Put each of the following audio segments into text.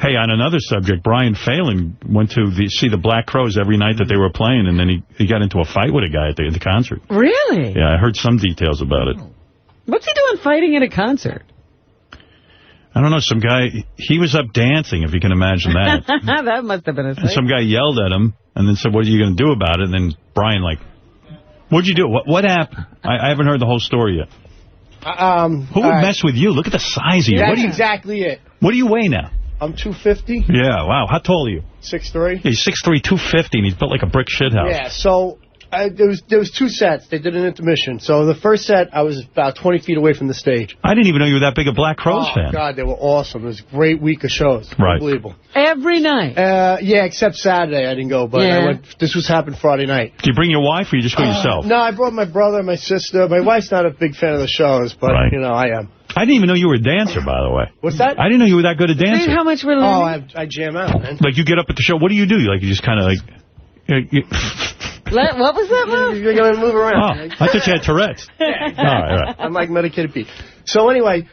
Hey, on another subject, Brian Phelan went to see the Black Crowes every night that they were playing, and then he got into a fight with a guy at the concert. Really? Yeah, I heard some details about it. What's he doing fighting at a concert? I don't know, some guy, he was up dancing, if you can imagine that. That must have been a thing. And some guy yelled at him, and then said, what are you going to do about it? And then Brian, like, what'd you do? What happened? I haven't heard the whole story yet. Who would mess with you? Look at the size of you. That's exactly it. What do you weigh now? I'm 250. Yeah, wow. How tall are you? 6'3". Yeah, he's 6'3", 250, and he's built like a brick shithouse. Yeah, so there was 2 sets. They did an intermission. So the first set, I was about 20 feet away from the stage. I didn't even know you were that big a Black Crowes fan. Oh, God, they were awesome. It was a great week of shows. Right. Unbelievable. Every night? Yeah, except Saturday. I didn't go, but this was happening Friday night. Do you bring your wife, or you just go yourself? No, I brought my brother and my sister. My wife's not a big fan of the shows, but, you know, I am. I didn't even know you were a dancer, by the way. What's that? I didn't know you were that good a dancer. See how much we're learning? I jam out, man. Like, you get up at the show. What do? You just kind of like... What was that move? You're going to move around. Oh, I thought you had Tourette's. All right. I'm like medicated Pete. So anyway,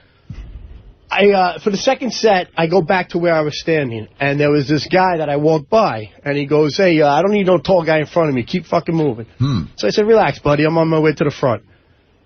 for the second set, I go back to where I was standing, and there was this guy that I walked by, and he goes, hey, I don't need no tall guy in front of me. Keep fucking moving. So I said, relax, buddy. I'm on my way to the front.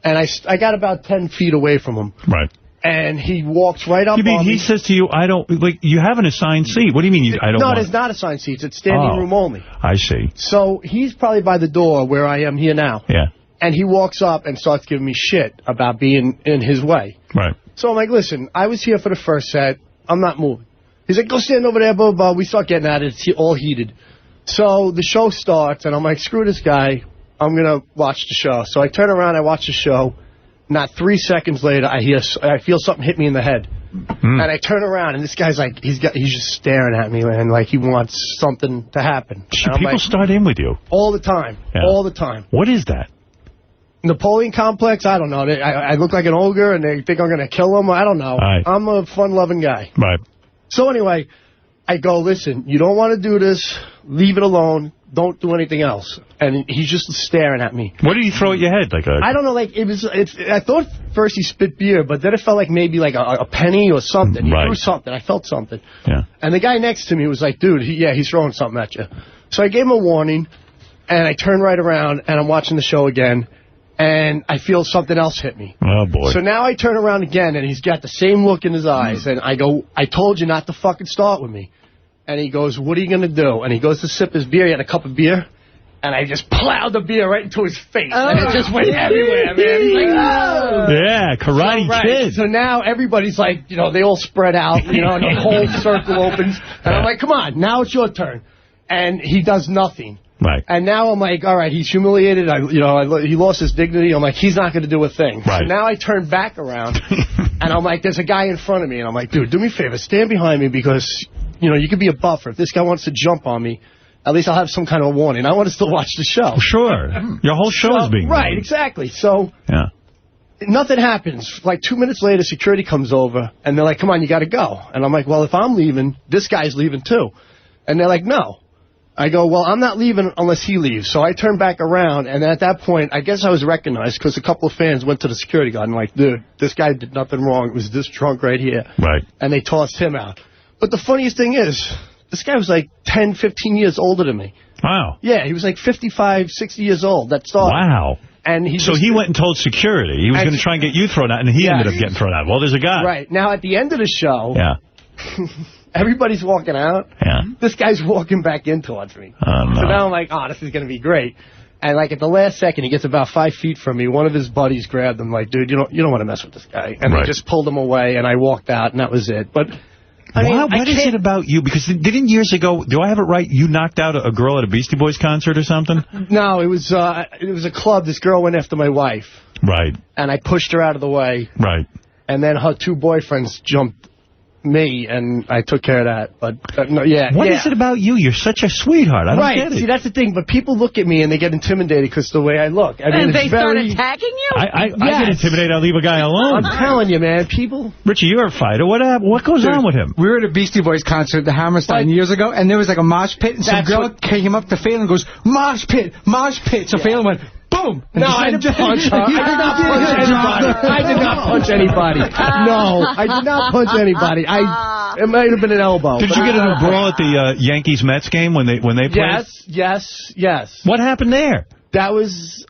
And I got about 10 feet away from him. Right. And he walks right up on me. You mean he says to you, I don't, like, you have an assigned seat. What do you mean I don't No, want it's not assigned seats. It's standing room only. I see. So he's probably by the door where I am here now. Yeah. And he walks up and starts giving me shit about being in his way. Right. So I'm like, listen, I was here for the first set. I'm not moving. He's like, go stand over there, blah, blah, blah. We start getting at it. It's all heated. So the show starts, and I'm like, screw this guy. I'm going to watch the show. So I turn around, I watch the show. Not 3 seconds later, I feel something hit me in the head. And I turn around, and this guy's like, he's just staring at me, man, like he wants something to happen. People start in with you. All the time. Yeah. All the time. What is that? Napoleon complex? I don't know. I look like an ogre, and they think I'm going to kill them. I don't know. Right. I'm a fun-loving guy. Right. So anyway, I go, listen, you don't want to do this. Leave it alone. Don't do anything else. And he's just staring at me. What did he throw at your head? I don't know, like, I thought first he spit beer, but then it felt like maybe like a penny or something. He threw something. I felt something. Yeah. And the guy next to me was like, dude, he's throwing something at you. So I gave him a warning, and I turned right around, and I'm watching the show again, and I feel something else hit me. Oh, boy. So now I turn around again, and he's got the same look in his eyes, and I go, I told you not to fucking start with me. And he goes, what are you going to do? And he goes to sip his beer. He had a cup of beer. And I just plowed the beer right into his face. And it just went everywhere, man. He's like, oh! Yeah, Karate Kid. So now everybody's like, they all spread out, and the whole circle opens. And I'm like, come on, now it's your turn. And he does nothing. Right. And now I'm like, all right, he's humiliated. He lost his dignity. I'm like, he's not going to do a thing. Right. So now I turn back around, and I'm like, there's a guy in front of me. And I'm like, dude, do me a favor, stand behind me because... you could be a buffer. If this guy wants to jump on me, at least I'll have some kind of warning. I want to still watch the show. Sure. Your whole show is being right, exactly. So nothing happens. Like 2 minutes later, security comes over, and they're like, come on, you got to go. And I'm like, well, if I'm leaving, this guy's leaving too. And they're like, no. I go, well, I'm not leaving unless he leaves. So I turn back around, and at that point, I guess I was recognized because a couple of fans went to the security guard and like, dude, this guy did nothing wrong. It was this drunk right here. Right. And they tossed him out. But the funniest thing is, this guy was like 10, 15 years older than me. Wow. Yeah, he was like 55, 60 years old. That started. Wow. And he went and told security. He was going to try and get you thrown out, and he ended up getting thrown out. Well, there's a guy. Right. Now, at the end of the show, everybody's walking out. Yeah. This guy's walking back in towards me. Oh, no. So now I'm like, this is going to be great. And like at the last second, he gets about 5 feet from me. One of his buddies grabbed him like, dude, you don't want to mess with this guy. And they just pulled him away, and I walked out, and that was it. But... what is it about you? Because didn't years ago, do I have it right, you knocked out a girl at a Beastie Boys concert or something? No, it was a club. This girl went after my wife. Right. And I pushed her out of the way. Right. And then her 2 boyfriends jumped me, and I took care of that. But no, What is it about you? You're such a sweetheart. I don't get it. See, that's the thing. But people look at me, and they get intimidated because of the way I look. I mean, and they start attacking you? I get intimidated. I leave a guy alone. I'm telling you, man. People... Richie, you're a fighter. What goes on with him? We were at a Beastie Boys concert at the Hammerstein years ago, and there was like a mosh pit, and some girl came up to Phelan and goes, mosh pit, mosh pit. So Phelan went... boom! boom. No, I didn't punch her. I did not punch anybody. No, I did not punch anybody. It might have been an elbow. Did you get in a brawl at the Yankees-Mets game when they played? Yes. What happened there? That was...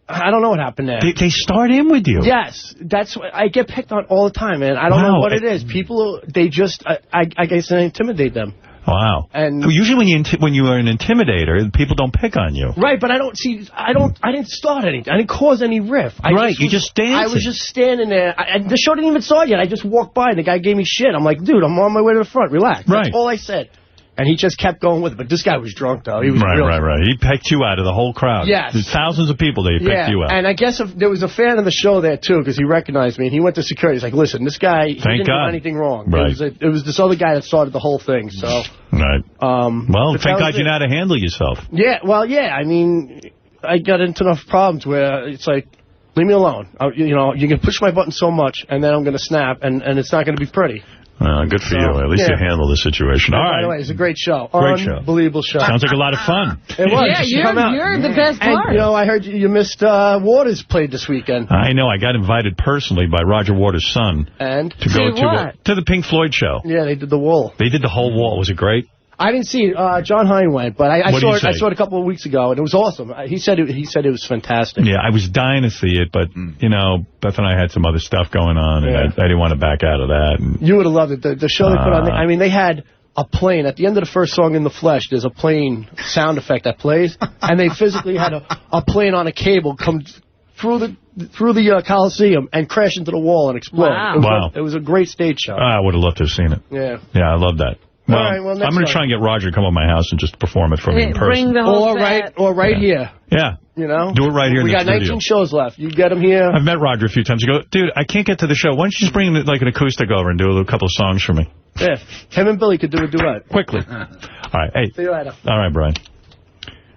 I don't know what happened there. They start in with you. Yes. That's what I get picked on all the time, man. I don't know what it is. People, they just... I guess I intimidate them. Wow. And usually when you are an intimidator, people don't pick on you. Right, but I didn't start anything. I didn't cause any riff. You just danced. I was just standing there. The show didn't even start yet. I just walked by and the guy gave me shit. I'm like, dude, I'm on my way to the front. Relax. Right. That's all I said. And he just kept going with it. But this guy was drunk, though. He was right. He picked you out of the whole crowd. Yes. There's thousands of people that he picked you out. And I guess there was a fan of the show there, too, because he recognized me. And he went to security. He's like, listen, this guy, he didn't do anything wrong. Right. It was this other guy that started the whole thing, so... Right. Well, thank God you know how to handle yourself. Yeah, well, yeah. I mean, I got into enough problems where it's like, leave me alone. You can push my button so much, and then I'm going to snap, and it's not going to be pretty. Good for you. At least you handle the situation. All right. By the way, it's a great show. Unbelievable show. Sounds like a lot of fun. It was. Yeah, you're the best part. And, I heard you missed Waters played this weekend. I know. I got invited personally by Roger Waters' son. And? To go to the Pink Floyd show. Yeah, they did the wall. They did the whole wall. Was it great? I didn't see it. John Hine went, but I saw it a couple of weeks ago, and it was awesome. He said it was fantastic. Yeah, I was dying to see it, but, Beth and I had some other stuff going on, and I didn't want to back out of that. And, you would have loved it. The show they put on, they had a plane. At the end of the first song, In the Flesh, there's a plane sound effect that plays, and they physically had a plane on a cable come through the Coliseum and crash into the wall and explode. Wow. It was a great stage show. I would have loved to have seen it. Yeah. Yeah, I love that. Well, I'm going to try and get Roger to come to my house and just perform it for me in person. Bring the whole set. Or right here. Yeah. Do it right here in the studio. We got 19 shows left. You get them here. I've met Roger a few times. You go, dude, I can't get to the show. Why don't you just bring like an acoustic over and do a couple of songs for me? Yeah. Him and Billy could do a duet. Quickly. All right. Hey. See you later. All right, Brian.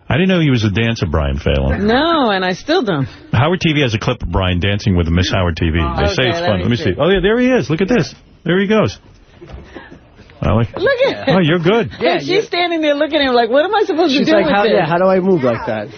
I didn't know he was a dancer, Brian Phelan. No, and I still don't. Howard TV has a clip of Brian dancing with Miss Howard TV. They say it's fun. Let me see. Oh, yeah, there he is. Look at this. There he goes. Look at her. Oh, you're good. Yeah, she's standing there looking at him like, what am I supposed to do with this? Yeah, how do I move like that?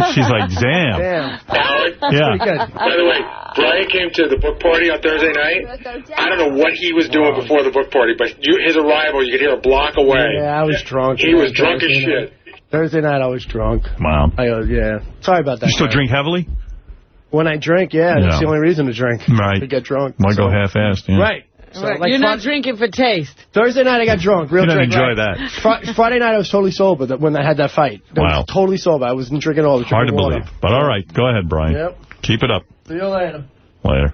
She's like, damn. Howard? Yeah. Pretty good. By the way, Brian came to the book party on Thursday night. I don't know what he was doing before the book party, but his arrival, you could hear a block away. Yeah, I was drunk. He was drunk as shit. Thursday night, I was drunk. Wow. Yeah. Sorry about that. You still drink heavily? When I drink, that's the only reason to drink. Right. To get drunk. Why go half-assed? Yeah. Right. So, like you're not drinking for taste. Thursday night I got drunk. Real drunk. Enjoy that. Friday night I was totally sober when I had that fight. I was totally sober. I wasn't drinking all the Hard to believe. But all right. Go ahead, Brian. Yep. Keep it up. See you later. Later.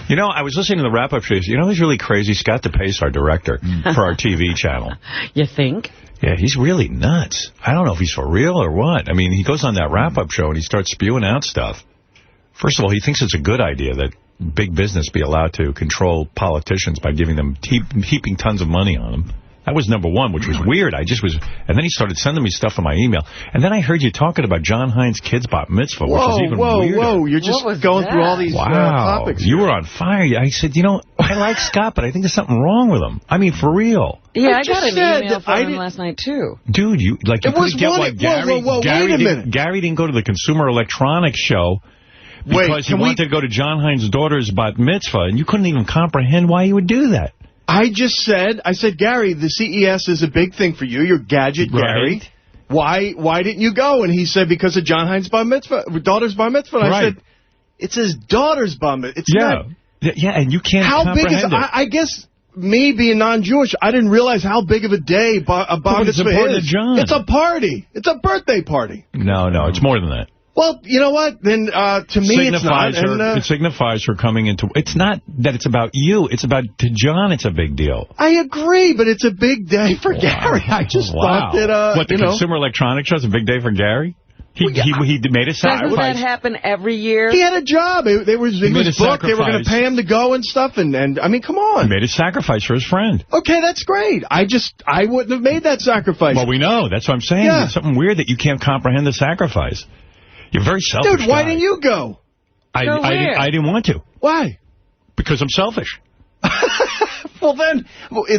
I was listening to the wrap-up shows. Who's really crazy? Scott DePace, our director for our TV channel. You think? Yeah, he's really nuts. I don't know if he's for real or what. I mean, he goes on that wrap-up show and he starts spewing out stuff. First of all, he thinks it's a good idea that big business be allowed to control politicians by giving them heaping tons of money on them. That was number one, which was weird. And then he started sending me stuff on my email. And then I heard you talking about John Hines' kid's bat mitzvah, which is even weirder. Whoa, you're just going through all these topics. You were on fire. I said, I like Scott, but I think there's something wrong with him. I mean, for real. Yeah, I got an email from him last night, too. Dude, you couldn't get why Gary didn't go to the Consumer Electronics show because he wanted to go to John Hines' daughter's bat mitzvah, and you couldn't even comprehend why he would do that. I said, Gary, the CES is a big thing for you. You're gadget, Gary. Why didn't you go? And he said, because of John Hines' bar mitzvah, daughter's bar mitzvah. And I said, it's his daughter's bar mitzvah. It's not. Yeah, and you can't comprehend it. I guess me being non-Jewish, I didn't realize how big of a day a bar mitzvah is. It's a party. It's a birthday party. No, it's more than that. Well, you know what? Then to me, it's not. It signifies her coming into... It's not that it's about you. It's about, to John, it's a big deal. I agree, but it's a big day for Gary. I just thought that... What, the Consumer Electronics Show is a big day for Gary? He made a sacrifice. Doesn't that happen every year? He had a job. He was booked. They were going to pay him to go and stuff. And I mean, come on. He made a sacrifice for his friend. Okay, that's great. I wouldn't have made that sacrifice. Well, we know. That's what I'm saying. Yeah. It's something weird that you can't comprehend the sacrifice. You're very selfish. Dude, why didn't you go? I didn't want to. Why? Because I'm selfish. Well, then,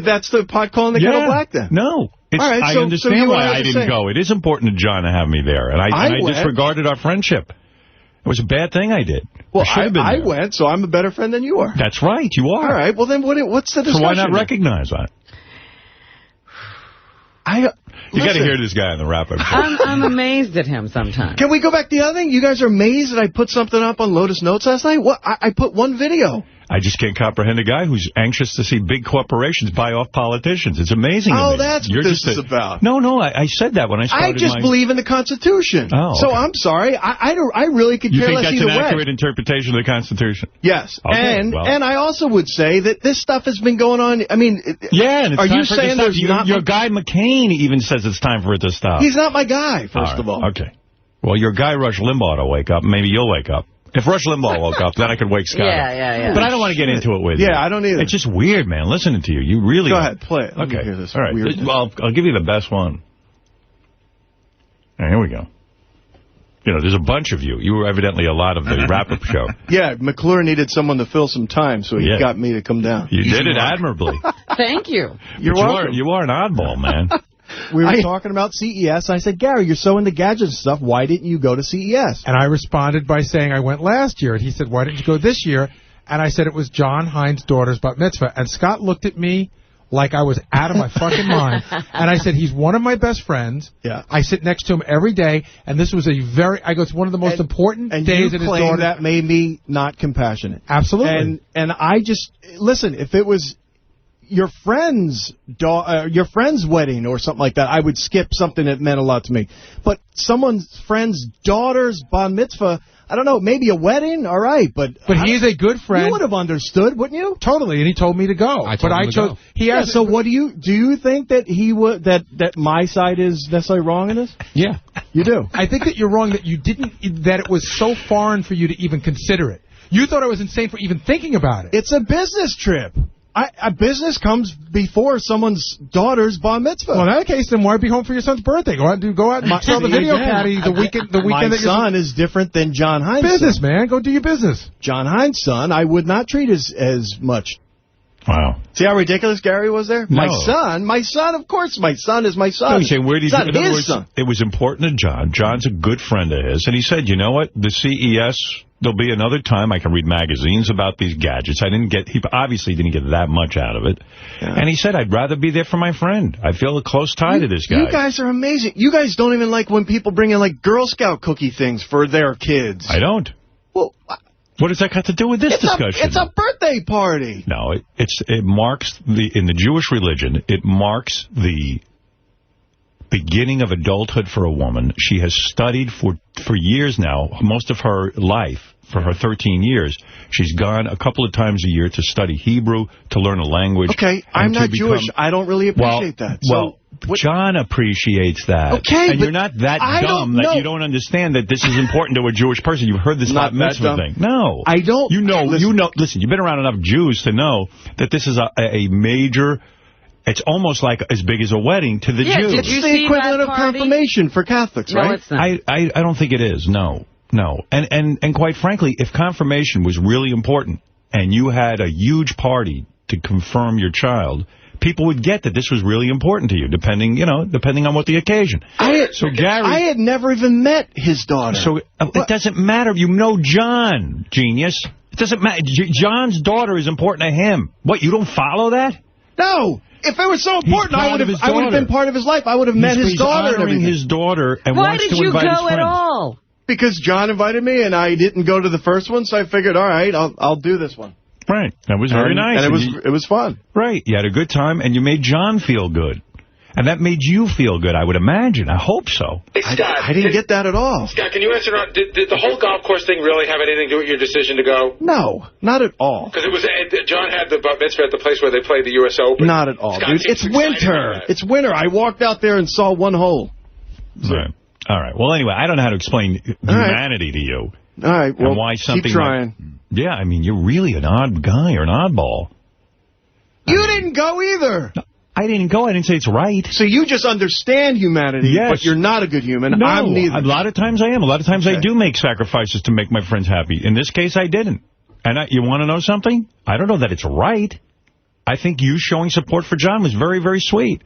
that's the pot calling the kettle black, then. No. I understand why I didn't go. It is important to John to have me there, and I disregarded our friendship. It was a bad thing I did. Well, I went, so I'm a better friend than you are. That's right, you are. All right, well then what's the discussion? So why not recognize that? You got to hear this guy on the wrap-up show. I'm amazed at him sometimes. Can we go back to the other thing? You guys are amazed that I put something up on Lotus Notes last night? What? I put one video. I just can't comprehend a guy who's anxious to see big corporations buy off politicians. It's amazing. Oh, that's what this is about. No, I said that when I started. I just believe in the Constitution. Oh, okay. So I'm sorry. I really could care less either way. You think that's an accurate interpretation of the Constitution? Yes. Okay, and I also would say that this stuff has been going on. I mean, yeah. And it's are time you for saying there's not your guy McCain even says it's time for it to stop? He's not my guy. First of all. Okay. Well, your guy Rush Limbaugh to wake up. Maybe you'll wake up. If Rush Limbaugh woke up, then I could wake Scott up. Yeah. But I don't want to get into it with you. Yeah, I don't either. It's just weird, man, listening to you. You really... Go ahead, play it. Okay. Hear this. All right. Well, I'll give you the best one. All right, here we go. You know, there's a bunch of you. You were evidently a lot of the wrap-up show. Yeah, McClure needed someone to fill some time, so he got me to come down. You did it admirably. Thank you. You are an oddball, man. We were talking about CES. I said, Gary, you're so into gadgets and stuff. Why didn't you go to CES? And I responded by saying I went last year. And he said, why didn't you go this year? And I said it was John Hines' daughter's bat mitzvah. And Scott looked at me like I was out of my fucking mind. And I said, he's one of my best friends. Yeah. I sit next to him every day. And this was it's one of the most important days in his daughter. And that made me not compassionate. Absolutely. And I just, listen, if it was your friend's wedding or something like that, I would skip something that meant a lot to me. But someone's friend's daughter's bar mitzvah, I don't know, maybe a wedding, all right. But he's a good friend. You would have understood, wouldn't you? Totally, and he told me to go. I chose. So what do you think that he would that my side is necessarily wrong in this? Yeah, you do. I think that you're wrong that it was so foreign for you to even consider it. You thought I was insane for even thinking about it. It's a business trip. A business comes before someone's daughter's bar mitzvah. Well, in that case, then why be home for your son's birthday? Go out and sell the video caddy the weekend. My son is different than John Hines' business, son. man. Go do your business. John Hines' son, I would not treat as much. Wow. See how ridiculous Gary was there? No. My son, of course, my son is my son. No, he's saying, where did his son. It was important to John. John's a good friend of his. And he said, you know what? The CES, there'll be another time I can read magazines about these gadgets. He obviously didn't get that much out of it. Yeah. And he said, I'd rather be there for my friend. I feel a close tie to this guy. You guys are amazing. You guys don't even like when people bring in, like, Girl Scout cookie things for their kids. I don't. Well, what does that got to do with this discussion? It's a birthday party. No, it marks in the Jewish religion, it marks the beginning of adulthood for a woman. She has studied for years now, most of her life, for her 13 years. She's gone a couple of times a year to study Hebrew, to learn a language. Okay, I'm not Jewish. I don't really appreciate that. John appreciates that. Okay, and you're not that dumb that you don't understand that this is important to a Jewish person. You've heard this bat mitzvah thing. No. I don't. Listen, you've been around enough Jews to know that this is a major... It's almost like as big as a wedding to the Jews. It's the equivalent of confirmation for Catholics, right? No, it's not. I don't think it is, no. And quite frankly, if confirmation was really important and you had a huge party to confirm your child, people would get that this was really important to you, depending on what the occasion. I had never even met his daughter. So it doesn't matter. You know John, genius. It doesn't matter. John's daughter is important to him. What, you don't follow that? No. If it was so important, I would have been part of his life. I would have met his daughter. Honoring his daughter and wants to invite his friends. Why did you go at all? Because John invited me, and I didn't go to the first one, so I figured, all right, I'll do this one. Right. That was very nice. And it was fun. Right. You had a good time, and you made John feel good. And that made you feel good, I would imagine. I hope so. Hey, Scott, I didn't get that at all. Scott, can you answer, did the whole golf course thing really have anything to do with your decision to go? No, not at all. Because John had the bat mitzvah at the place where they played the U.S. Open. Not at all, Scott, dude. It's winter. It's winter. I walked out there and saw one hole. Right. All right. Well, anyway, I don't know how to explain humanity to you. All right. Well, and why something keep trying. Yeah, I mean, you're really an odd guy or an oddball. You didn't go either. No, I didn't go. I didn't say it's right. So you just understand humanity, but you're not a good human. No, I'm neither. A lot of times I am. A lot of times I do make sacrifices to make my friends happy. In this case, I didn't. And you want to know something? I don't know that it's right. I think you showing support for John was very, very sweet.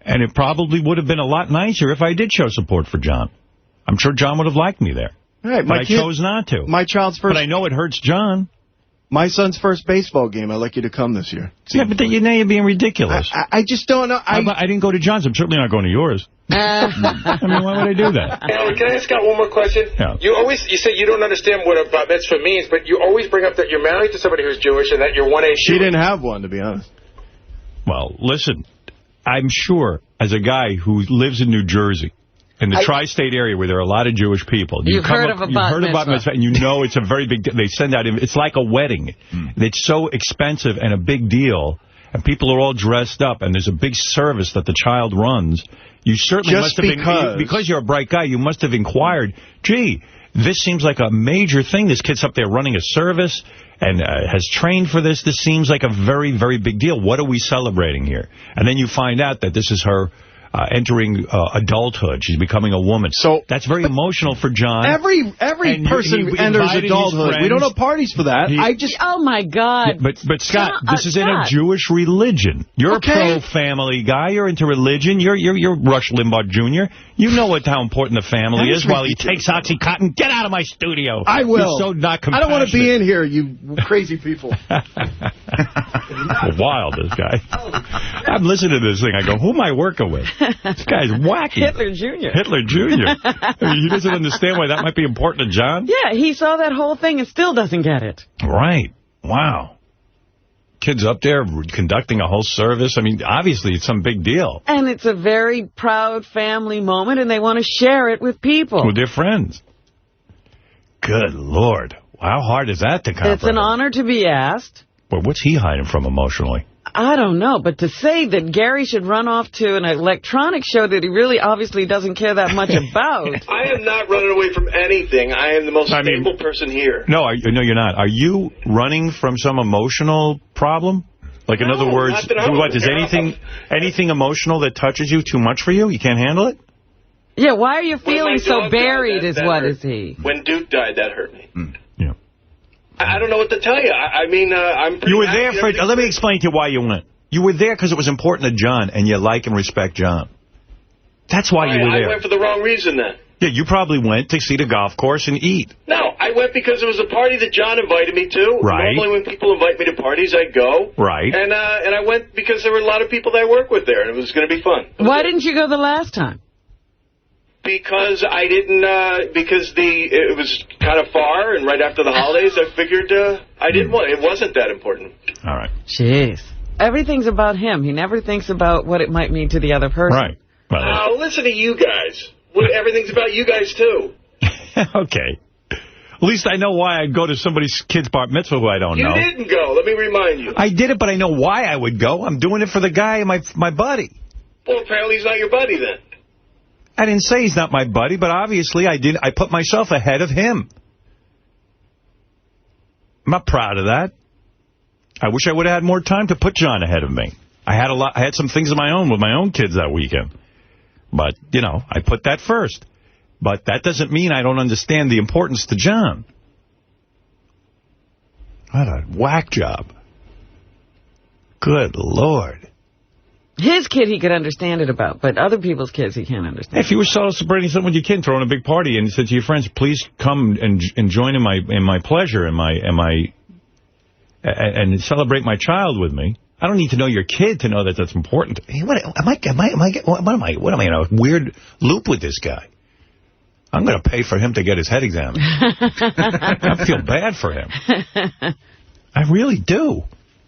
And it probably would have been a lot nicer if I did show support for John. I'm sure John would have liked me there. Right, but I chose not to. My child's first... But I know it hurts John. My son's first basebal game, I'd like you to come this year. Yeah, but now you're being ridiculous. I just don't know. I didn't go to John's. I'm certainly not going to yours. I mean, why would I do that? Can I ask Scott one more question? Yeah. You say you don't understand what a bat mitzvah means, but you always bring up that you're married to somebody who's Jewish and that you're 1A Jewish. She didn't have one, to be honest. Well, listen, I'm sure as a guy who lives in New Jersey, in the tri-state area where there are a lot of Jewish people. You've heard of a bat mitzvah. And you know it's a very big deal. They send out, it's like a wedding. It's so expensive and a big deal, and people are all dressed up, and there's a big service that the child runs. You certainly must have been, because you're a bright guy, you must have inquired, gee, this seems like a major thing. This kid's up there running a service and has trained for this. This seems like a very, very big deal. What are we celebrating here? And then you find out that this is her entering adulthood. She's becoming a woman. So that's very emotional for John. Every person enters adulthood. We don't have parties for that. Oh, my God. Yeah, but Scott, this is in a Jewish religion. You're a pro-family guy. You're into religion. You're Rush Limbaugh Jr. You know how important the family is while he takes OxyContin. Get out of my studio. I will. You're so not compassionate. I don't want to be in here, you crazy people. Wild, this guy. I'm listening to this thing. I go, who am I working with? This guy's wacky. Hitler Jr. Hitler Jr. I mean, he doesn't understand why that might be important to John. Yeah, he saw that whole thing and still doesn't get it. Right. Wow. Kids up there conducting a whole service. I mean, obviously it's some big deal. And it's a very proud family moment, and they want to share it with people. With their friends. Good Lord. How hard is that to comprehend? It's an honor to be asked. But what's he hiding from emotionally? I don't know, but to say that Gary should run off to an electronics show that he really obviously doesn't care that much about. I am not running away from anything. I am the most stable person here. No, you're not. Are you running from some emotional problem? Like, in other words, is anything emotional that touches you too much for you? You can't handle it? Yeah, why are you feeling so buried is he? When Duke died, that hurt me. Yeah. I don't know what to tell you. I mean, I'm pretty... You were there for... Let me explain to you why you went. You were there because it was important to John, and you like and respect John. That's why you were there. I went for the wrong reason, then. Yeah, you probably went to see the golf course and eat. No, I went because it was a party that John invited me to. Right. Normally when people invite me to parties, I go. Right. And I went because there were a lot of people that I work with there, and it was going to be fun. Why didn't you go the last time? Because I didn't, it was kind of far, and right after the holidays, I figured I didn't want it. It wasn't that important. All right. Jeez. Everything's about him. He never thinks about what it might mean to the other person. Right. Well, listen to you guys. Everything's about you guys, too. Okay. At least I know why I'd go to somebody's kid's bar mitzvah who I don't know. You didn't go. Let me remind you. I did it, but I know why I would go. I'm doing it for the guy, my buddy. Well, apparently he's not your buddy, then. I didn't say he's not my buddy, but obviously I put myself ahead of him. I'm not proud of that. I wish I would have had more time to put John ahead of me. I had some things of my own with my own kids that weekend. But, you know, I put that first. But that doesn't mean I don't understand the importance to John. What a whack job. Good Lord. His kid he could understand it about, but other people's kids he can't understand. If you were celebrating something with your kid, throwing a big party, and said to your friends, please come and join in my pleasure and celebrate my child with me. I don't need to know your kid to know that that's important. Hey, what am I in a weird loop with this guy? I'm going to pay for him to get his head examined. I feel bad for him. I really do.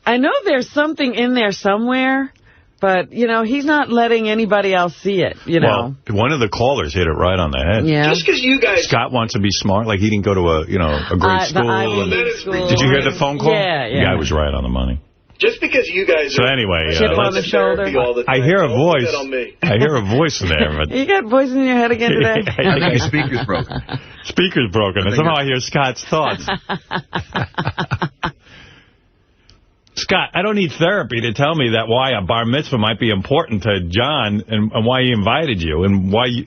I know there's something in there somewhere. But, you know, he's not letting anybody else see it, you know. Well, one of the callers hit it right on the head. Yeah. Just because you guys... Scott wants to be smart, like he didn't go to a great school. Did you hear the phone call? Yeah. The guy was right on the money. Just because you guys... So anyway... chip on the shoulder. I hear a voice. I hear a voice in there. But you got voice in your head again today? I think your speaker's broken. Speaker's broken. And somehow I hear Scott's thoughts. Scott, I don't need therapy to tell me that why a bar mitzvah might be important to John and why he invited you and why you...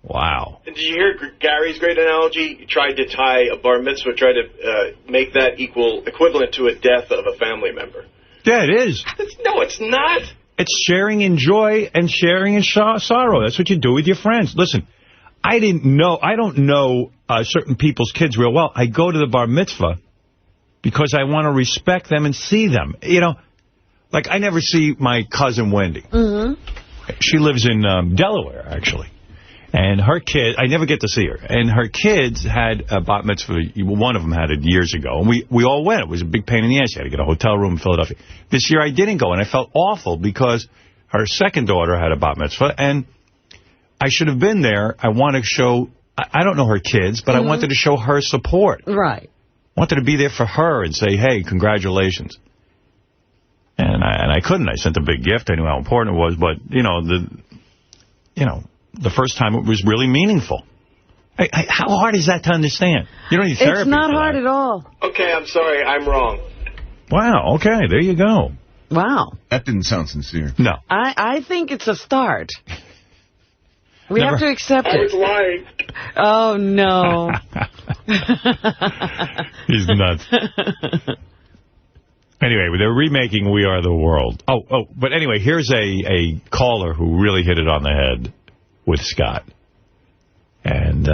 Wow. Did you hear Gary's great analogy? He tried to tie a bar mitzvah, tried to make that equivalent to a death of a family member. Yeah, it is. No, it's not. It's sharing in joy and sharing in sorrow. That's what you do with your friends. Listen, I don't know certain people's kids real well. I go to the bar mitzvah because I want to respect them and see them. You know, like I never see my cousin Wendy. She lives in Delaware, actually. And her kid, I never get to see her. And her kids had a bat mitzvah. One of them had it years ago. And we all went. It was a big pain in the ass. You had to get a hotel room in Philadelphia. This year I didn't go, and I felt awful because her second daughter had a bat mitzvah. And I should have been there. I want to show, I don't know her kids, but I wanted to show her support. Right. Wanted to be there for her and say, hey, congratulations. And I couldn't. I sent a big gift. I knew how important it was. But, the first time it was really meaningful. How hard is that to understand? You don't need therapy. It's not hard at all. Okay, I'm sorry. I'm wrong. Wow, okay, there you go. Wow. That didn't sound sincere. No. I think it's a start. We have to accept it. I was lying. Oh, no. He's nuts. Anyway, they're remaking We Are the World. But anyway, here's a caller who really hit it on the head with Scott. And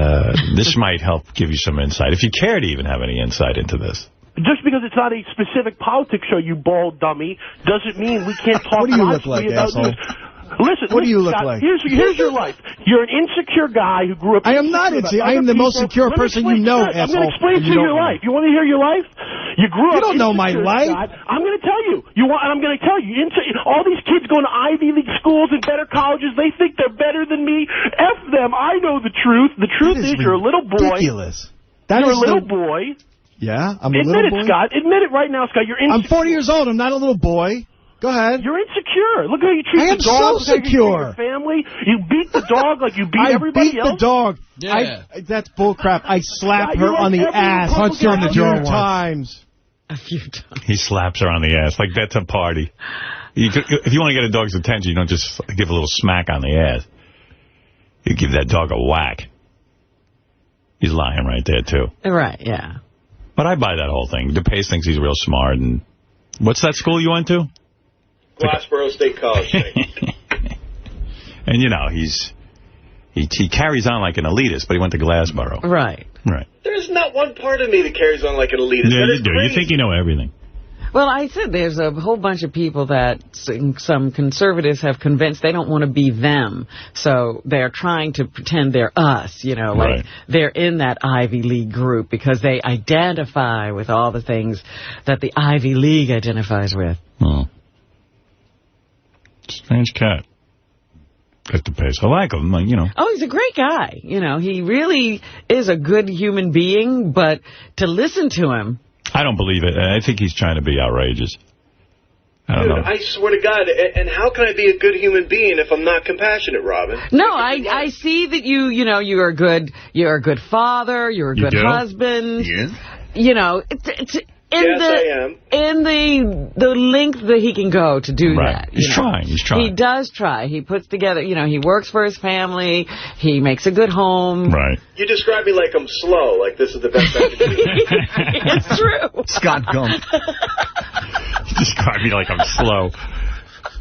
this might help give you some insight, if you care to even have any insight into this. Just because it's not a specific politics show, you bald dummy, doesn't mean we can't talk. What do you look like, asshole? Listen, what do you look Scott, like? Here's your life. You're an insecure guy who grew up... I am not insecure. I am the most secure person you know, asshole. I'm going to explain to you your life. You want to hear your life? You grew up... You don't know my life. Scott. I'm going to tell you. I'm going to tell you. All these kids going to Ivy League schools and better colleges, they think they're better than me. F them. I know the truth. The truth is you're a little boy. Ridiculous. You're a little boy. Yeah, I'm a little boy. Admit it, Scott. Admit it right now, Scott. You're insecure. I'm 40 years old. I'm not a little boy. Go ahead. You're insecure. Look how you treat the dog. I am so secure. Your family. You beat the dog like you beat everybody else. I beat the dog. Yeah. That's bullcrap. I slapped her on the ass. Punched her on the jaw a few times. He slaps her on the ass. Like, that's a party. If you want to get a dog's attention, you don't just give a little smack on the ass. You give that dog a whack. He's lying right there, too. Right, yeah. But I buy that whole thing. DePace thinks he's real smart. And what's that school you went to? Glassboro State College. And, he carries on like an elitist, but he went to Glassboro. Right. Right. There's not one part of me that carries on like an elitist. Yeah, you do. Crazy. You think you know everything. Well, I said there's a whole bunch of people that some conservatives have convinced they don't want to be them. So they're trying to pretend they're us, like they're in that Ivy League group because they identify with all the things that the Ivy League identifies with. Oh. Strange cat. At the pace. I like him, Oh, he's a great guy. He really is a good human being, but to listen to him... I don't believe it. I think he's trying to be outrageous. I don't know. I swear to God, and how can I be a good human being if I'm not compassionate, Robin? No, I see that you're a good father, you're a good husband. Yeah. I am. In the length that he can go to do that. He's trying. He does try. He puts together, he works for his family. He makes a good home. Right. You describe me like I'm slow, like this is the best I can do. It's true. Scott Gump. You describe me like I'm slow.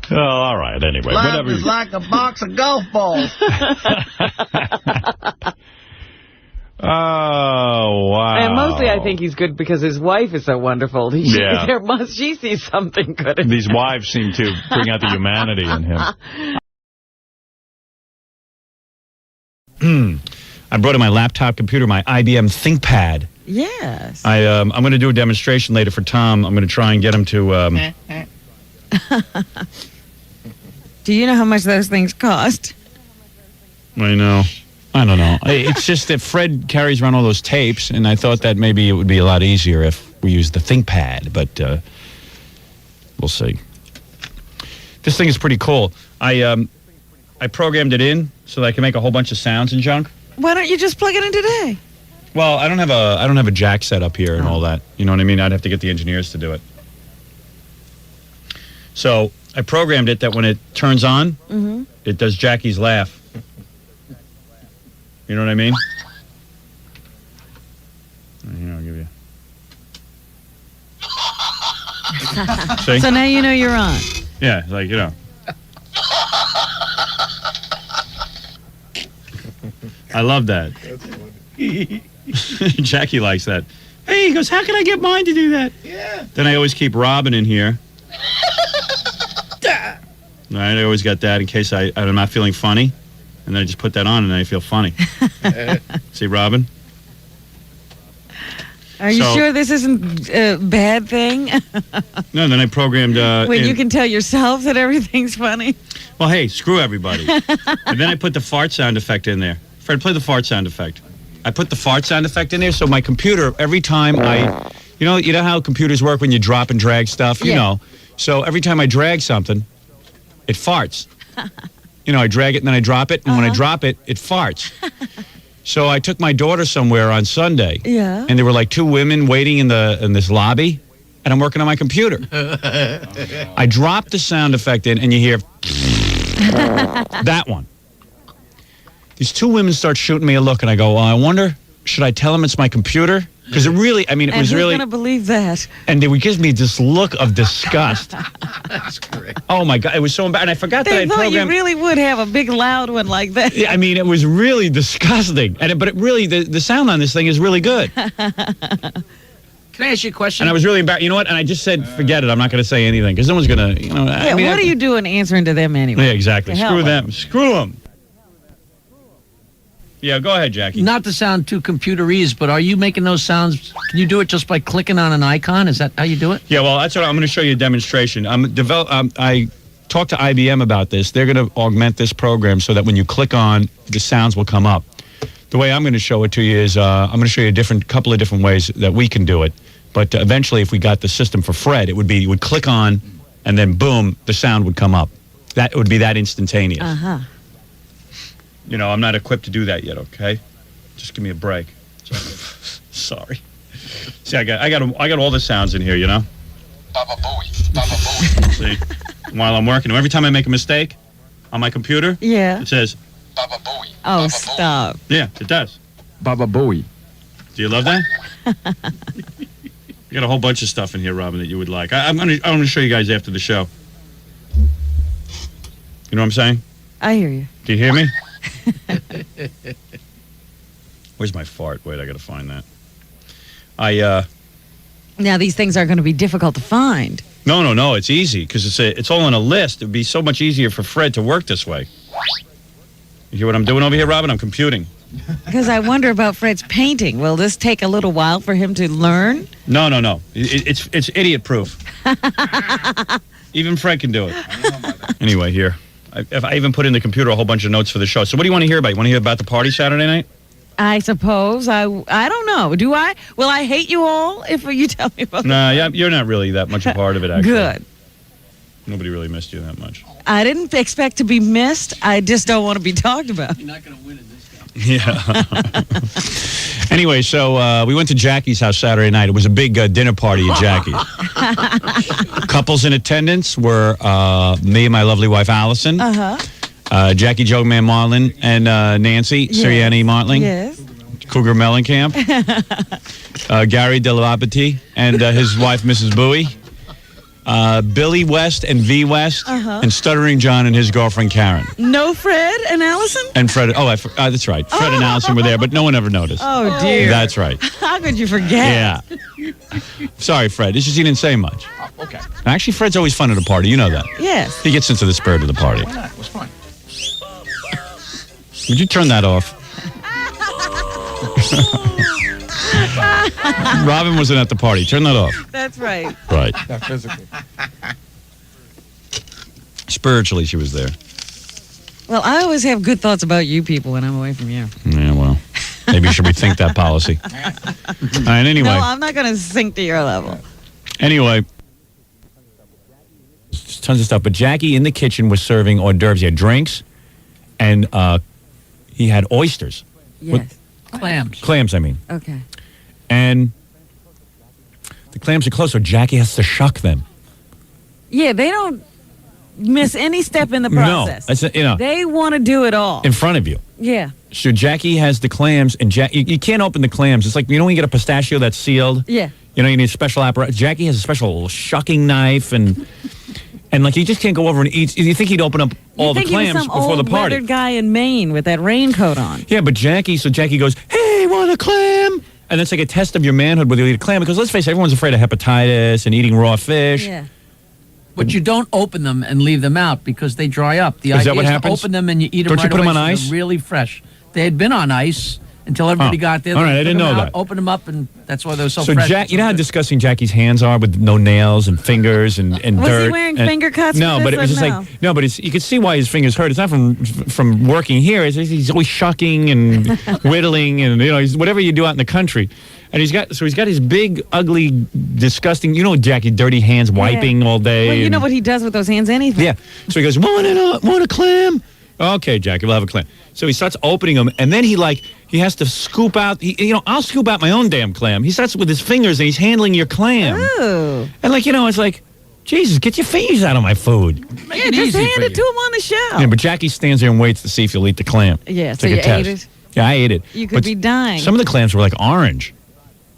Oh, all right. Anyway, Life is like a box of golf balls. Oh, wow. And mostly I think he's good because his wife is so wonderful. She sees something good in him. These wives seem to bring out the humanity in him. I brought in my laptop computer, my IBM ThinkPad. Yes. I'm going to do a demonstration later for Tom. I'm going to try and get him to... Do you know how much those things cost? I know. I don't know. It's just that Fred carries around all those tapes, and I thought that maybe it would be a lot easier if we used the ThinkPad, but we'll see. This thing is pretty cool. I programmed it in so that I can make a whole bunch of sounds and junk. Why don't you just plug it in today? Well, I don't have a jack set up here and all that. You know what I mean? I'd have to get the engineers to do it. So I programmed it that when it turns on, it does Jackie's laugh. You know what I mean? Here, I'll give you. See? So now you know you're on. Yeah, like, I love that. Jackie likes that. Hey, he goes, how can I get mine to do that? Yeah. Then I always keep Robin in here. All right, I always got that in case I'm not feeling funny. And then I just put that on and then I feel funny. See, Robin? Are you sure this isn't a bad thing? No, then I programmed... when you can tell yourself that everything's funny? Well, hey, screw everybody. And then I put the fart sound effect in there. Fred, play the fart sound effect. I put the fart sound effect in there, so my computer, every time you know how computers work when you drop and drag stuff? You know. So every time I drag something, it farts. I drag it and then I drop it, and when I drop it, it farts. So I took my daughter somewhere on Sunday. Yeah. And there were like 2 women waiting in this lobby, and I'm working on my computer. I dropped the sound effect in, and you hear that one. These 2 women start shooting me a look, and I go, well, I wonder, should I tell them it's my computer? Because it really, it was really... who's going to believe that? And it gives me this look of disgust. That's great. Oh, my God. It was so embarrassing. And I forgot that I programmed... you really would have a big, loud one like that. Yeah, it was really disgusting. But it really, the sound on this thing is really good. Can I ask you a question? And I was really embarrassed. You know what? And I just said, forget it. I'm not going to say anything. Because no one's going to, Yeah, what are you doing answering to them anyway? Yeah, exactly. Screw them. Screw them. Yeah, go ahead, Jackie. Not to sound too computerized, but are you making those sounds? Can you do it just by clicking on an icon? Is that how you do it? Yeah, well, that's what I'm going to show you a demonstration. I talked to IBM about this. They're going to augment this program so that when you click on, the sounds will come up. The way I'm going to show it to you is I'm going to show you a couple of different ways that we can do it. But eventually, if we got the system for Fred, it would be you would click on, and then boom, the sound would come up. That would be that instantaneous. Uh-huh. I'm not equipped to do that yet, okay? Just give me a break. Sorry. See, I got all the sounds in here, Baba Booey. Baba Booey. See? While I'm working. Every time I make a mistake on my computer, it says Baba Booey. Oh, Baba stop. Booey. Yeah, it does. Baba Booey. Do you love that? I got a whole bunch of stuff in here, Robin, that you would like. I'm gonna show you guys after the show. You know what I'm saying? I hear you. Do you hear me? Where's my fart? Wait, I gotta find that. Now these things are going to be difficult to find. No, it's easy because it's all on a list. It'd be so much easier for Fred to work this way. You hear what I'm doing over here, Robin? I'm computing. Because I wonder about Fred's painting. Will this take a little while for him to learn? No. It's idiot proof. Even Fred can do it. Anyway, here. I even put in the computer a whole bunch of notes for the show. So what do you want to hear about? You want to hear about the party Saturday night? I suppose. I don't know. Do I? Will I hate you all if you tell me about that? You're not really that much a part of it, actually. Good. Nobody really missed you that much. I didn't expect to be missed. I just don't want to be talked about. You're not going to win in this game. Yeah. Anyway, so we went to Jackie's house Saturday night. It was a big dinner party at Jackie's. Couples in attendance were me and my lovely wife, Allison. Jackie Joe Man Marlin and Nancy Sirianni Martling. Yes. Cougar Mellencamp. Gary Delabate and his wife, Mrs. Bowie. Billy West and V West, and Stuttering John and his girlfriend Karen. No Fred and Allison? And Fred, that's right. Fred and Allison were there, but no one ever noticed. Oh, dear. That's right. How could you forget? Yeah. Sorry, Fred. It's just he didn't say much. Okay. Actually, Fred's always fun at a party. You know that. Yes. He gets into the spirit of the party. Why not? It was fun. Would you turn that off? Robin wasn't at the party. Turn that off. That's right. Right. Not physically. Spiritually, she was there. Well, I always have good thoughts about you people when I'm away from you. Yeah, well, maybe you should rethink that policy. All right, anyway. No, I'm not going to sink to your level. Anyway. Tons of stuff. But Jackie in the kitchen was serving hors d'oeuvres. He had drinks, and he had oysters. Yes. Clams, I mean. Okay. And the clams are close, so Jackie has to shuck them. Yeah, they don't miss any step in the process. No, they want to do it all. In front of you. Yeah. So Jackie has the clams, and you can't open the clams. It's like, when you get a pistachio that's sealed? Yeah. You need a special apparatus. Jackie has a special shucking knife, and And like he just can't go over and eat. You think he'd open up all the clams before the party? Weathered guy in Maine with that raincoat on. Yeah, but Jackie goes, "Hey, want a clam?" And that's like a test of your manhood whether you eat a clam. Because let's face it, everyone's afraid of hepatitis and eating raw fish. Yeah. But you don't open them and leave them out because they dry up. The Is idea that what is happens? to open them and you eat them Don't right you put away them on so ice? they're really fresh. They had been on ice until everybody got there. All right, I didn't know out, that. Open them up, and that's why they're so So fresh. you know how disgusting Jackie's hands are with no nails and fingers and dirt. Was he wearing finger cuts? No, but it was just like you could see why his fingers hurt. It's not from working here. He's always shucking and whittling and he's whatever you do out in the country. And he's got his big, ugly, disgusting, Jackie, dirty hands wiping all day. Well, you know what he does with those hands anything. Yeah. So he goes, want a clam? Okay, Jackie, we'll have a clam. So he starts opening them, and then he has to scoop out. I'll scoop out my own damn clam. He starts with his fingers, and he's handling your clam. Ooh. And it's like, Jesus, get your fingers out of my food. Yeah, just hand it to him on the shelf. Yeah, but Jackie stands there and waits to see if you'll eat the clam. Yeah, it's so like you a test. ate it? Yeah, I ate it. You could be dying. Some of the clams were like orange.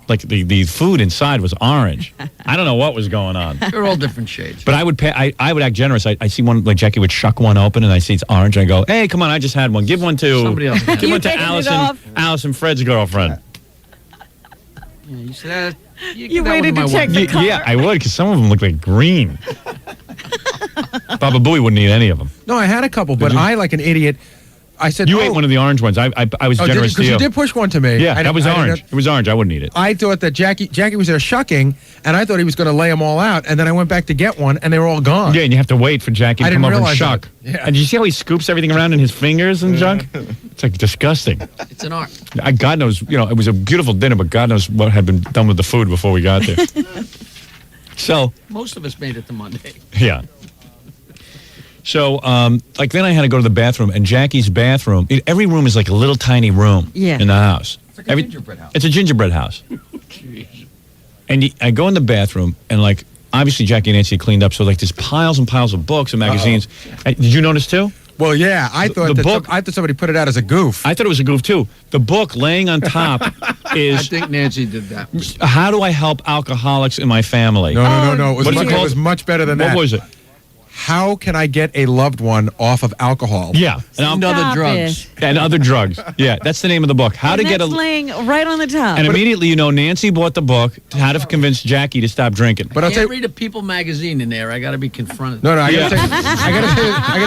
Like the food inside was orange. I don't know what was going on. They're all different shades. But I would act generous. I see one, like Jackie would shuck one open, and I see it's orange, and I go, "Hey, come on, I just had one. Give one to somebody else. Give one to Allison, Fred's girlfriend." Yeah, you said you waited to check the car. Yeah, I would, because some of them look like green. Baba Booey wouldn't eat any of them. No, I had a couple, but I, like an idiot, I said, you ate one of the orange ones. I was generous to you. Because you did push one to me. Yeah, that was orange. It was orange. I wouldn't eat it. I thought that Jackie was there shucking, and I thought he was going to lay them all out, and then I went back to get one, and they were all gone. Yeah, and you have to wait for Jackie to come over and shuck. Yeah. And did you see how he scoops everything around in his fingers and junk? It's like disgusting. It's an art. God knows, it was a beautiful dinner, but God knows what had been done with the food before we got there. So most of us made it to Monday. Yeah. So, then I had to go to the bathroom, and Jackie's bathroom, every room is like a little tiny room in the house. It's like a gingerbread house. It's a gingerbread house. And I go in the bathroom, and obviously Jackie and Nancy cleaned up, so there's piles and piles of books and magazines. Did you notice too? Well, yeah, I thought I thought somebody put it out as a goof. I thought it was a goof too. The book laying on top is. I think Nancy did that. How do I help alcoholics in my family? No. It was much better than that. What was it? How can I get a loved one off of alcohol? Yeah, and other drugs. And other drugs. Yeah, that's the name of the book. How to get a laying right on the top. And immediately, Nancy bought the book. How to convince Jackie to stop drinking. But I'll tell you, read a People magazine in there. I got to be confronted. No, I got to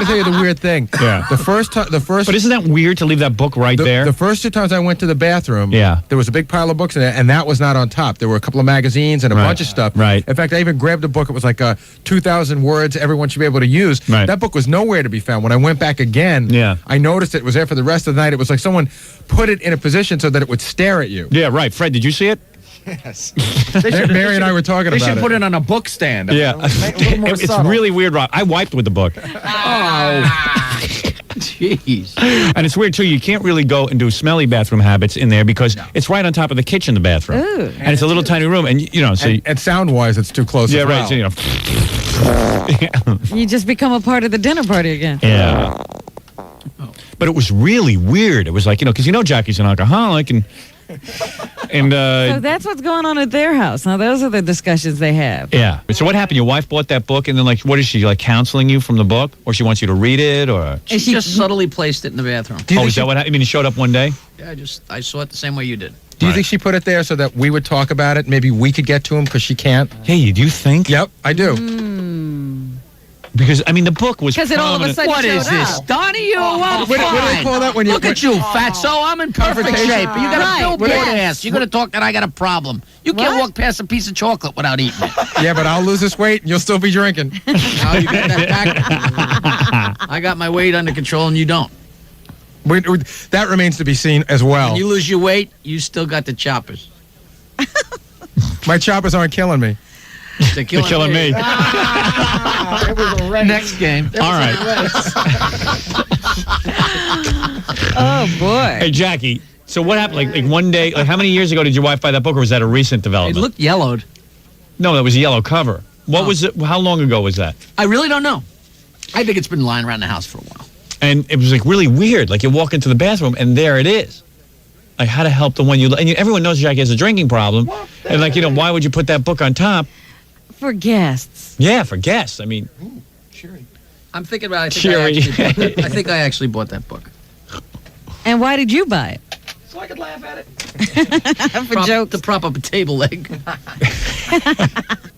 tell you the weird thing. Yeah. The first. But isn't that weird to leave that book right there? The first 2 times I went to the bathroom. Yeah. There was a big pile of books in there, and that was not on top. There were a couple of magazines and a bunch of stuff. Right. In fact, I even grabbed a book. It was like 2,000 words everyone should be able to use. Right. That book was nowhere to be found. When I went back again, I noticed it was there for the rest of the night. It was like someone put it in a position so that it would stare at you. Yeah, right. Fred, did you see it? Yes. Mary and I were talking about it. They should put it on a book stand. Yeah. It's really weird, Rob. I wiped with the book. Jeez. And it's weird, too. You can't really go and do smelly bathroom habits in there because it's right on top of the kitchen, the bathroom. Ooh. And it's a little tiny room. And, and sound-wise, it's too close. Yeah, as right. well. So, you just become a part of the dinner party again. Yeah. But it was really weird. It was like, because Jackie's an alcoholic and so that's what's going on at their house. Now, those are the discussions they have. Yeah. So what happened? Your wife bought that book, and then, what is she, counseling you from the book? Or she wants you to read it, or? She just subtly placed it in the bathroom. Is that what happened? It showed up one day? Yeah, I saw it the same way you did. Do you think she put it there so that we would talk about it? Maybe we could get to him because she can't? Hey, do you think? Yep, I do. Because, the book was because it all of a sudden What is this? Donnie, you what do they call that when you... Look at you, fatso. I'm in perfect shape. You got a billboard ass. You're going to talk that I got a problem. You can't walk past a piece of chocolate without eating it. Yeah, but I'll lose this weight and you'll still be drinking. Oh, you got that back? I got my weight under control and you don't. That remains to be seen as well. When you lose your weight, you still got the choppers. My choppers aren't killing me. They're killing me. It was a race. Next game. All right. Oh, boy. Hey, Jackie, so what happened? Like one day, how many years ago did your wife buy that book, or was that a recent development? It looked yellowed. No, that was a yellow cover. What was it? How long ago was that? I really don't know. I think it's been lying around the house for a while. And it was really weird. You walk into the bathroom, and there it is. How to help the one you love. And everyone knows Jackie has a drinking problem. And why would you put that book on top? For guests. Yeah, for guests. I'm thinking about it. I think I actually bought that book. And why did you buy it? So I could laugh at it. For jokes. To prop up a table leg.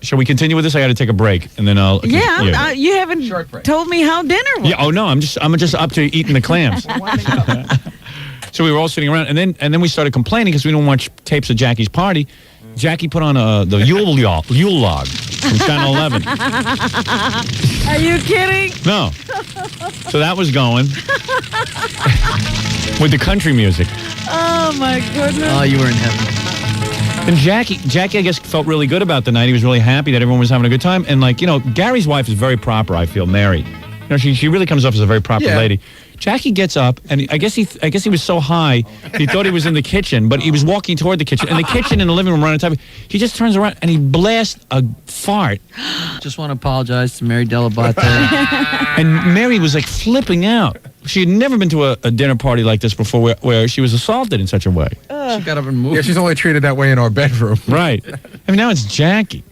Shall we continue with this? I got to take a break, and then I'll. Yeah, you haven't told me how dinner was. Yeah. Oh no, I'm just up to eating the clams. So we were all sitting around, and then we started complaining because we didn't watch tapes of Jackie's party. Jackie put on the Yule log from Channel 11. Are you kidding? No. So that was going with the country music. Oh my goodness. Oh, you were in heaven. And Jackie, I guess, felt really good about the night. He was really happy that everyone was having a good time. And Gary's wife is very proper. I feel, Mary. She really comes off as a very proper lady. Jackie gets up, and I guess he was so high, he thought he was in the kitchen, but he was walking toward the kitchen. And the kitchen and the living room were on top. He just turns around, and he blasts a fart. Just want to apologize to Mary Delabate. And Mary was, flipping out. She had never been to a dinner party like this before where she was assaulted in such a way. She got up and moved. Yeah, she's only treated that way in our bedroom. Right. Now it's Jackie.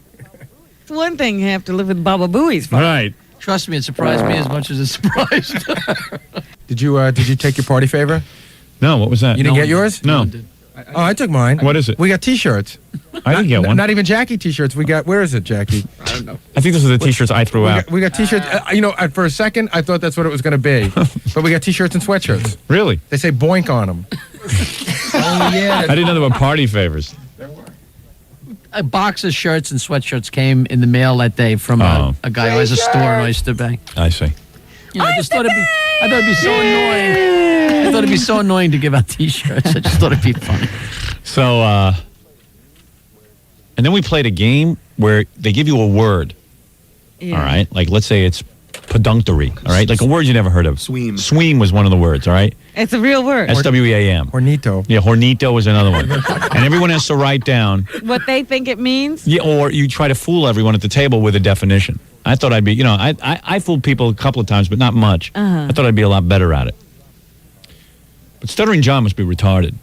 It's one thing you have to live with Baba Booey's fart. Right. Trust me, it surprised me as much as it surprised her. Did you take your party favor? No, what was that? You didn't get yours? No. I took mine. What is it? We got T-shirts. I didn't get one. Not even Jackie T-shirts. We got, where is it, Jackie? I don't know. I think those are the T-shirts I threw out. We got T-shirts. For a second, I thought that's what it was going to be. But we got T-shirts and sweatshirts. Really? They say boink on them. Oh, yeah. I didn't know there were party favors. A box of shirts and sweatshirts came in the mail that day from a guy who has a store in Oyster Bay. I see. I just thought it'd be so annoying. I thought it'd be so annoying to give out T-shirts. I just thought it'd be funny. So, and then we played a game where they give you a word. Yeah. All right? Let's say it's pedunctory. All right? A word you never heard of. Sweam. Sweam was one of the words, all right? It's a real word. S-W-E-A-M. Hornito. Yeah, hornito was another one. And everyone has to write down what they think it means? Yeah, or you try to fool everyone at the table with a definition. I thought I'd be, I fooled people a couple of times, but not much. I thought I'd be a lot better at it. But Stuttering John must be retarded.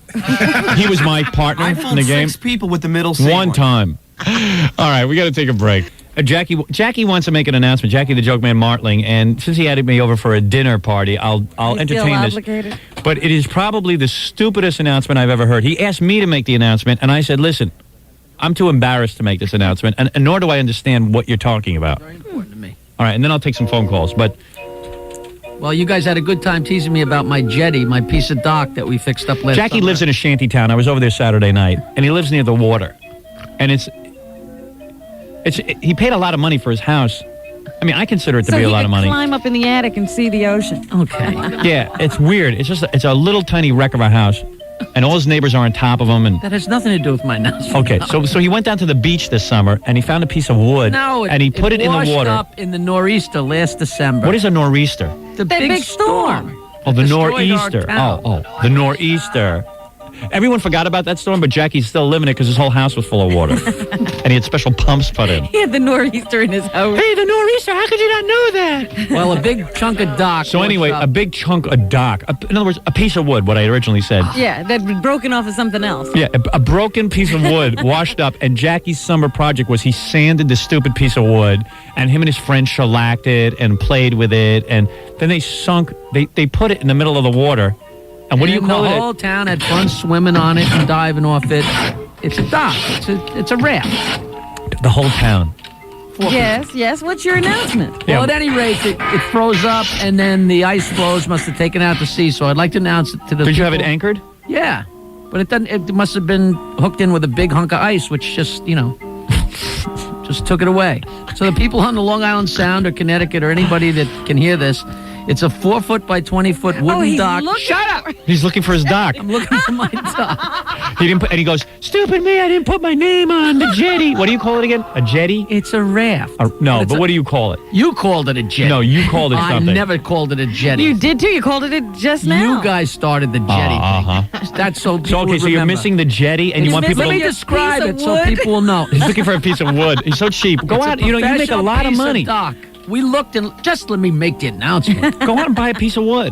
He was my partner in the game. 6 people with the middle C. One time. All right, we got to take a break. Jackie wants to make an announcement. Jackie the Joke Man Martling, and since he added me over for a dinner party, I'll entertain this. Obligated? But it is probably the stupidest announcement I've ever heard. He asked me to make the announcement, and I said, listen, I'm too embarrassed to make this announcement, and nor do I understand what you're talking about. Very important to me. All right, and then I'll take some phone calls. But well, you guys had a good time teasing me about my jetty, my piece of dock that we fixed up last Jackie summer. lives in a shanty town. I was over there Saturday night, and he lives near the water. And he paid a lot of money for his house. I mean, I consider it to be a lot of money. So you can climb up in the attic and see the ocean. Okay. Yeah, it's weird. It's a little tiny wreck of a house, and all his neighbors are on top of him. And that has nothing to do with my announcement. Okay, so he went down to the beach this summer, and he found a piece of wood, and he put it in the water. It washed up in the nor'easter last December. What is a nor'easter? The big storm. Oh, the nor'easter. Oh, the nor'easter. Everyone forgot about that storm, but Jackie's still living it because his whole house was full of water. And he had special pumps put in. He had the nor'easter in his house. Hey, the nor'easter, how could you not know that? Well, a big chunk of dock. So anyway, a big chunk of dock. In other words, a piece of wood, what I originally said. Yeah, that'd been broken off of something else. Yeah, a broken piece of wood washed up, and Jackie's summer project was he sanded the stupid piece of wood, and him and his friends shellacked it and played with it, and then they put it in the middle of the water. And what do you call it? The whole town had fun swimming on it and diving off it. It's a dock. It's a raft. The whole town. Yes. What's your announcement? Well, at any rate, it froze up, and then the ice floes must have taken out to sea. So I'd like to announce it to the. Did you have it anchored? Yeah, but it must have been hooked in with a big hunk of ice, which just just took it away. So the people on the Long Island Sound or Connecticut or anybody that can hear this. It's a 4-foot by 20-foot wooden dock. Shut up! He's looking for his dock. I'm looking for my dock. He didn't put, and he goes, "Stupid me! I didn't put my name on the jetty." What do you call it again? A jetty? It's a raft. No, but what do you call it? You called it a jetty. No, you called it something. I never called it a jetty. You did too. You called it just now. You guys started the jetty. That's so people okay, so you're missing the jetty, and you want people to... Let me describe it so people will know. He's looking for a piece of wood. He's so cheap. Go out. You make a lot of money. We looked and just let me make the announcement. Go out and buy a piece of wood.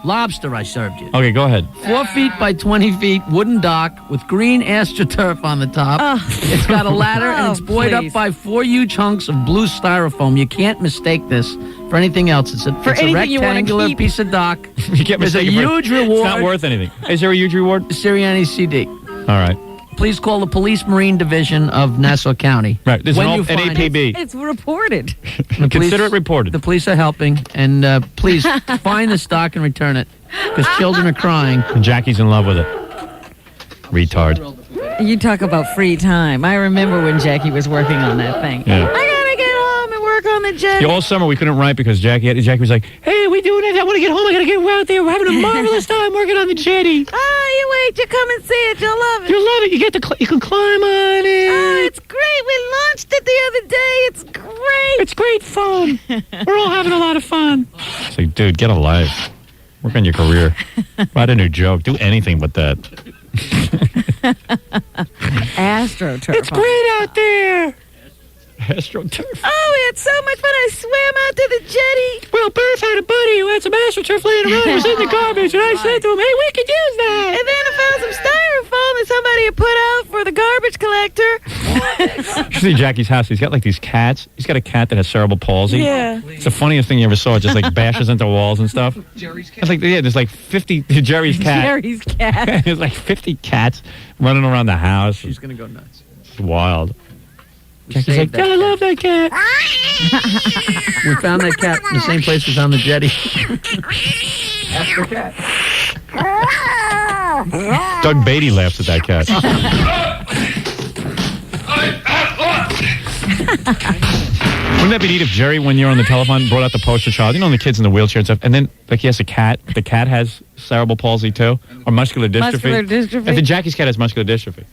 Lobster I served you. Okay, go ahead. 4 feet by 20 feet, wooden dock with green AstroTurf on the top. It's got a ladder and it's buoyed up by 4 huge hunks of blue styrofoam. You can't mistake this for anything else. It's a rectangular piece of dock. You can't There's a mistake it for- huge reward. It's not worth anything. Is there a huge reward? Sirianni CD. All right. Please call the Police Marine Division of Nassau County. Right. There's when an you find APB. It's reported. Consider it reported. The police are helping, and please find the stock and return it, because children are crying. And Jackie's in love with it. Retard. You talk about free time. I remember when Jackie was working on that thing. Yeah. I gotta get home and work on the jet. Yeah, all summer we couldn't write because Jackie was like, "Hey, we doing it? I want to get home. I gotta get out there. We're having a marvelous time working on the jetty. Oh, you wait. You come and see it. You'll love it. You'll love it. You can climb on it. Oh, it's great. We launched it the other day. It's great. It's great fun. We're all having a lot of fun." It's like, dude, get a life. Work on your career. Write a new joke. Do anything but that. AstroTurf. It's great out there. AstroTurf. Oh, we had so much fun. I swam out to the jetty. Well, Bert had a buddy who had some AstroTurf laying around. It was in the garbage, and I said to him, "Hey, we could use that." And then I found some styrofoam that somebody had put out for the garbage collector. You see Jackie's house. He's got like these cats. He's got a cat that has cerebral palsy. Yeah. It's the funniest thing you ever saw. It just like bashes into walls and stuff. Jerry's cat. It's like, yeah, there's like 50 Jerry's cat. Jerry's cat. There's like 50 cats running around the house. She's going to go nuts. It's wild. We Jackie's like, saved that I love that cat. We found that cat in the same place as on the jetty. Ask the cat. Doug Beatty laughs at that cat. Wouldn't that be neat if Jerry, when you're on the telephone, brought out the poster child? You know, the kids in the wheelchair and stuff. And then, like, he has a cat. The cat has cerebral palsy, too. Or muscular dystrophy. Muscular dystrophy. And then Jackie's cat has muscular dystrophy.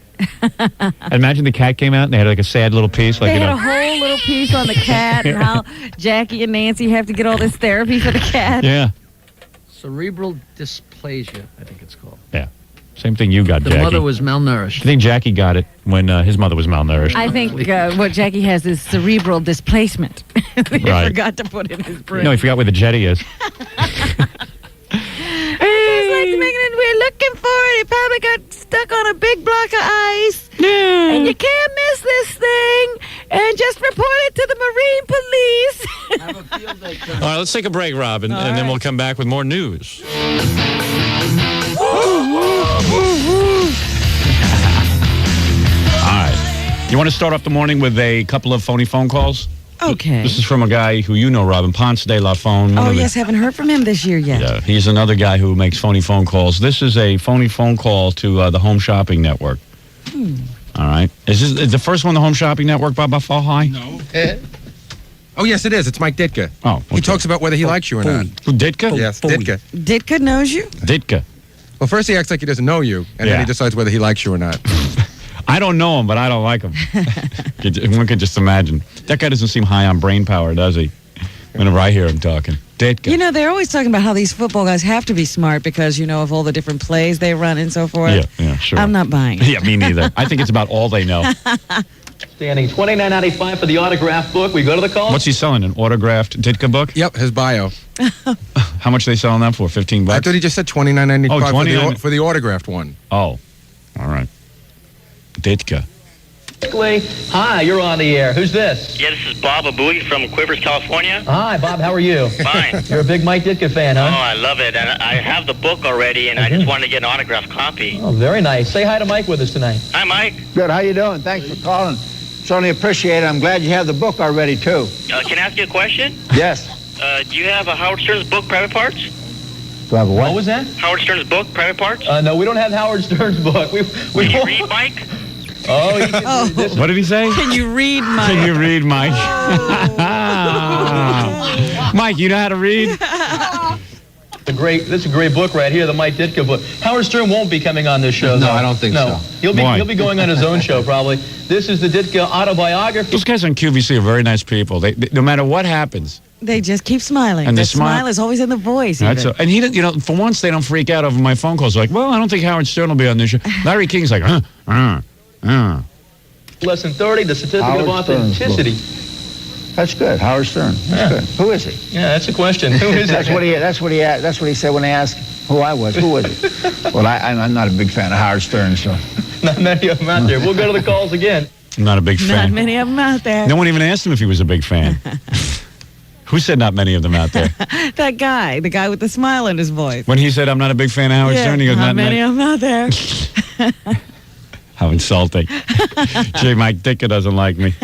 And imagine the cat came out and they had, like, a sad little piece. Like, They you had know. a whole little piece on the cat and how Jackie and Nancy have to get all this therapy for the cat. Yeah. Cerebral dysplasia, I think it's called. Yeah. Same thing you got, The Jackie. mother was malnourished. I think Jackie got it when his mother was malnourished. I think what Jackie has is cerebral displacement. They Right. forgot to put in his brain. No, he forgot where the jetty is. We're looking for it. It probably got stuck on a big block of ice. Yeah. And you can't miss this thing. And just report it to the Marine Police. All right, let's take a break, Rob, and then we'll come back with more news. All right. You want to start off the morning with a couple of phony phone calls? Okay. This is from a guy who you know, Robin, Ponce de la Phone. Oh, yes, haven't heard from him this year yet. Yeah, he's another guy who makes phony phone calls. This is a phony phone call to the Home Shopping Network. All right. Is this the first one, the Home Shopping Network, Baba Fall High? No. Oh, yes, it is. It's Mike Ditka. Oh, okay. He talks about whether he likes you or not. Who, Ditka? Yes, Ditka. Ditka knows you? Ditka. Well, first he acts like he doesn't know you, and then he decides whether he likes you or not. I don't know him, but I don't like him. One could just imagine. That guy doesn't seem high on brain power, does he? Whenever I hear him talking. Ditka. You know, they're always talking about how these football guys have to be smart because, you know, of all the different plays they run and so forth. Yeah, sure. I'm not buying it. Yeah, me neither. I think it's about all they know. Standing $29.95 for the autograph book. We go to the call. What's he selling? An autographed Ditka book? Yep, his bio. How much are they selling that for? $15? I thought he just said $29.95 Oh, $29. for the autographed one. Oh, all right. Ditka. Hi, you're on the air. Who's this? Yeah, this is Bob Abui from Quivers, California. Hi, Bob. How are you? Fine. You're a big Mike Ditka fan, huh? Oh, I love it. And I have the book already, and I just wanted to get an autographed copy. Oh, very nice. Say hi to Mike with us tonight. Hi, Mike. Good. How you doing? Thanks for calling. Certainly appreciate it. I'm glad you have the book already, too. Can I ask you a question? Yes. Do you have a Howard Stern's book, Private Parts? Do I have a what? What was that? Howard Stern's book, Private Parts? No, we don't have Howard Stern's book. Can you read, Mike? Oh, he can read this. What did he say? Can you read Mike? Can you read Mike? Mike, you know how to read? This is a great book right here, the Mike Ditka book. Howard Stern won't be coming on this show. No, though. I don't think so. He'll be going on his own show probably. This is the Ditka autobiography. Those guys on QVC are very nice people. They no matter what happens. They just keep smiling. And the the smile is always in the voice. That's and he didn't, you know, for once they don't freak out over my phone calls. Like, well, I don't think Howard Stern will be on this show. Larry King's like, Lesson 30, the certificate of authenticity. That's good. Howard Stern. That's good. Who is he? Yeah, that's a question. Who is That's what he said when they asked who I was. Who was he? Well, I'm not a big fan of Howard Stern, so. Not many of them out there. We'll go to the calls again. I'm not a big fan. Not many of them out there. No one even asked him if he was a big fan. Who said not many of them out there? That guy, the guy with the smile in his voice. When he said, I'm not a big fan of Howard Stern, he goes, not many of them out there. How insulting. J. Mike Dicker doesn't like me.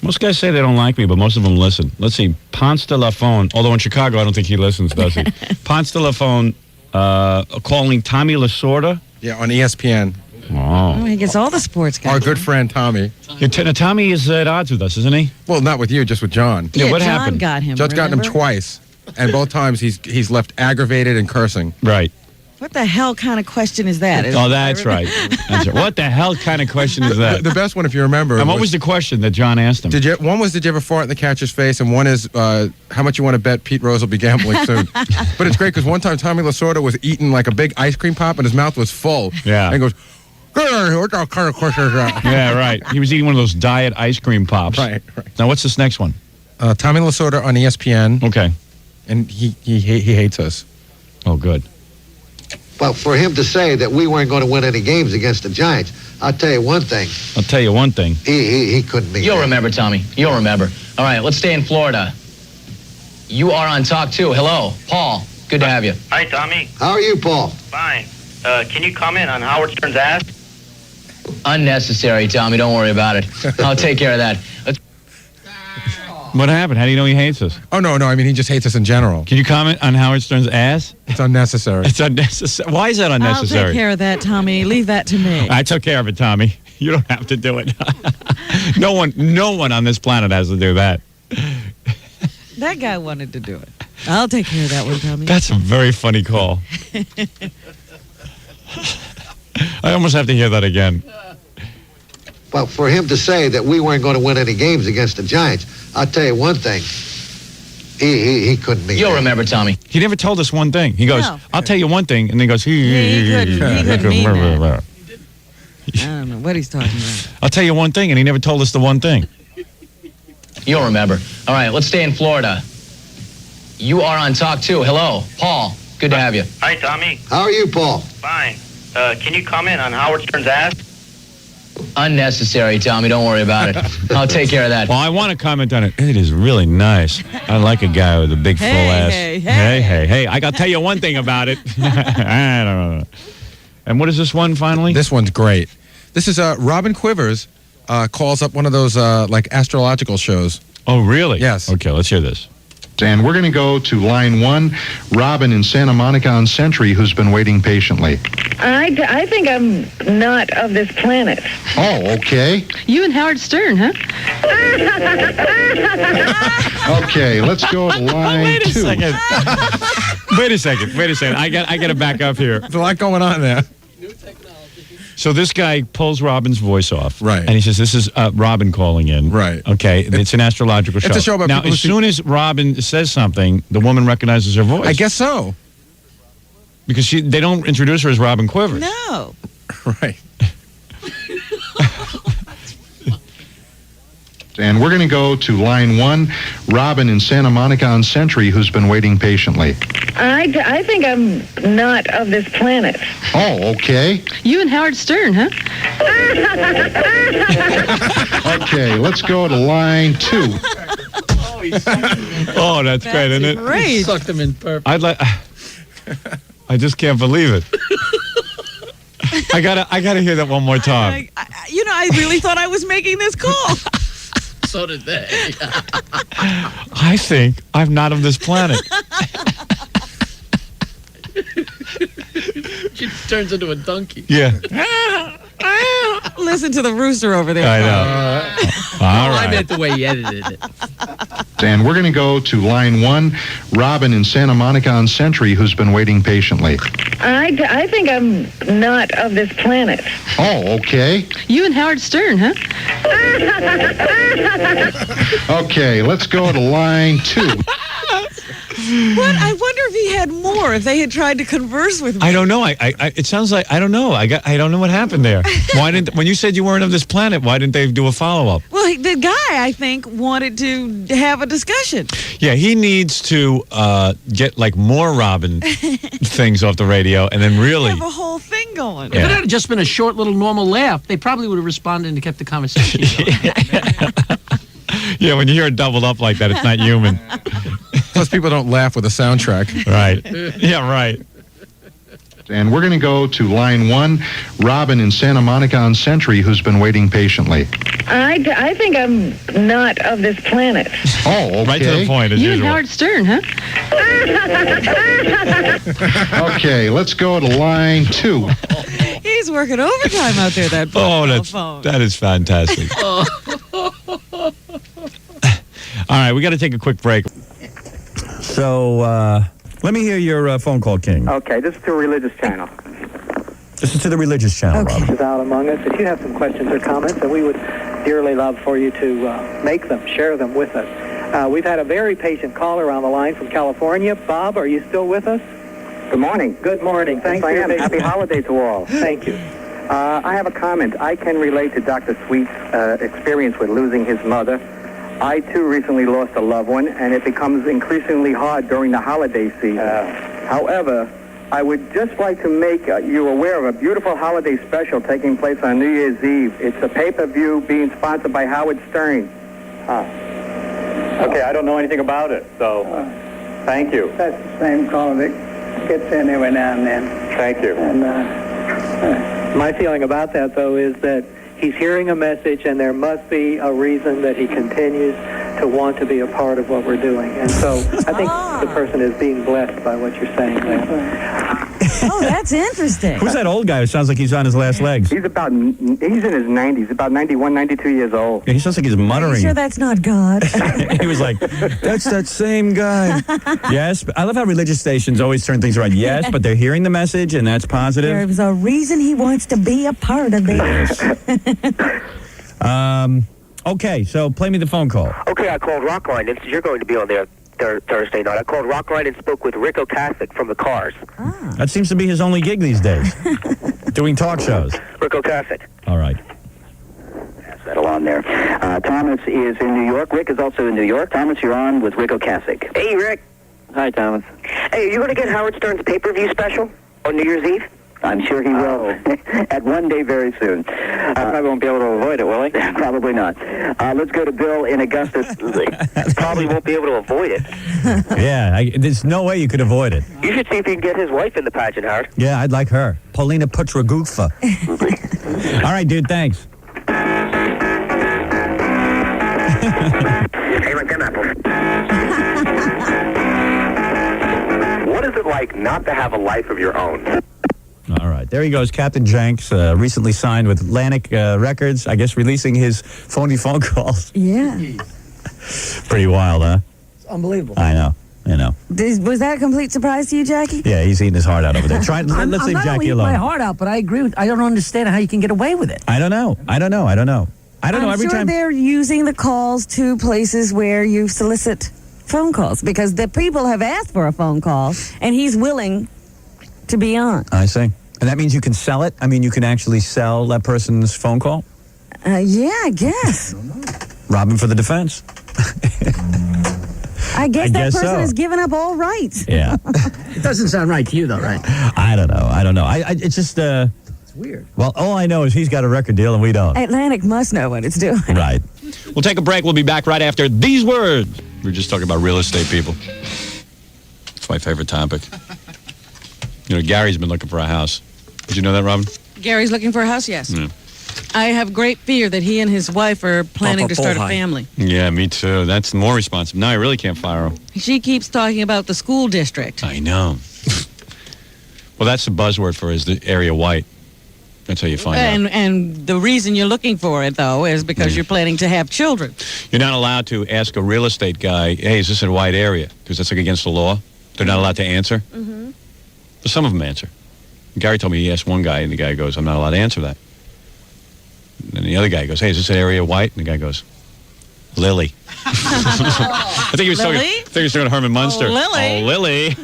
Most guys say they don't like me, but most of them listen. Let's see. Ponce de la Fone, although in Chicago, I don't think he listens, does he? Ponce de la Fone calling Tommy Lasorda. Yeah, on ESPN. Oh, he gets all the sports guys. Our good friend Tommy. Tommy is at odds with us, isn't he? Well, not with you, just with John. Yeah, what John happened? Got him. John's gotten him twice, and both times he's left aggravated and cursing. Right. What the hell kind of question is that? Oh, that's right. That's right. What the hell kind of question is that? The best one, if you remember. And what was the question that John asked him? One was, did you ever fart in the catcher's face? And one is, how much you want to bet Pete Rose will be gambling soon? But it's great because one time Tommy Lasorda was eating like a big ice cream pop and his mouth was full. Yeah. And he goes, what kind of question is that? Yeah, right. He was eating one of those diet ice cream pops. Right. Now, what's this next one? Tommy Lasorda on ESPN. Okay. And he hates us. Oh, good. Well, for him to say that we weren't going to win any games against the Giants, I'll tell you one thing. He couldn't be. You'll remember, Tommy. You'll remember. All right, let's stay in Florida. You are on Talk 2. Hello, Paul. Good to have you. Hi, Tommy. How are you, Paul? Fine. Can you comment on Howard Stern's ass? Unnecessary, Tommy. Don't worry about it. I'll take care of that. What happened? How do you know he hates us? Oh, no. I mean, he just hates us in general. Can you comment on Howard Stern's ass? It's unnecessary. It's unnecessary. Why is that unnecessary? I'll take care of that, Tommy. Leave that to me. I took care of it, Tommy. You don't have to do it. No one on this planet has to do that. That guy wanted to do it. I'll take care of that one, Tommy. That's a very funny call. I almost have to hear that again. Well, for him to say that we weren't going to win any games against the Giants, I'll tell you one thing. He couldn't be. You'll remember, Tommy. He never told us one thing. He goes, I'll tell you one thing, and then he goes, he couldn't mean that. I don't know what he's talking about. I'll tell you one thing, and he never told us the one thing. You'll remember. All right, let's stay in Florida. You are on Talk 2. Hello, Paul. Good to have you. Hi, Tommy. How are you, Paul? Fine. Can you comment on Howard Stern's ass? Unnecessary, Tommy. Don't worry about it. I'll take care of that. Well, I want to comment on it. It is really nice. I like a guy with a big full ass. Hey. I got to tell you one thing about it. I don't know. And what is this one finally? This one's great. This is Robin Quivers calls up one of those like astrological shows. Oh, really? Yes. Okay, let's hear this. And we're going to go to line 1, Robin in Santa Monica on Century, who's been waiting patiently. I think I'm not of this planet. Oh, okay. You and Howard Stern, huh? Okay, let's go to line 2. Wait a second. I got to back up here. There's a lot going on there. So this guy pulls Robin's voice off. Right. And he says, this is Robin calling in. Right. Okay. It's an astrological show. It's a show about now, people as soon as Robin says something, the woman recognizes her voice. I guess so. Because they don't introduce her as Robin Quivers. No. Right. And we're going to go to line 1, Robin in Santa Monica on Century, who's been waiting patiently. I think I'm not of this planet. Oh, okay. You and Howard Stern, huh? Okay, let's go to line 2. Oh, that's great, isn't it? Great. Sucked him in perfect. I just can't believe it. I gotta hear that one more time. I really thought I was making this call. So did they. I think I'm not of this planet. She turns into a donkey. Yeah. Listen to the rooster over there. I know. All right. I meant the way he edited it. And we're going to go to line 1, Robin in Santa Monica on Century, who's been waiting patiently. I think I'm not of this planet. Oh, okay. You and Howard Stern, huh? Okay, let's go to line 2. What? I wonder if he had more? If they had tried to converse with me? I don't know. It sounds like I don't know. I don't know what happened there. When you said you weren't of this planet, why didn't they do a follow-up? Well, the guy, I think, wanted to have a discussion. Yeah, he needs to get like more Robin things off the radio, and then really have a whole thing going. If it had just been a short little normal laugh, they probably would have responded and kept the conversation going. Yeah, when you hear it doubled up like that, it's not human. Plus, people don't laugh with a soundtrack. Right. Yeah, right. And we're going to go to line 1, Robin in Santa Monica on Century, who's been waiting patiently. I think I'm not of this planet. Oh, okay. Right to the point, as you usual. and Howard Stern, huh? Okay, let's go to line 2. He's working overtime out there, that phone. That is fantastic. All right, we got to take a quick break. So, let me hear your phone call, King. Okay, this is to a religious channel. This is to the religious channel, Rob. This is out among us. If you have some questions or comments, and we would dearly love for you to make them, share them with us. We've had a very patient caller on the line from California. Bob, are you still with us? Good morning. Good morning. Thanks for your patience. Happy holiday to all. Thank you. I have a comment. I can relate to Dr. Sweet's experience with losing his mother. I, too, recently lost a loved one, and it becomes increasingly hard during the holiday season. However, I would just like to make you aware of a beautiful holiday special taking place on New Year's Eve. It's a pay-per-view being sponsored by Howard Stern. Okay, I don't know anything about it, so thank you. That's the same call that gets in every now and then. Thank you. And my feeling about that, though, is that he's hearing a message, and there must be a reason that he continues to want to be a part of what we're doing. And so I think the person is being blessed by what you're saying there. Oh, that's interesting. Who's that old guy who sounds like he's on his last legs? He's in his 90s, about 91, 92 years old. Yeah, he sounds like he's muttering. Are you sure that's not God? He was like, that's that same guy. Yes, I love how religious stations always turn things around. Yes, but they're hearing the message, and that's positive. There's a reason he wants to be a part of this. Okay, so play me the phone call. Okay, I called Rockline. You're going to be on there Thursday night. I called Rockline and spoke with Rick Ocasek from the Cars. That seems to be his only gig these days. Doing talk shows. Rick Ocasek. All right. Settle on there. Thomas is in New York. Rick is also in New York. Thomas, you're on with Rick Ocasek. Hey, Rick. Hi, Thomas. Hey, are you going to get Howard Stern's pay-per-view special on New Year's Eve? I'm sure he will. At one day very soon. I probably won't be able to avoid it, will he? Probably not. Let's go to Bill in Augusta. Probably won't be able to avoid it. Yeah, there's no way you could avoid it. You should see if you can get his wife in the pageant, Howard. Yeah, I'd like her. Paulina Putragufa. All right, dude, thanks. Hey, like them apples. What is it like not to have a life of your own? All right, there he goes, Captain Jenks, recently signed with Atlantic Records, I guess releasing his phony phone calls. Yeah. Pretty wild, huh? It's unbelievable. I know. Was that a complete surprise to you, Jackie? Yeah, he's eating his heart out over there. Let's leave Jackie alone. I'm not my heart out, but I agree. I don't understand how you can get away with it. I don't know. I'm sure they're using the calls to places where you solicit phone calls, because the people have asked for a phone call, and he's willing to be on. I see. And that means you can sell it? I mean, you can actually sell that person's phone call? Yeah, I guess. Robbing for the defense. I guess that person has given up all rights. Yeah. It doesn't sound right to you, though, right? I don't know. It's just... It's weird. Well, all I know is he's got a record deal and we don't. Atlantic must know what it's doing. Right. We'll take a break. We'll be back right after these words. We were just talking about real estate people. It's my favorite topic. You know, Gary's been looking for a house. Did you know that, Robin? Gary's looking for a house, yes. Yeah. I have great fear that he and his wife are planning to start a family. Yeah, me too. That's more responsive. Now I really can't fire him. She keeps talking about the school district. I know. Well, that's the buzzword for is the area white. That's how you find out. And the reason you're looking for it, though, is because you're planning to have children. You're not allowed to ask a real estate guy, hey, is this a white area? Because that's like against the law. They're not allowed to answer. Mm-hmm. But some of them answer. Gary told me he asked one guy, and the guy goes, I'm not allowed to answer that. And the other guy goes, hey, is this an area white? And the guy goes, Lily. I think he was talking to Herman Munster. Lily. Oh, Lily.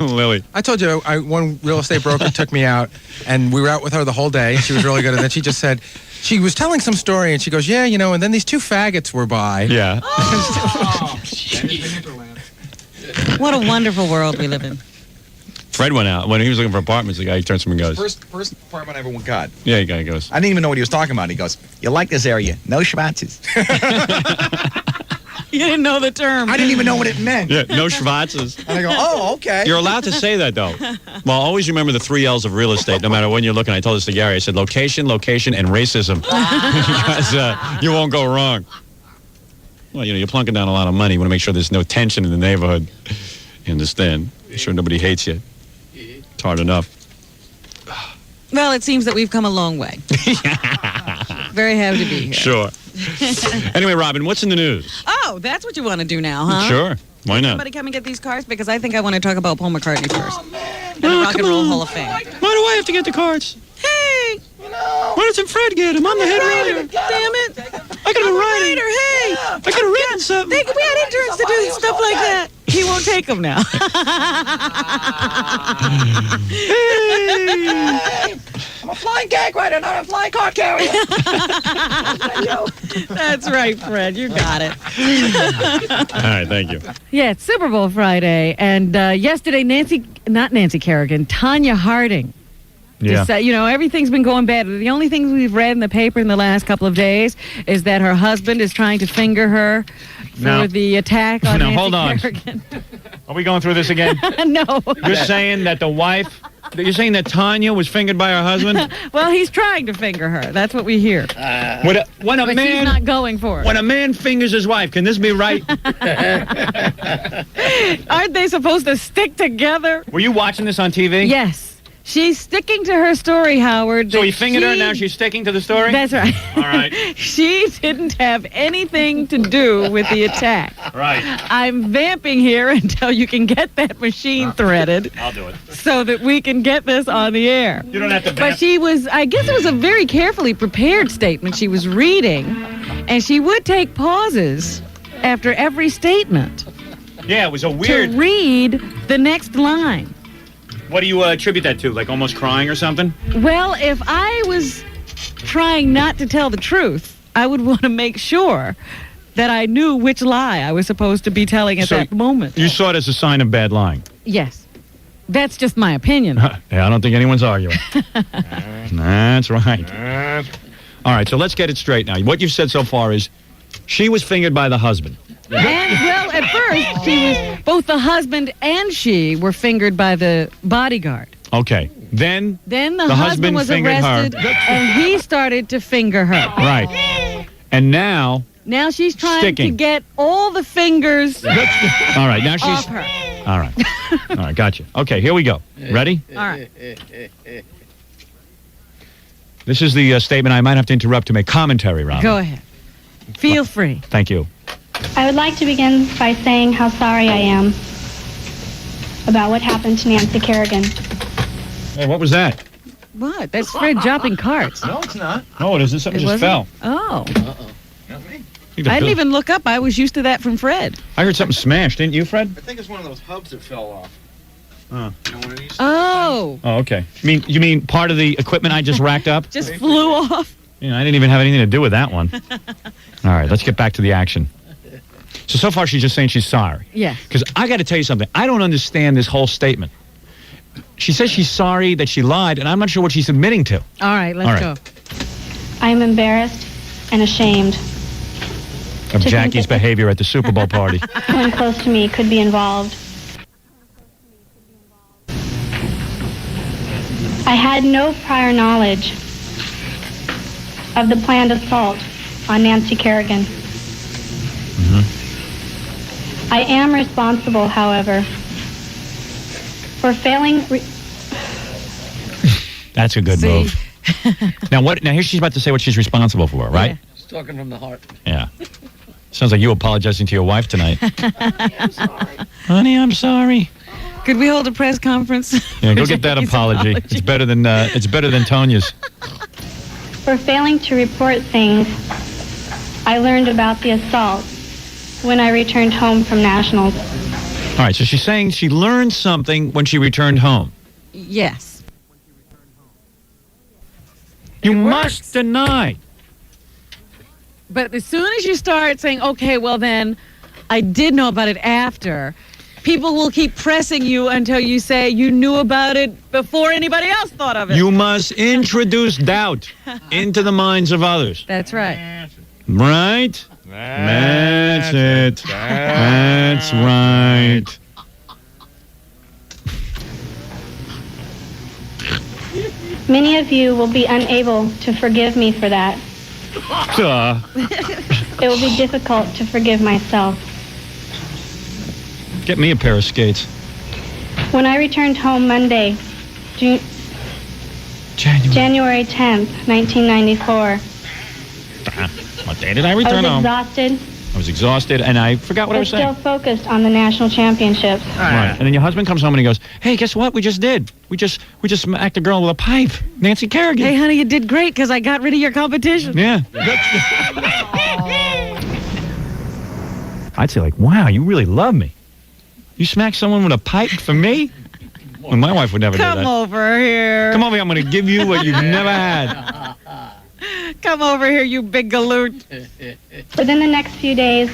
Lily. I told you, one real estate broker took me out, and we were out with her the whole day. She was really good, and then she just said, she was telling some story, and she goes, yeah, you know, and then these two faggots were by. Yeah. What a wonderful world we live in. Fred went out. When he was looking for apartments, the guy turns to him and goes... First apartment I ever got. Yeah, the guy goes... I didn't even know what he was talking about. He goes, you like this area? No schwatzes. You didn't know the term. I didn't even know what it meant. Yeah, no schwatzes. And I go, oh, okay. You're allowed to say that, though. Well, always remember the 3 L's of real estate, no matter when you're looking. I told this to Gary. I said location, location, and racism. Because you won't go wrong. Well, you know, you're plunking down a lot of money. You want to make sure there's no tension in the neighborhood. You understand? Make sure nobody hates you. It's hard enough. Well, it seems that we've come a long way. Very happy to be here. Sure. Anyway, Robin, what's in the news? Oh, that's what you want to do now, huh? Sure. Why not? Somebody come and get these cards? Because I think I want to talk about Paul McCartney first. And the Rock and Roll Hall of Fame. Why do I have to get the cards? Hey! Why doesn't Fred get them? I'm the head writer. Damn it. I could have been writing. Hey! I could have written something. We had interns to do stuff like that. He won't take them now. Hey, I'm a flying gag writer, not a flying card carrier. That's right, Fred. You got it. All right, thank you. Yeah, it's Super Bowl Friday, and yesterday, Tanya Harding. Yeah. You know, everything's been going bad. The only thing we've read in the paper in the last couple of days is that her husband is trying to finger her for the attack on Nancy hold on. Kerrigan. Are we going through this again? No. You're saying that you're saying that Tanya was fingered by her husband? Well, he's trying to finger her. That's what we hear. But she's not going for it. When a man fingers his wife, can this be right? Aren't they supposed to stick together? Were you watching this on TV? Yes. She's sticking to her story, Howard. So he fingered her, and now she's sticking to the story? That's right. All right. She didn't have anything to do with the attack. Right. I'm vamping here until you can get that machine threaded. I'll do it. So that we can get this on the air. You don't have to vamp. But I guess it was a very carefully prepared statement she was reading, and she would take pauses after every statement. Yeah, it was a weird... to read the next line. What do you attribute that to? Like almost crying or something? Well, if I was trying not to tell the truth, I would want to make sure that I knew which lie I was supposed to be telling at that moment. You saw it as a sign of bad lying? Yes. That's just my opinion. Yeah, I don't think anyone's arguing. That's right. All right, so let's get it straight now. What you've said so far is she was fingered by the husband. And, well, at first, both the husband and she were fingered by the bodyguard. Okay. Then the husband was arrested, and he started to finger her. Right. And now she's trying to get all the fingers all right, now she's off her. All right. All right, gotcha. Okay, here we go. Ready? All right. This is the statement I might have to interrupt to make commentary, Robin. Go ahead. Feel free. Thank you. I would like to begin by saying how sorry I am about what happened to Nancy Kerrigan. Hey, what was that? What? That's Fred dropping cards. No, it's not. No, it isn't. Something just fell. Oh. Uh-oh. Not me. I didn't even look up. I was used to that from Fred. I heard something smash, didn't you, Fred? I think it's one of those hubs that fell off. Oh. Oh, okay. You mean part of the equipment I just racked up? Just flew off? Yeah, I didn't even have anything to do with that one. All right, let's get back to the action. So far she's just saying she's sorry. Yeah. Because I got to tell you something. I don't understand this whole statement. She says she's sorry that she lied, and I'm not sure what she's admitting to. All right, let's go. I am embarrassed and ashamed of Jackie's behavior at the Super Bowl party. Someone close to me could be involved. I had no prior knowledge of the planned assault on Nancy Kerrigan. I am responsible, however, for failing... That's a good move. Now here she's about to say what she's responsible for, right? Yeah. She's talking from the heart. Yeah. Sounds like you apologizing to your wife tonight. I'm sorry. Honey, I'm sorry. Could we hold a press conference? Yeah, go get that apology. It's better than Tanya's. For failing to report things I learned about the assault when I returned home from nationals. All right, so she's saying she learned something when she returned home. Yes. You must deny. But as soon as you start saying, okay, well then, I did know about it after, people will keep pressing you until you say you knew about it before anybody else thought of it. You must introduce doubt into the minds of others. That's right. Right? That's it. That's right. Many of you will be unable to forgive me for that. It will be difficult to forgive myself. Get me a pair of skates. When I returned home Monday, January 10th, 1994, What day did I return home? I was exhausted, and I forgot what I was saying. Still focused on the national championships. Right. And then your husband comes home and he goes, hey, guess what? We just did. We just smacked a girl with a pipe. Nancy Kerrigan. Hey, honey, you did great because I got rid of your competition. Yeah. I'd say, like, wow, you really love me. You smacked someone with a pipe for me? Well, my wife would never do that. Come over here. Come over here. I'm going to give you what you've never had. Come over here, you big galoot. Within the next few days,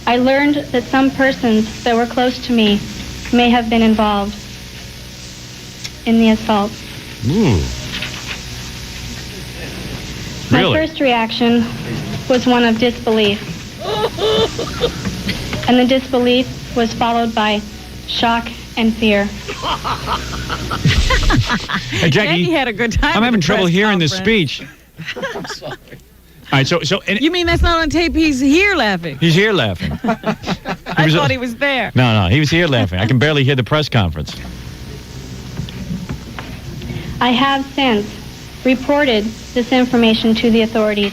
I learned that some persons that were close to me may have been involved in the assault. Ooh. My first reaction was one of disbelief. And the disbelief was followed by shock and fear. Hey, Jackie, had a good time. I'm having trouble hearing this speech. I'm sorry. All right, so you mean that's not on tape? He's here laughing. He's here laughing. I thought he was there. No, he was here laughing. I can barely hear the press conference. I have since reported this information to the authorities.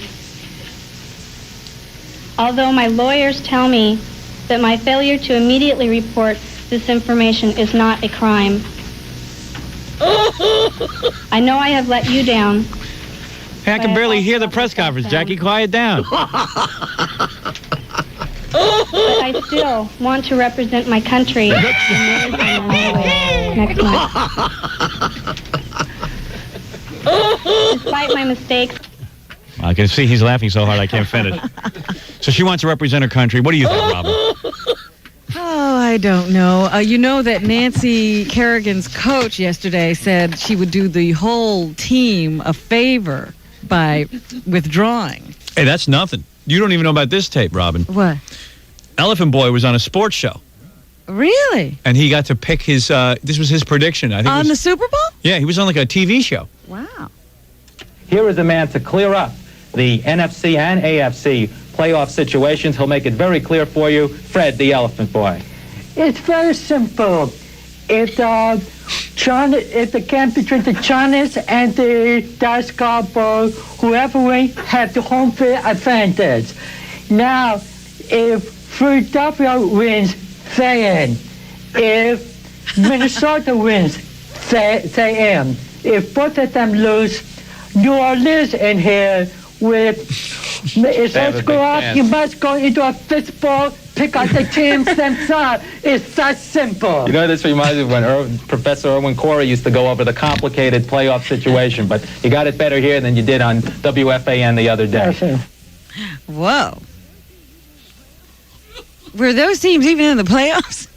Although my lawyers tell me that my failure to immediately report this information is not a crime. I know I have let you down. Hey, I can barely hear the press conference. Jackie, quiet down. But I still want to represent my country next month. Despite my mistakes. I can see he's laughing so hard I can't finish. So she wants to represent her country. What do you think, Robin? Oh, I don't know. You know that Nancy Kerrigan's coach yesterday said she would do the whole team a favor by withdrawing. Hey, that's nothing. You don't even know about this tape, Robin. What? Elephant Boy was on a sports show. Really? And he got to pick his, this was his prediction. I think on the Super Bowl? Yeah, he was on like a TV show. Wow. Here is a man to clear up the NFC and AFC playoff situations. He'll make it very clear for you. Fred, the Elephant Boy. It's very simple. If the game between the Giants and the Dallas Cowboys, whoever wins has the home field advantage. Now, if Philadelphia wins, they in. If Minnesota wins, they in. If both of them lose, New Orleans in here with let's go out. You must go into a fistball, pick out the teams themselves. It's that simple. You know, this reminds me of when Professor Erwin Corey used to go over the complicated playoff situation, but you got it better here than you did on WFAN the other day. Whoa. Were those teams even in the playoffs?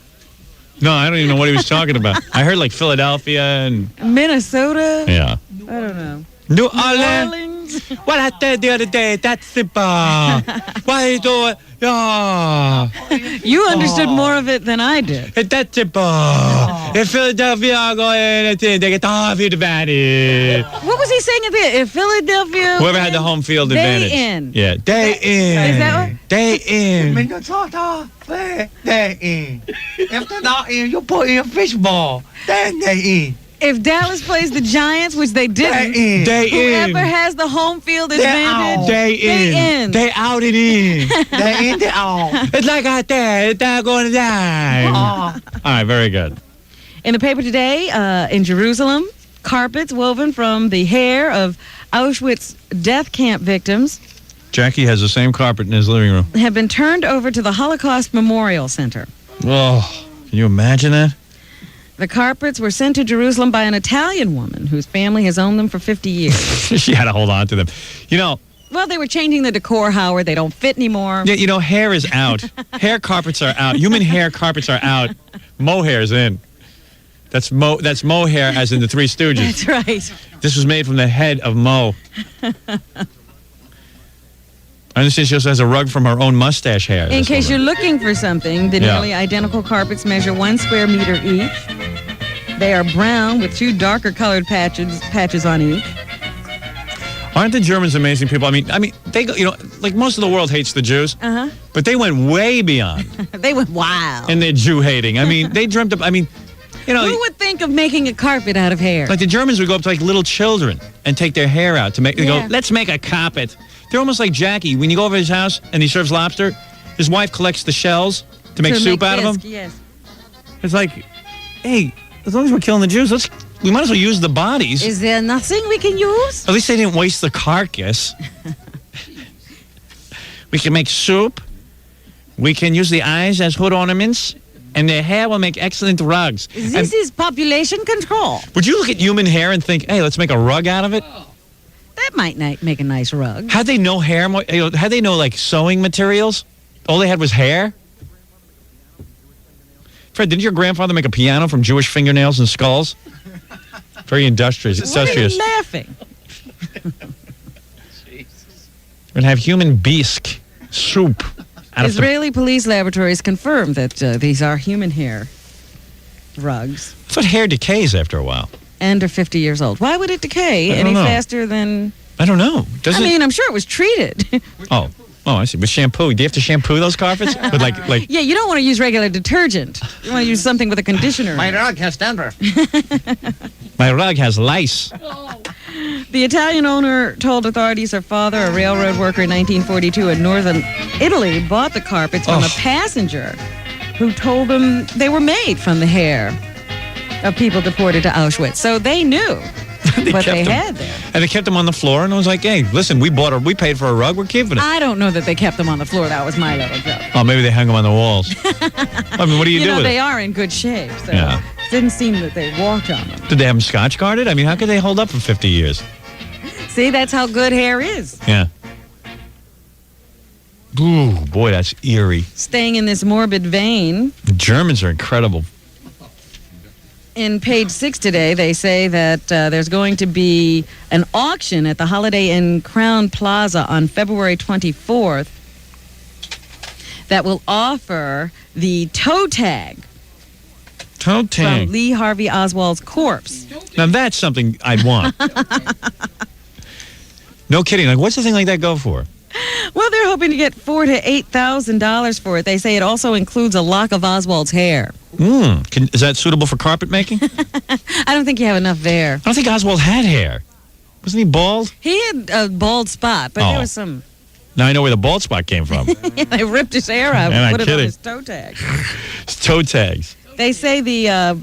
No, I don't even know what he was talking about. I heard like Philadelphia and Minnesota. Yeah. I don't know. New Orleans. What I said the other day, that's simple. Why you do it? Yeah. You understood more of it than I did. That's simple. If Philadelphia go in, they get the home field advantage. What was he saying at the end? If Philadelphia Whoever had the home field advantage. They in. Yeah, they in. Is that what? They in. Minnesota, they in. If they're not in, you put in a fishball. Then they in. If Dallas plays the Giants, which they didn't, they whoever in. has the home field advantage, they in. They out and in. They in, they out. It's like out there. They're going to die. All right, very good. In the paper today, in Jerusalem, carpets woven from the hair of Auschwitz death camp victims Jackie has the same carpet in his living room. Have been turned over to the Holocaust Memorial Center. Oh, can you imagine that? The carpets were sent to Jerusalem by an Italian woman whose family has owned them for 50 years. She had to hold on to them. You know, Well, they were changing the decor, Howard. They don't fit anymore. yeah, you know, hair is out. Hair carpets are out. Human hair carpets are out. Mohair's in. That's mohair, as in the Three Stooges. That's right. This was made from the head of Mo. I understand she also has a rug from her own mustache hair. In case you're looking for something, the Yeah. nearly identical carpets measure 1 square meter each. They are brown with 2 darker colored patches on each. Aren't the Germans amazing people? I mean, they go, you know, like most of the world hates the Jews, but they went way beyond They went wild. in their Jew hating. I mean, they dreamt up. I mean, you know, Who would think of making a carpet out of hair? like the Germans would go up to like little children and take their hair out to make. They Yeah. go, let's make a carpet. They're almost like Jackie. When you go over his house and he serves lobster, his wife collects the shells to make soup out of them. Yes. It's like, hey, as long as we're killing the Jews, we might as well use the bodies. Is there nothing we can use? At least they didn't waste the carcass. We can make soup. We can use the eyes as hood ornaments. And their hair will make excellent rugs. This is population control. Would you look at human hair and think, hey, let's make a rug out of it? That might make a nice rug. How'd they know hair? How'd they know, like, sewing materials? All they had was hair? Fred, didn't your grandfather make a piano from Jewish fingernails and skulls? Very industrious. What are you laughing? We're going to have human bisque soup. Out of Israeli police laboratories confirm that these are human hair rugs. I thought hair decays after a while. And are 50 years old. Why would it decay I don't any know. faster than... I don't know. Does it? mean, I'm sure it was treated. Oh, I see. With shampoo. Do you have to shampoo those carpets? With like Yeah, you don't want to use regular detergent. You want to use something with a conditioner. My rug has Denver. my rug has lice. The Italian owner told authorities her father, a railroad worker in 1942 in northern Italy, bought the carpets from a passenger who told them they were made from the hair of people deported to Auschwitz. So they knew what they had there. And they kept them on the floor, and I was like, hey, listen, we paid for a rug, we're keeping it. I don't know that they kept them on the floor. That was my little joke. Oh, maybe they hung them on the walls. I mean, what do you do know, with they it? are in good shape. So Yeah. it didn't seem that they walked on them. Did they have them scotch guarded? I mean, how could they hold up for 50 years? See, that's how good hair is. Yeah. Ooh, boy, that's eerie. Staying in this morbid vein, The Germans are incredible. in page 6 today, they say that there's going to be an auction at the Holiday Inn Crown Plaza on February 24th that will offer the toe tag Toe tag. from Lee Harvey Oswald's corpse. Now, that's something I'd want. No kidding. Like, what's the thing like that go for? Well, they're hoping to get $4,000 to $8,000 for it. They say it also includes a lock of Oswald's hair. Is that suitable for carpet making? I don't think you have enough there. I don't think Oswald had hair. Wasn't he bald? He had a bald spot, but Oh. there was some... Now I know where the bald spot came from. Yeah, they ripped his hair out You're and not put it on kidding. his toe tag. It's toe tags. They say the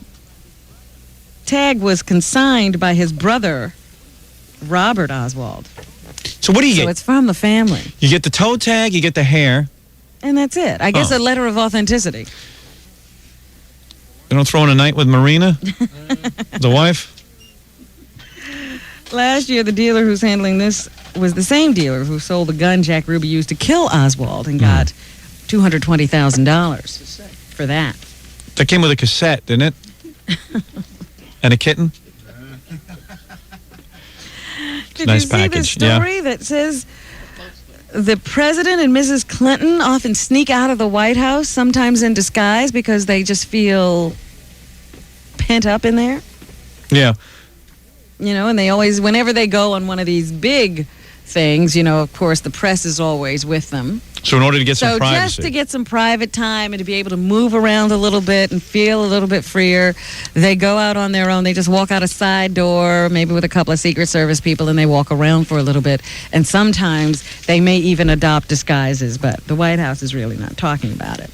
tag was consigned by his brother, Robert Oswald. So what do you So get? it's from the family. You get the toe tag, you get the hair. And that's it. I guess Oh. a letter of authenticity. You don't throw in a night with Marina, the wife? Last year, the dealer who's handling this was the same dealer who sold the gun Jack Ruby used to kill Oswald and got $220,000 for that. That came with a cassette, didn't it? And a kitten? Did Nice you see the package, yeah. story that says the president and Mrs. Clinton often sneak out of the White House, sometimes in disguise, because they just feel pent up in there? Yeah. You know, and they always, whenever they go on one of these big things, you know, of course, the press is always with them. So in order to get some So privacy. just to get some private time and to be able to move around a little bit and feel a little bit freer, they go out on their own. They just walk out a side door, maybe with a couple of Secret Service people, and they walk around for a little bit. And sometimes they may even adopt disguises, but the White House is really not talking about it.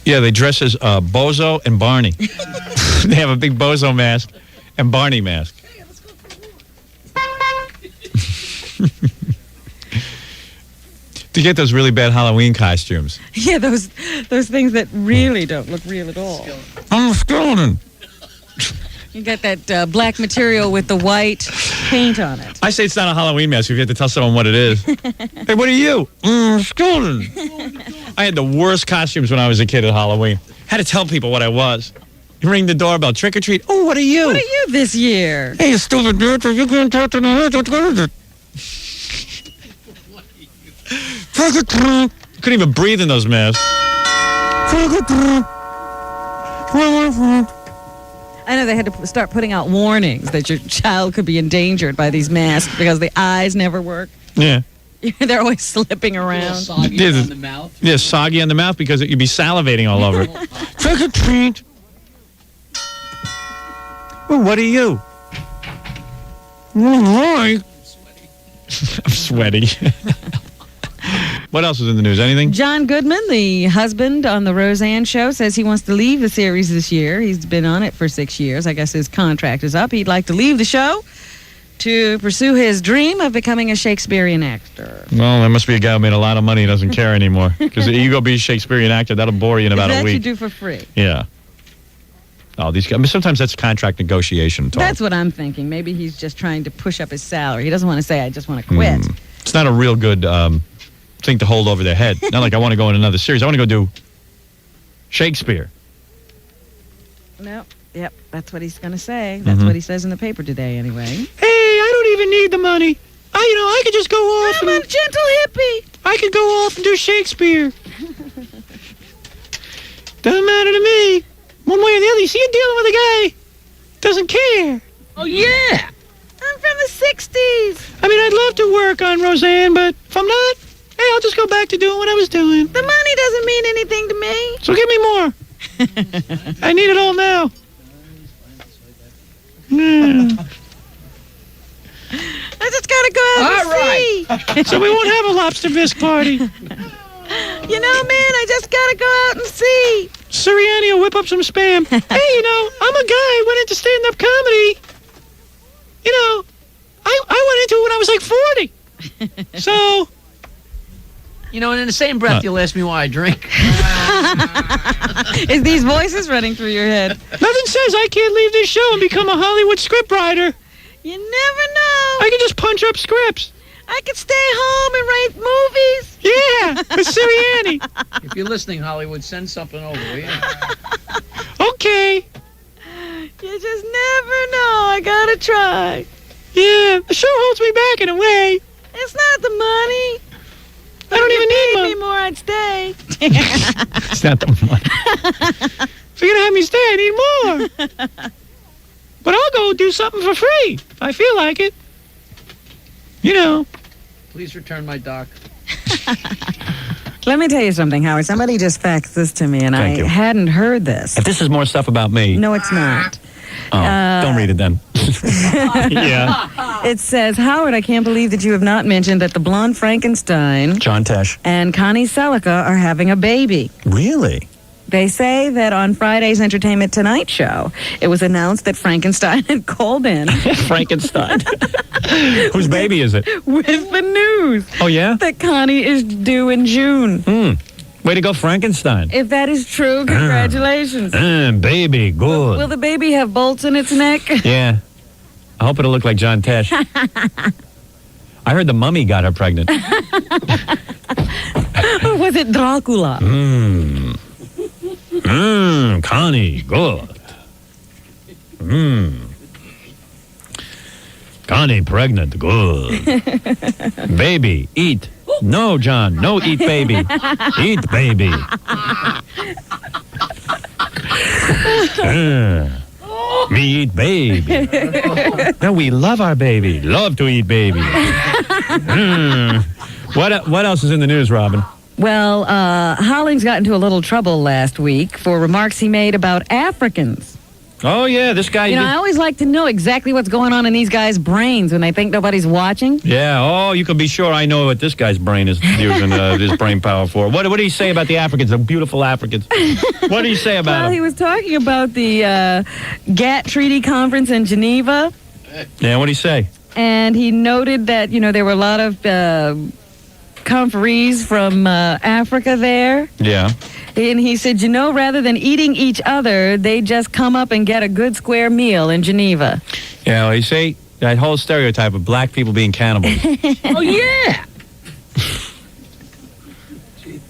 Yeah, they dress as Bozo and Barney. They have a big Bozo mask and Barney mask. To get those really bad Halloween costumes. Yeah, those things that really don't look real at all. I'm a skeleton. You got that black material with the white paint on it. I say it's not a Halloween mask if you have to tell someone what it is. Hey, what are you? Skeleton. I had the worst costumes when I was a kid at Halloween. Had to tell people what I was. You ring the doorbell, trick or treat. Oh, what are you? What are you this year? Hey, you stupid bitch. Are you going to talk to the couldn't even breathe in those masks. I know they had to start putting out warnings that your child could be endangered by these masks because the eyes never work. Yeah. They're always slipping around. Soggy on the mouth. Yeah, soggy on the mouth because you'd be salivating all over it. Trick or treat. Well, what are you? I'm sweaty. What else is in the news? Anything? John Goodman, the husband on the Roseanne show, says he wants to leave the series this year. He's been on it for 6 years. I guess his contract is up. He'd like to leave the show to pursue his dream of becoming a Shakespearean actor. Well, there must be a guy who made a lot of money and doesn't care anymore. Because you go be a Shakespearean actor, that'll bore you in about a week. That you do for free. Yeah. Oh, these guys. I mean, sometimes that's contract negotiation talk. That's what I'm thinking. Maybe he's just trying to push up his salary. He doesn't want to say, I just want to quit. It's not a real good thing to hold over their head. Not like I want to go in another series. I want to go do Shakespeare. No. Yep, that's what he's going to say. That's what he says in the paper today, anyway. Hey, I don't even need the money. I could just go off. I'm a gentle hippie. I could go off and do Shakespeare. Doesn't matter to me. One way or the other. You see, you're dealing with a guy doesn't care. Oh, yeah. I'm from the 60s. I mean, I'd love to work on Roseanne, but if I'm not, hey, I'll just go back to doing what I was doing. The money doesn't mean anything to me. So give me more. I need it all now. I just gotta go out and see. So we won't have a lobster bisque party. You know, man, I just gotta go out and see. Sirianni will whip up some spam. Hey, you know, I'm a guy who went into stand-up comedy. You know, I went into it when I was like 40. So... You know, and in the same breath, you'll ask me why I drink. Is these voices running through your head? Nothing says I can't leave this show and become a Hollywood scriptwriter. You never know. I can just punch up scripts. I could stay home and write movies. Yeah, with Sirianni. If you're listening, Hollywood, send something over, will you? You Okay. just never know. I gotta try. Yeah, the show holds me back in a way. It's not the money. I don't even need money. More, I'd stay. It's not the money. If you're going to have me stay, I need more. But I'll go do something for free if I feel like it. You know. Please return my doc. Let me tell you something, Howard. Somebody just faxed this to me, and Thank I you. hadn't heard this. If this is more stuff about me. No, it's not. Oh, don't read it then. Yeah. It says, Howard, I can't believe that you have not mentioned that the blonde Frankenstein John Tesh and Connie Selica are having a baby. Really? They say that on Friday's Entertainment Tonight show, it was announced that Frankenstein had called in. Frankenstein. Whose baby is it? With the news. Oh, yeah? That Connie is due in June. Way to go, Frankenstein. If that is true, congratulations. Baby, good. Will the baby have bolts in its neck? Yeah. I hope it'll look like John Tesh. I heard the mummy got her pregnant. Or was it Dracula? Connie, good. Connie pregnant, good. Baby, eat. No, John, no eat baby. Eat baby. Me eat baby. No, we love our baby. Love to eat baby. What else is in the news, Robin? Well, Hollings got into a little trouble last week for remarks he made about Africans. Oh, yeah, this guy... You know, I always like to know exactly what's going on in these guys' brains when they think nobody's watching. Yeah, oh, you can be sure I know what this guy's brain is using his brain power for. What did he say about the Africans, the beautiful Africans? What did he say about Well, them? he was talking about the GATT Treaty Conference in Geneva. Yeah, what did he say? And he noted that, you know, there were a lot of conferees from Africa there. Yeah. And he said, you know, rather than eating each other, they just come up and get a good square meal in Geneva. Yeah, well, you see, that whole stereotype of black people being cannibals. Oh, yeah.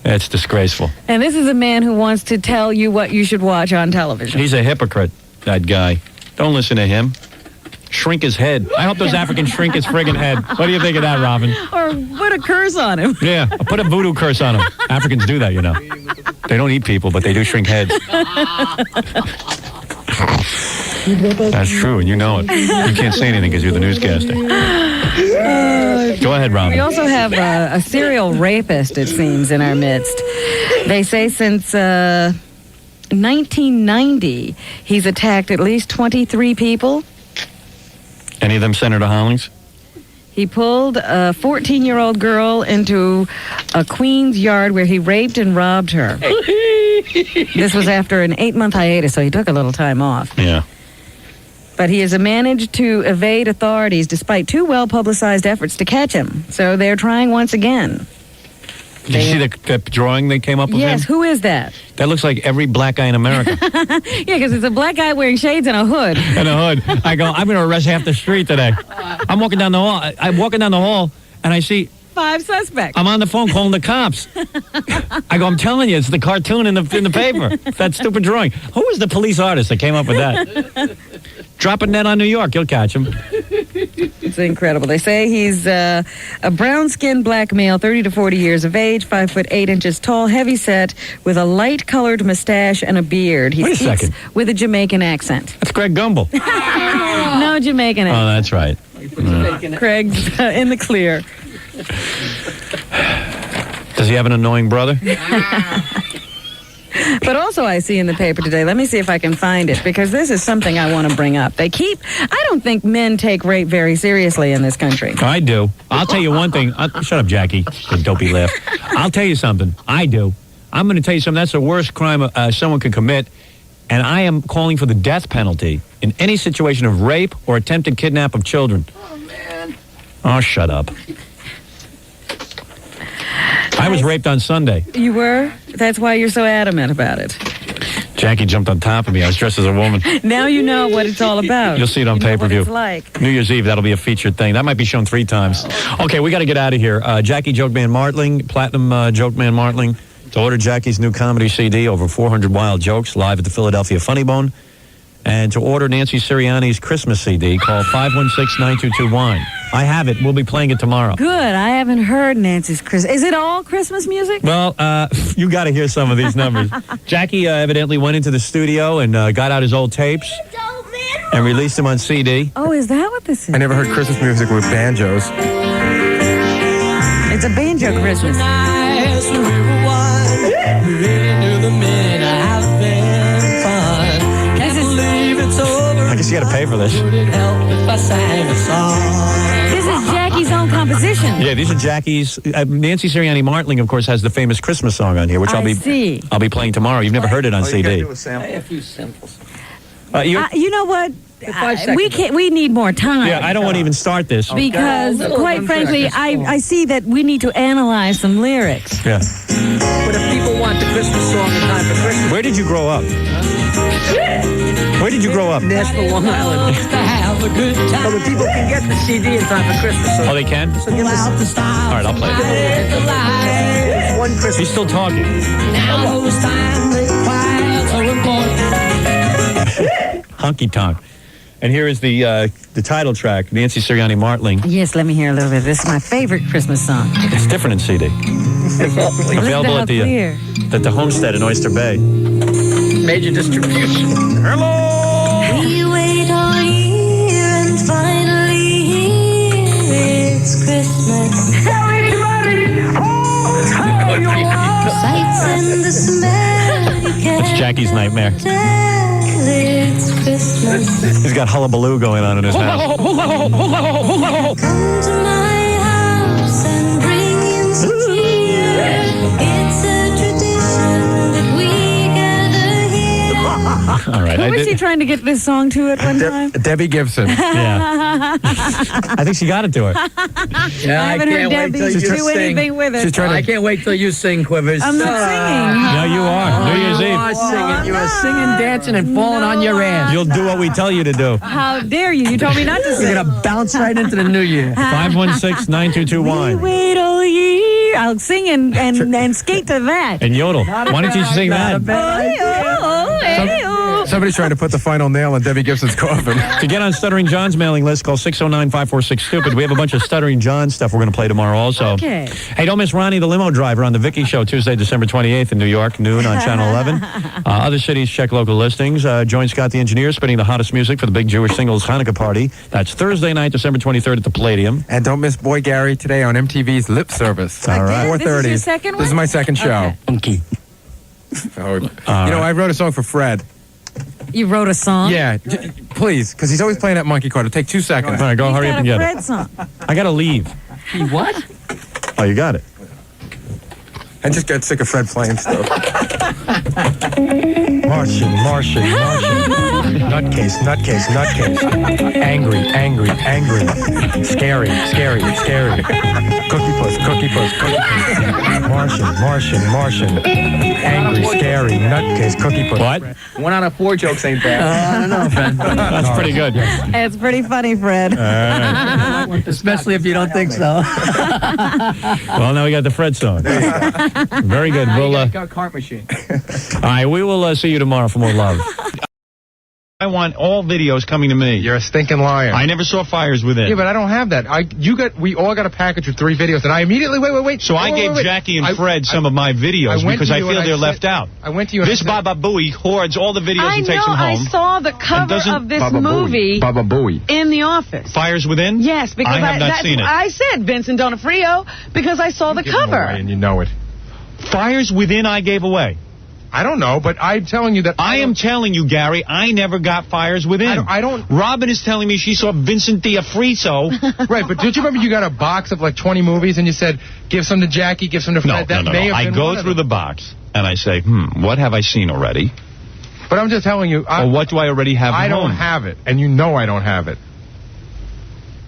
That's disgraceful. And this is a man who wants to tell you what you should watch on television. He's a hypocrite, that guy. Don't listen to him. Shrink his head. I hope those Africans shrink his friggin' head. What do you think of that, Robin? Or put a curse on him. Yeah, I'll put a voodoo curse on him. Africans do that, you know. They don't eat people, but they do shrink heads. That's true, and you know it. You can't say anything because you're the newscaster. Go ahead, Robin. We also have a serial rapist, it seems, in our midst. They say since 1990, he's attacked at least 23 people. Any of them Senator Hollings? He pulled a 14-year-old girl into a Queens yard where he raped and robbed her. This was after an 8-month hiatus, so he took a little time off. Yeah. But he has managed to evade authorities despite 2 well-publicized efforts to catch him. So they're trying once again. Did you see the drawing they came up with Yes, him? who is that? That looks like every black guy in America. Yeah, because it's a black guy wearing shades and a hood. In a hood. I go, I'm going to arrest half the street today. I'm walking down the hall. I'm walking down the hall, and I see 5 suspects. I'm on the phone calling the cops. I go, I'm telling you, it's the cartoon in the paper. That stupid drawing. Who was the police artist that came up with that? Drop a net on New York, you'll catch him. It's incredible. They say he's a brown-skinned black male, 30 to 40 years of age, 5 foot 8 inches tall, heavy-set, with a light-colored mustache and a beard. He Wait a speaks second. with a Jamaican accent. That's Greg Gumbel. No Jamaican Oh, accent. that's right. Craig's in the clear. Does he have an annoying brother? But also I see in the paper today, let me see if I can find it, because this is something I want to bring up. I don't think men take rape very seriously in this country. I do. I'll tell you one thing. Shut up, Jackie. The dopey laugh. I'll tell you something. I do. I'm going to tell you something. That's the worst crime someone could commit. And I am calling for the death penalty in any situation of rape or attempted kidnap of children. Oh, man. Oh, shut up. I was raped on Sunday. You were? That's why you're so adamant about it. Jackie jumped on top of me. I was dressed as a woman. Now you know what it's all about. You'll see it on pay-per-view. What it's like. New Year's Eve, that'll be a featured thing. That might be shown 3 times. Okay, we got to get out of here. Jackie Joke Man Martling, Platinum Joke Man Martling. To order Jackie's new comedy CD, over 400 wild jokes, live at the Philadelphia Funny Bone. And to order Nancy Sirianni's Christmas CD, call 516-922-WINE. I have it. We'll be playing it tomorrow. Good. I haven't heard Nancy's Christmas. Is it all Christmas music? Well, you got to hear some of these numbers. Jackie evidently went into the studio and got out his old tapes and released them on CD. Oh, is that what this is? I never heard Christmas music with banjos. It's a banjo Christmas. I guess you got to pay for this. This is Jackie's own composition. Yeah, these are Jackie's. Nancy Sirianni Martling, of course, has the famous Christmas song on here, which I'll be playing tomorrow. You've never heard it on CD. A few samples. You know what? 5 seconds. We need more time. Yeah, I don't want to even start this. Because, quite frankly, I see that we need to analyze some lyrics. Yeah. But if people want the Christmas song in time for Christmas. Where did you grow up? Where did you grow up? Nashville, Long Island. So that people can get the CD in time for Christmas. So Oh, they can? So give us All right, I'll play it. one Christmas. He's still talking. Honky Tonk. And here is the title track, Nancy Sirianni Martling. Yes, let me hear a little bit. This is my favorite Christmas song. It's different in CD. Available at the Homestead in Oyster Bay. Major distribution. Hello! We wait all year and finally here it's Christmas. Sights and the smell you can It's Jackie's nightmare. it's Christmas. He's got hullabaloo going on in his house. Come to my house and bring in some cheer. It's a tradition that we gather here All right. Who was he trying to get this song to at one time? Debbie Gibson. Yeah. I think she got it to her. Yeah, I haven't heard Debbie do anything with it. I can't wait till you sing, Quivers. I'm not singing. No, you are. New Year's You Eve. are singing. You are singing, dancing, and falling on your ass. You'll do what we tell you to do. How dare you? You told me not to sing. You're going to bounce right into the new year. 516-922-WINE. Wait all year. I'll sing and skate to that. And yodel. Why don't you sing that? Somebody's trying to put the final nail in Debbie Gibson's coffin. To get on Stuttering John's mailing list, call 609-546-STUPID. We have a bunch of Stuttering John stuff we're going to play tomorrow also. Okay. Hey, don't miss Ronnie the Limo Driver on The Vicky Show, Tuesday, December 28th in New York, noon on Channel 11. Other cities, check local listings. Join Scott the Engineer, spinning the hottest music for the big Jewish Singles Hanukkah Party. That's Thursday night, December 23rd at the Palladium. And don't miss Boy Gary today on MTV's Lip Service. All right. 4:30. This is your second one? This is my second show. Okay. I wrote a song for Fred. You wrote a song? Yeah, please, because he's always playing that monkey card. It'll take 2 seconds. All right, go hurry up and get Fred it. song. I got to leave. What? Oh, you got it. I just got sick of Fred playing stuff. Martian. Nutcase. Angry. Scary. Cookie puss. Martian. Angry, scary, nutcase, cookie puss. What? 1 out of 4 jokes ain't bad. I don't know, Fred. That's pretty good. It's pretty funny, Fred. Especially if you don't think so. Well, now we got the Fred song. Very good. We'll, got a cart machine. all right, we will see you tomorrow for more love. I want all videos coming to me. You're a stinking liar. I never saw Fires Within. Yeah, but I don't have that. We all got a package with 3 videos, and I immediately wait. So I gave Jackie and Fred some of my videos because I feel they're left out. I went to you. This Baba Booey hoards all the videos and takes them home. I saw the cover of this movie Baba Booey. in the office. Fires Within? Yes, because I have not seen it. I said Vincent D'Onofrio because I saw the cover. And you know it. Fires Within I gave away. I don't know, but I'm telling you that I am telling you, Gary, I never got Fires Within. I don't. Robin is telling me she saw Vincent D'Onofrio. Right, but don't you remember you got a box of like 20 movies and you said, give some to Jackie, give some to Fred? No. I go through the box and I say, what have I seen already? But I'm just telling you. Or what do I already have I don't have it, and you know I don't have it.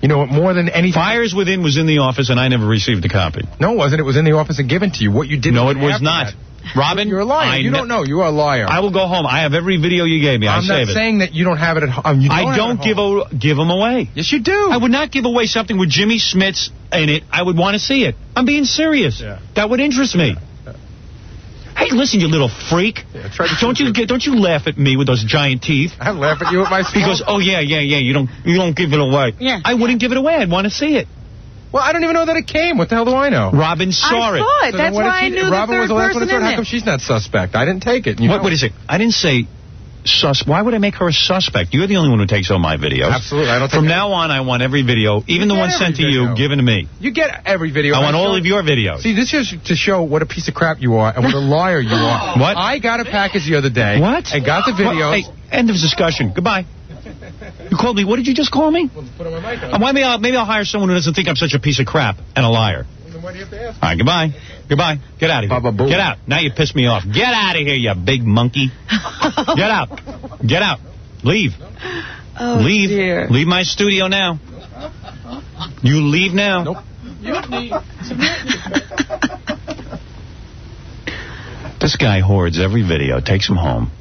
You know, more than anything. Fires Within was in the office and I never received a copy. No, it wasn't. It was in the office and given to you. What you did. No, it was not. Robin, you're a liar. You don't know. You are a liar. I will go home. I have every video you gave me. I'm not saying that you don't have it at home. I don't give them away. Yes, you do. I would not give away something with Jimmy Smits in it. I would want to see it. I'm being serious. Yeah. That would interest me. Hey, listen, you little freak. Yeah, don't you laugh at me with those giant teeth. I laugh at you with my small. He goes, oh yeah, you don't give it away. Yeah. I wouldn't give it away. I'd want to see it. Well, I don't even know that it came. What the hell do I know? Robin saw it. I saw it. That's why I knew Robin the was third the last one person to in How it. come she's not suspect? I didn't take it. What is it? I didn't say why would I make her a suspect? You're the only one who takes all my videos. Absolutely. I don't. From now on, I want every video, even the one sent to you, given to me. You get every video. I want all of your videos. See, this is to show what a piece of crap you are and what a liar you are. What? I got a package the other day. What? And got the videos. Hey, end of discussion. Goodbye. You called me. What did you just call me? Put on my mic on. Maybe I'll hire someone who doesn't think I'm such a piece of crap and a liar. Why do you have to ask? All right, goodbye. Goodbye. Get out of here. Baba Get out. Now you pissed me off. Get out of here, you big monkey. Get out. Get out. Leave. Oh, leave. Dear. Leave my studio now. You leave now. Nope. This guy hoards every video, takes them home.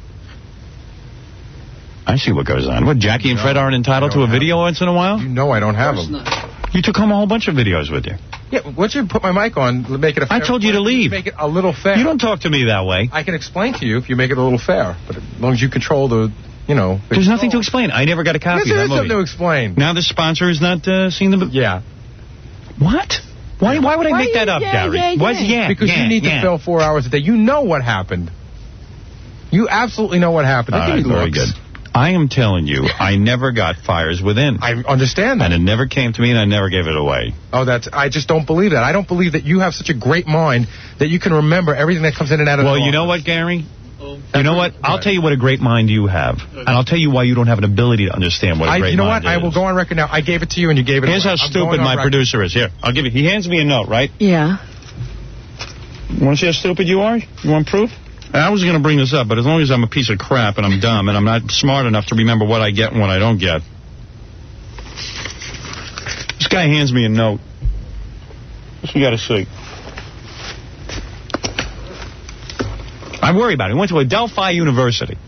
I see what goes on. What, Jackie and Fred aren't entitled to a video once in a while? You know I don't have them. You took home a whole bunch of videos with you. Yeah, once you put my mic on, make it a fair. I told you to leave. Make it a little fair. You don't talk to me that way. I can explain to you if you make it a little fair, but as long as you control the, There's nothing to explain. I never got a copy of that There is movie. something to explain. Now the sponsor is not seeing the... Yeah. What? Why would I make that up, Gary? Because you need to fill 4 hours a day. You know what happened. You absolutely know what happened. All right, very good. I am telling you, I never got Fires Within. I understand that. And it never came to me, and I never gave it away. Oh, I just don't believe that. I don't believe that you have such a great mind that you can remember everything that comes in and out of the Well, you know what, Gary? You know what? I'll tell you what a great mind you have. And I'll tell you why you don't have an ability to understand what a great mind is. You know what? I will go on record now. I gave it to you, and you gave it Here's away. how stupid my producer is. Here, I'll give you. He hands me a note, right? Yeah. You want to see how stupid you are? You want proof? I was going to bring this up, but as long as I'm a piece of crap and I'm dumb and I'm not smart enough to remember what I get and what I don't get. This guy hands me a note. What you got to see? I worry about it. He went to Adelphi University.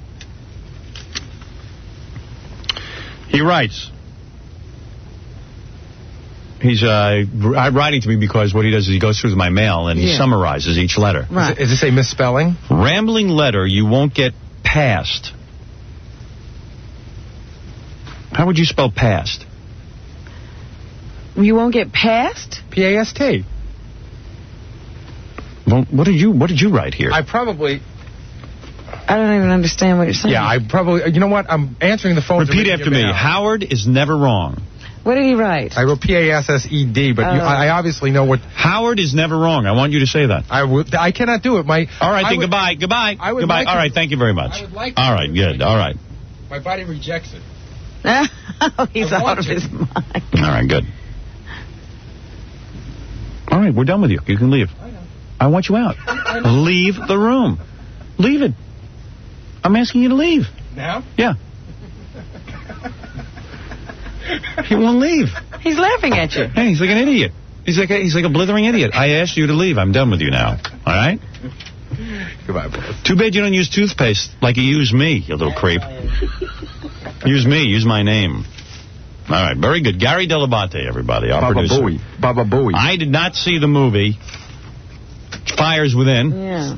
He writes. He's writing to me because what he does is he goes through my mail and he summarizes each letter. Right. Is this a misspelling? Rambling letter you won't get past. How would you spell past? You won't get past? P-A-S-T. Well, what did you write here? I probably... I don't even understand what you're saying. Yeah, I probably... You know what? I'm answering the phone. Repeat after me. Howard is never wrong. What did he write? I wrote P-A-S-S-E-D, but I obviously know what... Howard is never wrong. I want you to say that. I cannot do it. All right, then goodbye. Goodbye. Goodbye. All right, thank you very much. I would like to. All right, good. All right. My body rejects it. He's out of his mind. All right, good. All right, we're done with you. You can leave. I want you out. Leave the room. Leave it. I'm asking you to leave. Now? Yeah. He won't leave. He's laughing at you. Hey, he's like an idiot. He's like a blithering idiot. I asked you to leave. I'm done with you now. All right? Goodbye, boss. Too bad you don't use toothpaste like you use me, you little creep. Use me. Use my name. All right, very good. Gary Delabate, everybody, our producer. Baba Booey. I did not see the movie Fires Within. Yeah.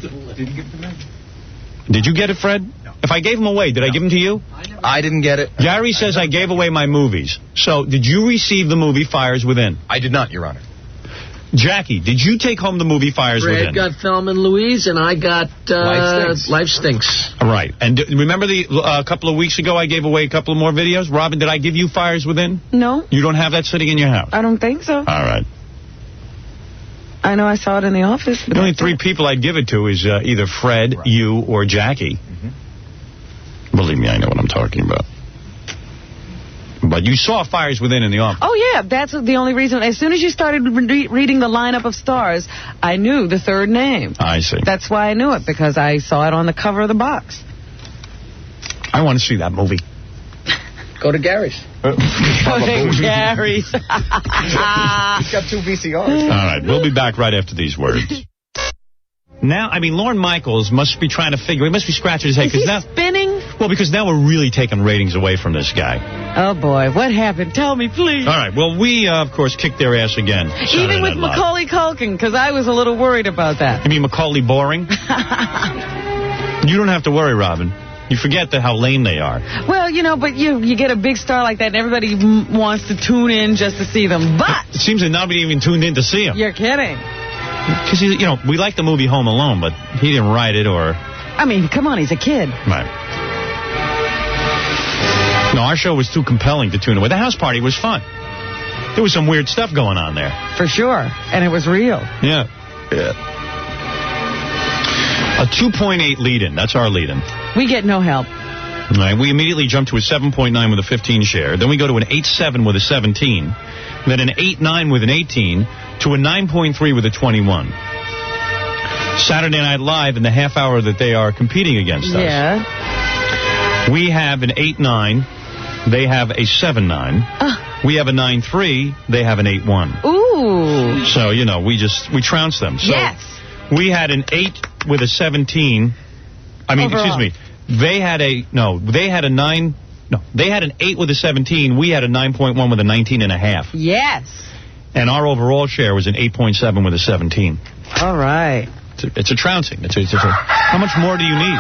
Did you get it, Fred? No. If I gave them away, did I give them to you? I didn't get it. Gary says I gave away my movies. So, did you receive the movie Fires Within? I did not, Your Honor. Jackie, did you take home the movie Fires Within? Fred got Thelma and Louise, and I got Life Stinks. All right. And remember a couple of weeks ago I gave away a couple of more videos? Robin, did I give you Fires Within? No. You don't have that sitting in your house? I don't think so. All right. I know I saw it in the office. The only three people I'd give it to is either Fred, you, or Jackie. Mm-hmm. Believe me, I know what I'm talking about. But you saw Fires Within in the office. Oh, yeah. That's the only reason. As soon as you started reading the lineup of stars, I knew the third name. I see. That's why I knew it, because I saw it on the cover of the box. I want to see that movie. Go to Gary's. Go to Gary's. He's got 2 VCRs. All right. We'll be back right after these words. Now, I mean, Lorne Michaels must be trying to figure, he must be scratching his head. Is he now, spinning? Well, because now we're really taking ratings away from this guy. Oh, boy. What happened? Tell me, please. All right. Well, we, of course, kicked their ass again. Even with Macaulay Culkin, because I was a little worried about that. You mean Macaulay boring? You don't have to worry, Robin. You forget how lame they are. Well, you know, but you get a big star like that, and everybody wants to tune in just to see them. But it seems that nobody even tuned in to see him. You're kidding. Because, you know, we like the movie Home Alone, but he didn't write it or... I mean, come on, he's a kid. Right. No, our show was too compelling to tune away. The house party was fun. There was some weird stuff going on there. For sure. And it was real. Yeah. A 2.8 lead-in. That's our lead-in. We get no help. All right, we immediately jump to a 7.9 with a 15 share. Then we go to an 8.7 with a 17. Then an 8.9 with an 18 to a 9.3 with a 21. Saturday Night Live in the half hour that they are competing against us. Yeah. We have an 8.9. They have a 7.9. We have a 9.3. They have an 8.1. Ooh. So, you know, we trounced them. So yes. We had an 8 with a 17. I mean, Overall. excuse me. They had a 9. No, they had an 8 with a 17. We had a 9.1 with a 19.5. Yes. And our overall share was an 8.7 with a 17. All right. It's a trouncing. How much more do you need?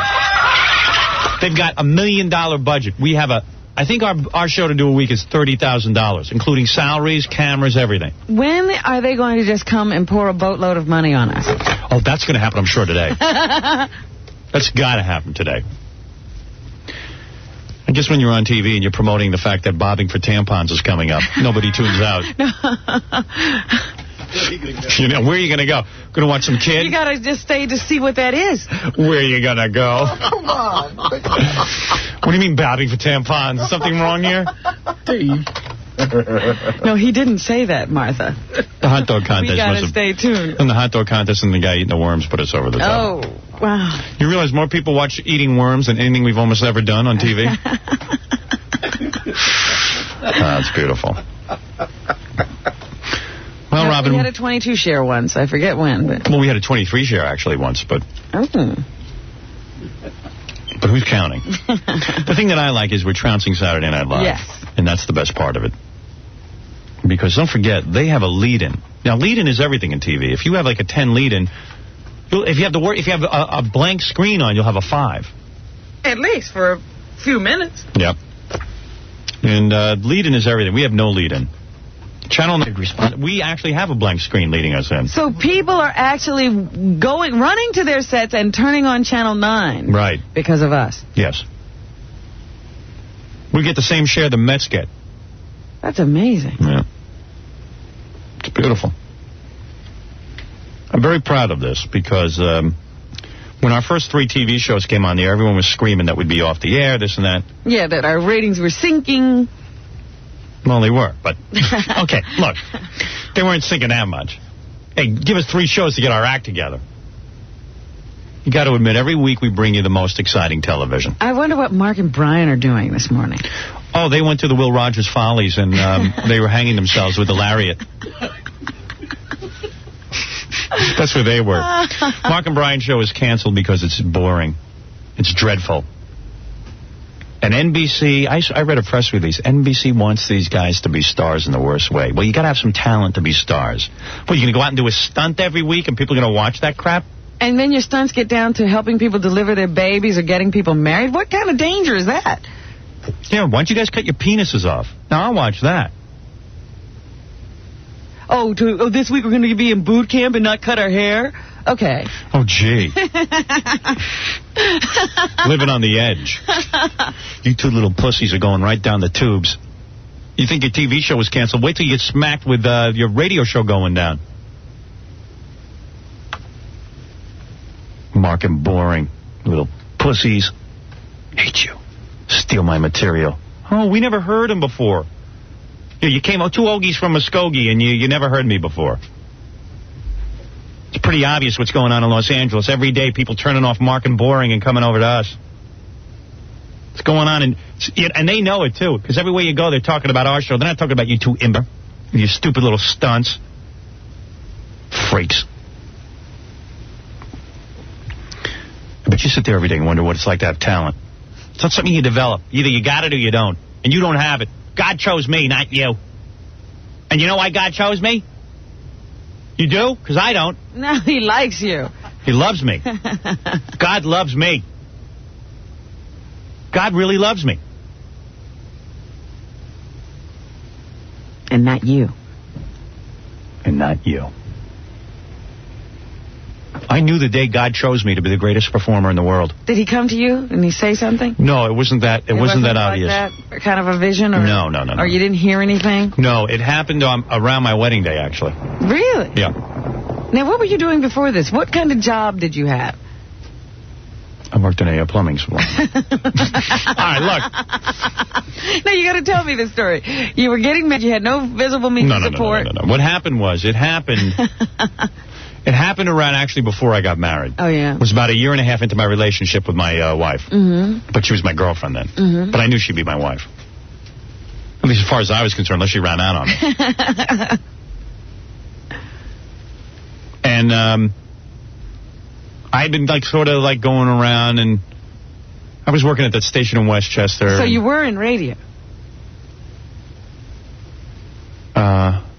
They've got $1 million budget. We have I think our show to do a week is $30,000, including salaries, cameras, everything. When are they going to just come and pour a boatload of money on us? Oh, that's going to happen, I'm sure, today. That's got to happen today. And just when you're on TV and you're promoting the fact that bobbing for tampons is coming up, nobody tunes out. You know, where are you going to go? Going to watch some kid? You got to just stay to see what that is. Where are you going to go? Come on. What do you mean bobbing for tampons? Something wrong here? No, he didn't say that, Martha. The hot dog contest We got to stay tuned. And the hot dog contest and the guy eating the worms put us over the top. Oh. Wow. You realize more people watch eating worms than anything we've almost ever done on TV? That's beautiful. Well, Robin... We had a 22 share once. I forget when. But... Well, we had a 23 share, actually, once, but... Oh. But who's counting? The thing that I like is we're trouncing Saturday Night Live. Yes. And that's the best part of it. Because don't forget, they have a lead-in. Now, lead-in is everything in TV. If you have like a 10 lead-in, if you have a blank screen on, you'll have a 5. At least for a few minutes. Yep. And lead-in is everything. We have no lead-in. Channel 9, we actually have a blank screen leading us in. So people are actually running to their sets and turning on Channel 9. Right. Because of us. Yes. We get the same share the Mets get. That's amazing. Yeah. It's beautiful. I'm very proud of this because when our first 3 TV shows came on the air, everyone was screaming that we'd be off the air, this and that. Yeah, that our ratings were sinking. Well, they were, but... Okay, look. They weren't sinking that much. Hey, give us 3 shows to get our act together. You got to admit, every week we bring you the most exciting television. I wonder what Mark and Brian are doing this morning. Oh, they went to the Will Rogers Follies, and they were hanging themselves with the lariat. That's where they were. Mark and Brian's show is canceled because it's boring. It's dreadful. And NBC, I read a press release, NBC wants these guys to be stars in the worst way. Well, you got to have some talent to be stars. Well, you're going to go out and do a stunt every week and people are going to watch that crap? And then your stunts get down to helping people deliver their babies or getting people married? What kind of danger is that? Yeah, why don't you guys cut your penises off? Now, I'll watch that. Oh, this week we're going to be in boot camp and not cut our hair? Okay. Oh, gee. Living on the edge. You 2 little pussies are going right down the tubes. You think your TV show was canceled? Wait till you get smacked with your radio show going down. Mark and boring. Little pussies. Hate you. Steal my material. Oh, we never heard him before. You came out 2 Ogies from Muskogee and you never heard me before. It's pretty obvious what's going on in Los Angeles. Every day people turning off Mark and boring and coming over to us. It's going on, and they know it, too, because everywhere you go, they're talking about our show. They're not talking about you 2 Imber, you stupid little stunts. Freaks. But you sit there every day and wonder what it's like to have talent. It's not something you develop. Either you got it or you don't. And you don't have it. God chose me, not you. And you know why God chose me? You do? Because I don't. No, he likes you. He loves me. God loves me. God really loves me. And not you. And not you. I knew the day God chose me to be the greatest performer in the world. Did he come to you and he say something? No, it wasn't that. It wasn't that obvious. Like that kind of a vision, or no. Or you didn't hear anything? No, it happened around my wedding day, actually. Really? Yeah. Now, what were you doing before this? What kind of job did you have? I worked in a plumbing salon. All right, look. Now, you got to tell me this story. You were getting married. You had no visible means of support. No. What happened was, it happened around actually before I got married. Oh, yeah. It was about 1.5 years into my relationship with my wife. Mm-hmm. But she was my girlfriend then. Mm-hmm. But I knew she'd be my wife. At least as far as I was concerned, unless she ran out on me. And I had been sort of going around, and I was working at that station in Westchester. So you were in radio?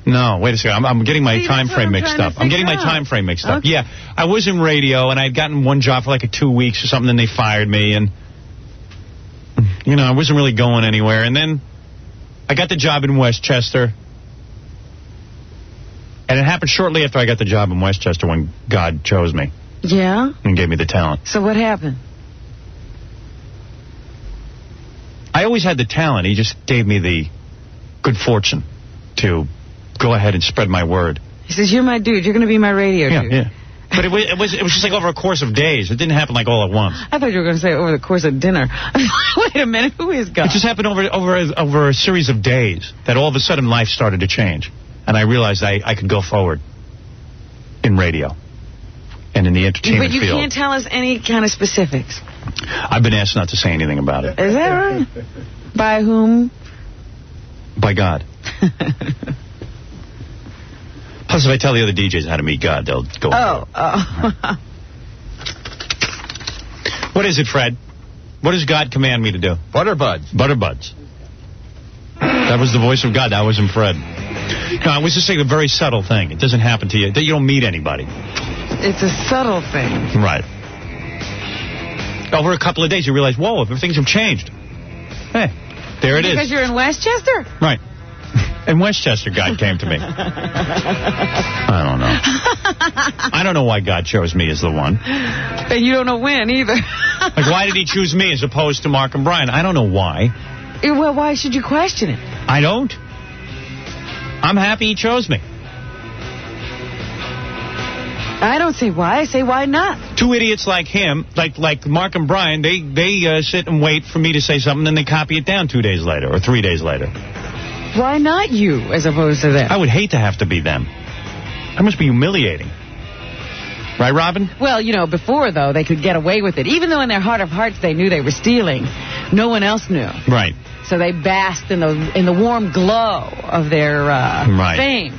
No, wait a second. I'm getting my time frame mixed up. I'm getting my time frame mixed up. Yeah, I was in radio, and I had gotten one job for 2 weeks or something, and they fired me, and I wasn't really going anywhere. And then I got the job in Westchester. And it happened shortly after I got the job in Westchester when God chose me. Yeah? And gave me the talent. So what happened? I always had the talent. He just gave me the good fortune to go ahead and spread my word. He says, you're my dude. You're going to be my radio dude. Yeah. But it was just over a course of days. It didn't happen all at once. I thought you were going to say over the course of dinner. Wait a minute. Who is God? It just happened over a series of days that all of a sudden life started to change. And I realized I could go forward in radio. and in the entertainment But you field. can't tell us any kind of specifics. I've been asked not to say anything about it. Is that right? By whom? By God. Plus, if I tell the other DJs how to meet God, they'll go. Oh. What is it, Fred? What does God command me to do? Butterbuds. Butterbuds. That was the voice of God. That wasn't Fred. No, I was just saying a very subtle thing. It doesn't happen to you. That you don't meet anybody. It's a subtle thing. Right. Over a couple of days, you realize, whoa, things have changed. Hey, there it is. Because you're in Westchester? Right. In Westchester, God came to me. I don't know. I don't know why God chose me as the one. And you don't know when, either. Like, why did he choose me as opposed to Mark and Brian? I don't know why. Well, why should you question it? I don't. I'm happy he chose me. I don't say why. I say why not. Two idiots like him, like Mark and Brian, they sit and wait for me to say something, and they copy it down 2 days later or 3 days later. Why not you, as opposed to them? I would hate to have to be them. That must be humiliating. Right, Robin? Well, before, though, they could get away with it. Even though in their heart of hearts they knew they were stealing, no one else knew. Right. So they basked in the warm glow of their fame.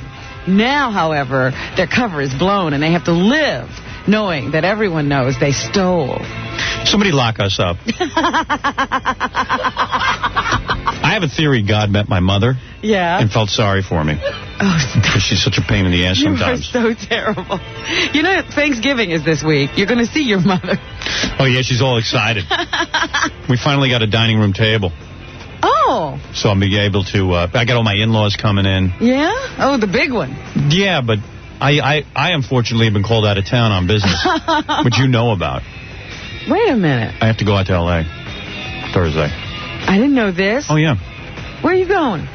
Now, however, their cover is blown, and they have to live knowing that everyone knows they stole. Somebody lock us up. I have a theory God met my mother. Yeah. And felt sorry for me. Oh, because she's such a pain in the ass sometimes. You are so terrible. Thanksgiving is this week. You're going to see your mother. Oh, yeah, she's all excited. We finally got a dining room table. Oh. So I'll be able to, I got all my in-laws coming in. Yeah? Oh, the big one. Yeah, but I unfortunately have been called out of town on business, which you know about. Wait a minute. I have to go out to L.A. Thursday. I didn't know this. Oh, yeah. Where are you going?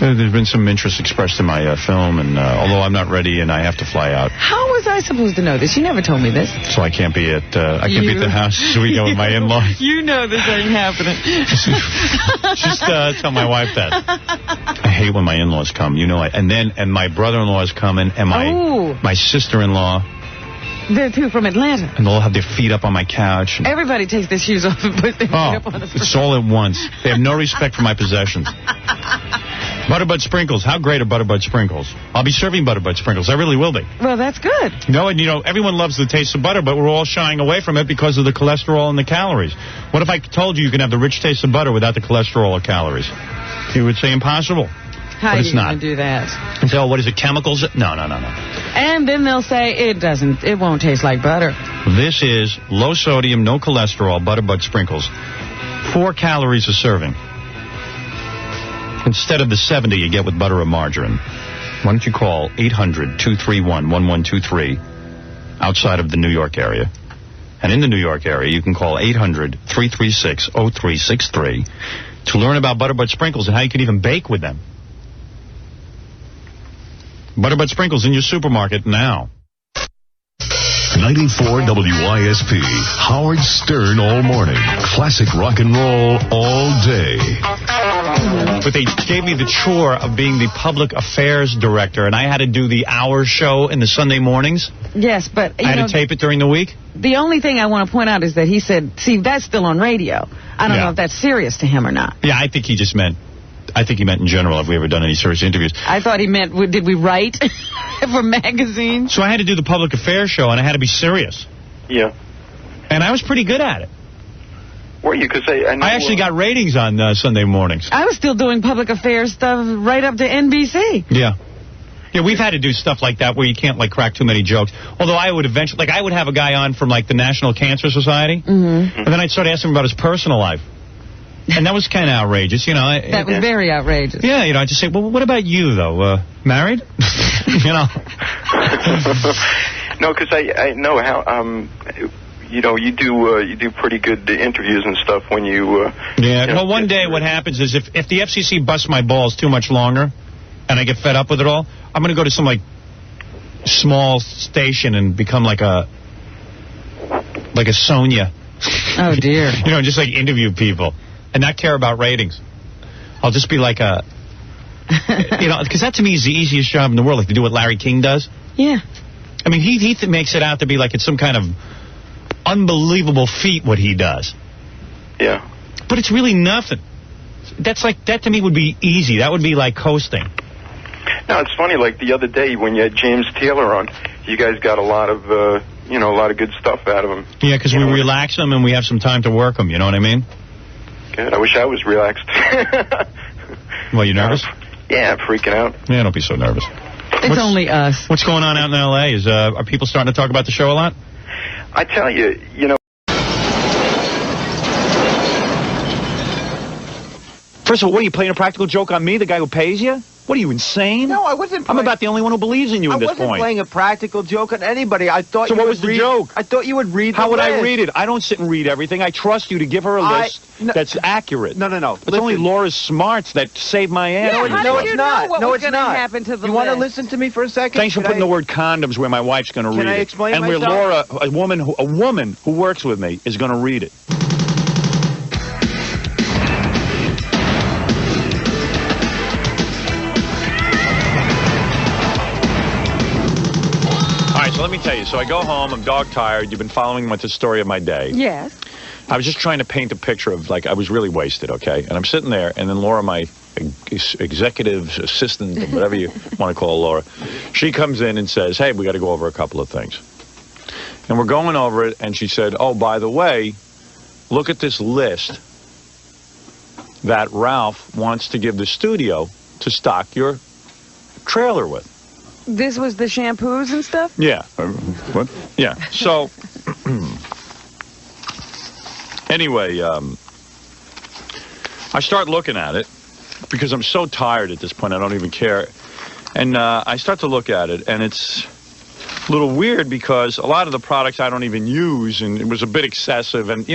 There's been some interest expressed in my film, and although I'm not ready and I have to fly out. How was I supposed to know this? You never told me this. So I can't be at the house this weekend with my in-laws. You know this ain't happening. Just tell my wife that. I hate when my in-laws come. You know, and my brother-in-law is coming, and my sister-in-law. They're two from Atlanta. And they'll have their feet up on my couch. And everybody takes their shoes off and puts their feet up on the front. It's all at once. They have no respect for my possessions. Butterbud Sprinkles. How great are Butterbud Sprinkles? I'll be serving Butterbud Sprinkles. I really will be. Well, that's good. No, and everyone loves the taste of butter, but we're all shying away from it because of the cholesterol and the calories. What if I told you can have the rich taste of butter without the cholesterol or calories? You would say impossible. How but are you going to do that? And say, what is it, chemicals? No. And then they'll say it won't taste like butter. This is low sodium, no cholesterol, Butterbud Sprinkles. 4 calories a serving. Instead of the 70 you get with butter or margarine. Why don't you call 800-231-1123 outside of the New York area. And in the New York area, you can call 800-336-0363 to learn about Butterbud Sprinkles and how you can even bake with them. Butterbud Sprinkles in your supermarket now. 94 WISP. Howard Stern all morning. Classic rock and roll all day. But they gave me the chore of being the public affairs director, and I had to do the hour show in the Sunday mornings. Yes, but I had to tape it during the week. The only thing I want to point out is that he said, see, that's still on radio. I don't know if that's serious to him or not. Yeah, I think he meant in general, have we ever done any serious interviews. I thought he meant, did we write for magazines? So I had to do the public affairs show, and I had to be serious. Yeah. And I was pretty good at it. Were you? Because I know, I actually got ratings on Sunday mornings. I was still doing public affairs stuff right up to NBC. Yeah. Yeah, we've had to do stuff like that where you can't, crack too many jokes. Although I would eventually, I would have a guy on from, the National Cancer Society. Mm-hmm. And then I'd start asking him about his personal life. And that was kind of outrageous, That was very outrageous. Yeah, I'd just say, well, what about you, though? Married? No, because I know how, you do pretty good interviews and stuff when you... Well, one day what happens is if the FCC busts my balls too much longer and I get fed up with it all, I'm going to go to some, small station and become like a Sonia. Oh, dear. Just, interview people and not care about ratings. I'll just be like a... because that to me is the easiest job in the world, to do what Larry King does. Yeah. I mean, he makes it out to be like it's some kind of unbelievable feat what he does. Yeah. But it's really nothing. That to me would be easy. That would be like coasting. No, it's funny. Like the other day when you had James Taylor on, you guys got a lot of, a lot of good stuff out of him. Yeah, because we relax them and we have some time to work them. You know what I mean? Good. I wish I was relaxed. Well, you nervous? Yeah, I'm freaking out. Yeah, don't be so nervous. It's only us. What's going on out in L.A.? Are people starting to talk about the show a lot? I tell you, First of all, what are you playing a practical joke on me, the guy who pays you? What are you, insane? No, I wasn't. I'm about the only one who believes in you at this point. I wasn't playing a practical joke on anybody. I thought. So you what would was the read, joke? I thought you would read. How the would list. I read it? I don't sit and read everything. I trust you to give her a list that's accurate. No. It's only Laura's smarts that saved my ass. No, in no, this it's one. not. No, it's not. happen to the You want to list? listen to me for a second? Thanks for putting the word condoms where my wife's going to read Can I it. explain and where myself? Laura, a woman who works with me, is going to read it. All right, so let me tell you. So I go home. I'm dog tired. You've been following with the story of my day. Yes. I was just trying to paint a picture of, like, I was really wasted, okay? And I'm sitting there, and then Laura, my executive assistant, whatever you want to call Laura, she comes in and says, hey, we got to go over a couple of things. And we're going over it, and she said, oh, by the way, look at this list that Ralph wants to give the studio to stock your trailer with. This was the shampoos and stuff? Yeah. What? Yeah. So, anyway, I start looking at it because I'm so tired at this point, I don't even care. And I start to look at it, and it's a little weird because a lot of the products I don't even use, and it was a bit excessive. And,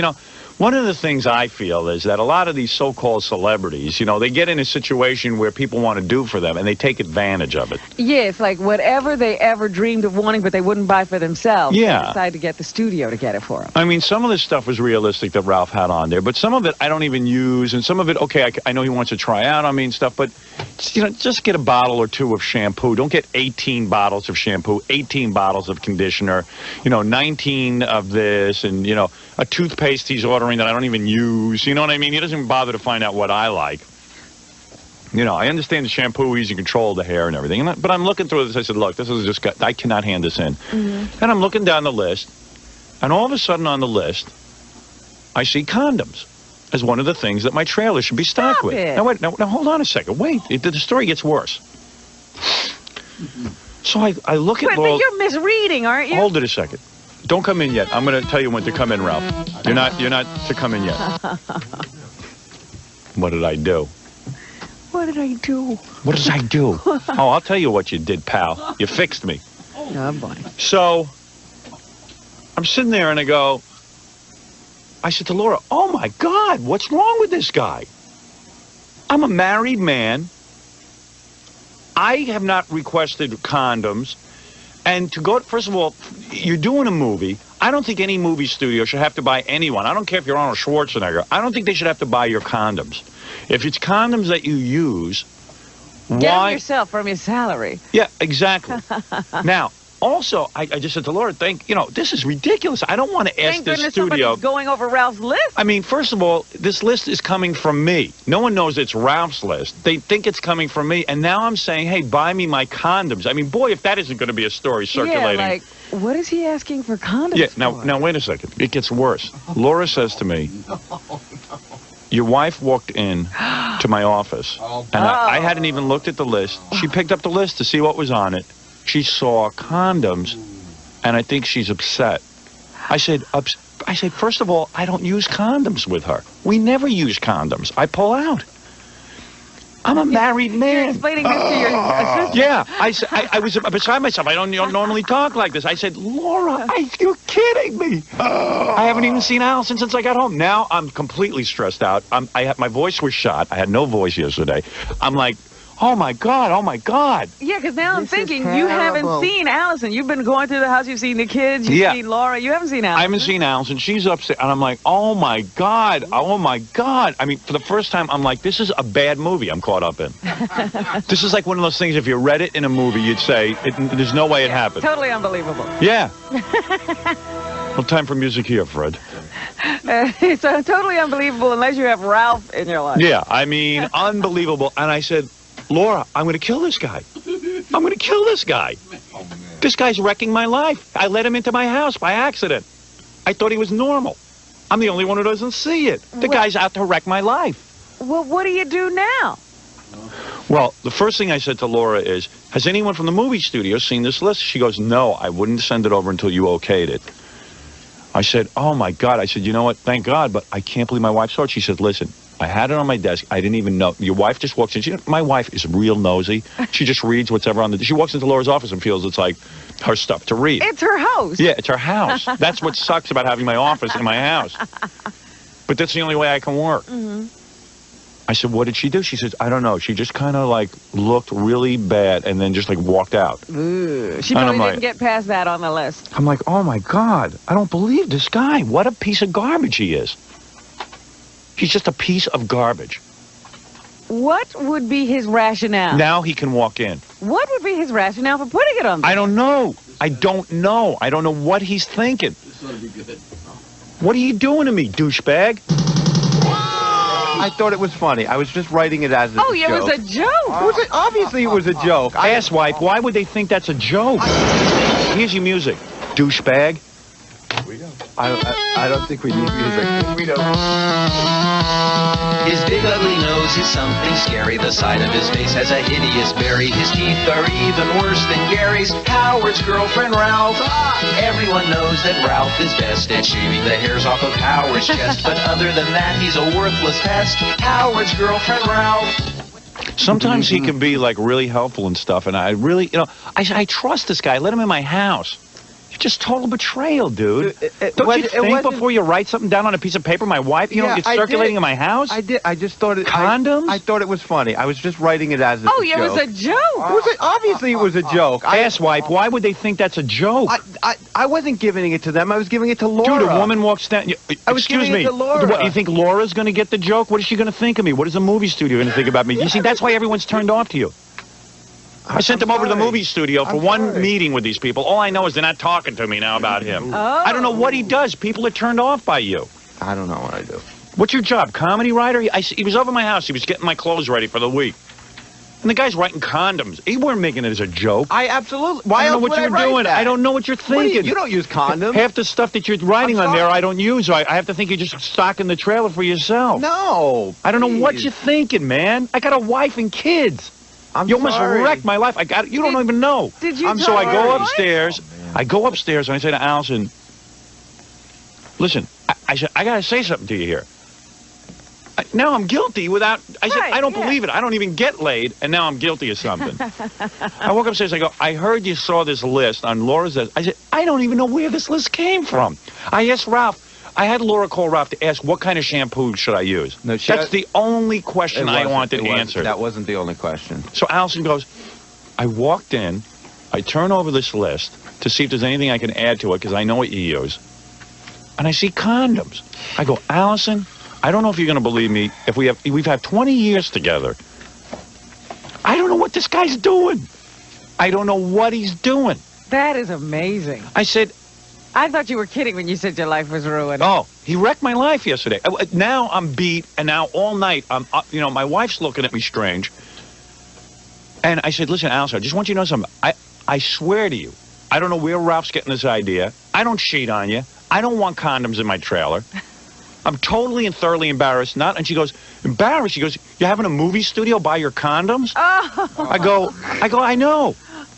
one of the things I feel is that a lot of these so-called celebrities, they get in a situation where people want to do for them, and they take advantage of it. Yeah, it's like whatever they ever dreamed of wanting, but they wouldn't buy for themselves. Yeah. They decide to get the studio to get it for them. I mean, some of this stuff was realistic that Ralph had on there, but some of it I don't even use, and some of it, okay, I know he wants to try out on me and stuff, but, just get a bottle or two of shampoo. Don't get 18 bottles of shampoo, 18 bottles of conditioner, 19 of this, and, a toothpaste he's ordering that I don't even use. You know what I mean? He doesn't even bother to find out what I like. I understand the shampoo, he's in control of the hair and everything. But I'm looking through this. I said, look, this is just, I cannot hand this in. Mm-hmm. And I'm looking down the list, and all of a sudden on the list, I see condoms as one of the things that my trailer should be stocked with. it. Now, wait, now, hold on a second. Wait, the story gets worse. So I look at Wait, Laura. but you're misreading, aren't you? Hold it a second. Don't come in yet. I'm going to tell you when to come in, Ralph. You're not to come in yet. What did I do? What did I do? What did I do? Oh, I'll tell you what you did, pal. You fixed me. Oh, boy. So I'm sitting there and I said to Laura, oh, my God, what's wrong with this guy? I'm a married man. I have not requested condoms. And to go, first of all, you're doing a movie. I don't think any movie studio should have to buy anyone. I don't care if you're Arnold Schwarzenegger. I don't think they should have to buy your condoms. If it's condoms that you use, Get them yourself from your salary. Yeah, exactly. Now, also, I just said to Laura, this is ridiculous. I don't want to ask Thank this goodness studio. somebody's going over Ralph's list. I mean, first of all, this list is coming from me. No one knows it's Ralph's list. They think it's coming from me. And now I'm saying, hey, buy me my condoms. I mean, boy, if that isn't going to be a story circulating. Yeah, like, what is he asking for condoms Yeah, for? now, wait a second. It gets worse. Laura says to me, your wife walked in to my office, and I hadn't even looked at the list. She picked up the list to see what was on it. She saw condoms, and I think she's upset. I said, first of all, I don't use condoms with her. We never use condoms. I pull out. I'm a married man. You're explaining this to your assistant. Yeah, I was beside myself. I don't normally talk like this. I said, Laura, you're kidding me. I haven't even seen Allison since I got home. Now I'm completely stressed out. My voice was shot. I had no voice yesterday. I'm like, Oh my God! Oh my God! Yeah, because now I'm This is thinking you haven't terrible. seen Allison. You've been going through the house. You've seen the kids. You've Yeah. seen Laura. You haven't seen Allison. I haven't seen Allison. She's upset, and I'm like, oh my God! Oh my God! I mean, for the first time, I'm like, this is a bad movie I'm caught up in. This is like one of those things. If you read it in a movie, you'd say, "There's no way it happened." Totally unbelievable. Yeah. No time for music here, Fred. It's totally unbelievable unless you have Ralph in your life. Yeah, I mean, unbelievable. And I said, Laura, I'm going to kill this guy. I'm going to kill this guy. This guy's wrecking my life. I let him into my house by accident. I thought he was normal. I'm the only one who doesn't see it. The guy's out to wreck my life. Well, what do you do now? Well, the first thing I said to Laura is, has anyone from the movie studio seen this list? She goes, no, I wouldn't send it over until you okayed it. I said, oh, my God. I said, you know what? Thank God, but I can't believe my wife saw it. She said, listen, I had it on my desk. I didn't even know. Your wife just walks in. My wife is real nosy. She just reads whatever on the... She walks into Laura's office and feels it's like her stuff to read. It's her house. Yeah, it's her house. That's what sucks about having my office in my house. But that's the only way I can work. Mm-hmm. I said, what did she do? She says, I don't know. She just kind of like looked really bad and then just like walked out. Ooh, she And probably I'm like- didn't get past that on the list. I'm like, oh my God, I don't believe this guy. What a piece of garbage he is. He's just a piece of garbage. What would be his rationale? Now he can walk in. What would be his rationale for putting it on? I don't know. I don't know. I don't know what he's thinking. What are you doing to me, douchebag? I thought it was funny. I was just writing it as a Oh, joke. it was a joke. Obviously, it was a joke. Asswipe, why would they think that's a joke? Here's your music, douchebag. I don't think we need music. We don't. His big ugly nose is something scary. The side of his face has a hideous berry. His teeth are even worse than Gary's. Howard's girlfriend, Ralph. Everyone knows that Ralph is best at shaving the hairs off of Howard's chest. But other than that, he's a worthless pest. Howard's girlfriend, Ralph. Sometimes he can be like really helpful and stuff, and I really, you know, I trust this guy. I let him in my house. It's just total betrayal, dude. Don't you think before you write something down on a piece of paper? My wife, you know, it's circulating in my house. I did. I just thought it. Condoms? I thought it was funny. I was just writing it as a Oh, joke. it was a joke. Obviously, it was a joke. Asswipe, why would they think that's a joke? I wasn't giving it to them. I was giving it to Laura. Dude, a woman walks down. I was Excuse giving me. it to Laura. What, you think Laura's going to get the joke? What is she going to think of me? What is the movie studio going to think about me? You see, that's why everyone's turned off to you. I sent them over to the movie studio for one meeting with these people. All I know is they're not talking to me now about him. I don't know what he does. People are turned off by you. I don't know what I do. What's your job? Comedy writer? He was over my house. He was getting my clothes ready for the week. And the guy's writing condoms. He weren't making it as a joke. I absolutely. Why I don't else know what would you were I write doing. that? I don't know what you're What do thinking. you don't use condoms. Half the stuff that you're writing on there I don't use. So I have to think you're just stocking the trailer for yourself. No. I don't know what you're thinking, man. I got a wife and kids. You almost sorry. wrecked my life. You don't even know. Did you? So I go upstairs. I go upstairs and I say to Allison, listen, I said, I got to say something to you here. Now I'm guilty without, I said, I don't believe it. I don't even get laid, and now I'm guilty of something. I walk upstairs, I go, I heard you saw this list on Laura's list. I said, I don't even know where this list came from. I asked Ralph, I had Laura call Ralph to ask what kind of shampoo should I use. No, That's the only question I wanted answered. That wasn't the only question. So Allison goes, I walked in, I turn over this list to see if there's anything I can add to it because I know what you use. And I see condoms. I go, Allison, I don't know if you're going to believe me. We've had 20 years together. I don't know what this guy's doing. I don't know what he's doing. That is amazing. I said, I thought you were kidding when you said your life was ruined. oh, he wrecked my life yesterday. Now I'm beat, and now all night, my wife's looking at me strange. And I said, listen, Allison, I just want you to know something. I swear to you, I don't know where Ralph's getting this idea. I don't cheat on you. I don't want condoms in my trailer. I'm totally and thoroughly embarrassed. And she goes, embarrassed? She goes, you're having a movie studio buy your condoms? Oh. I go, I know.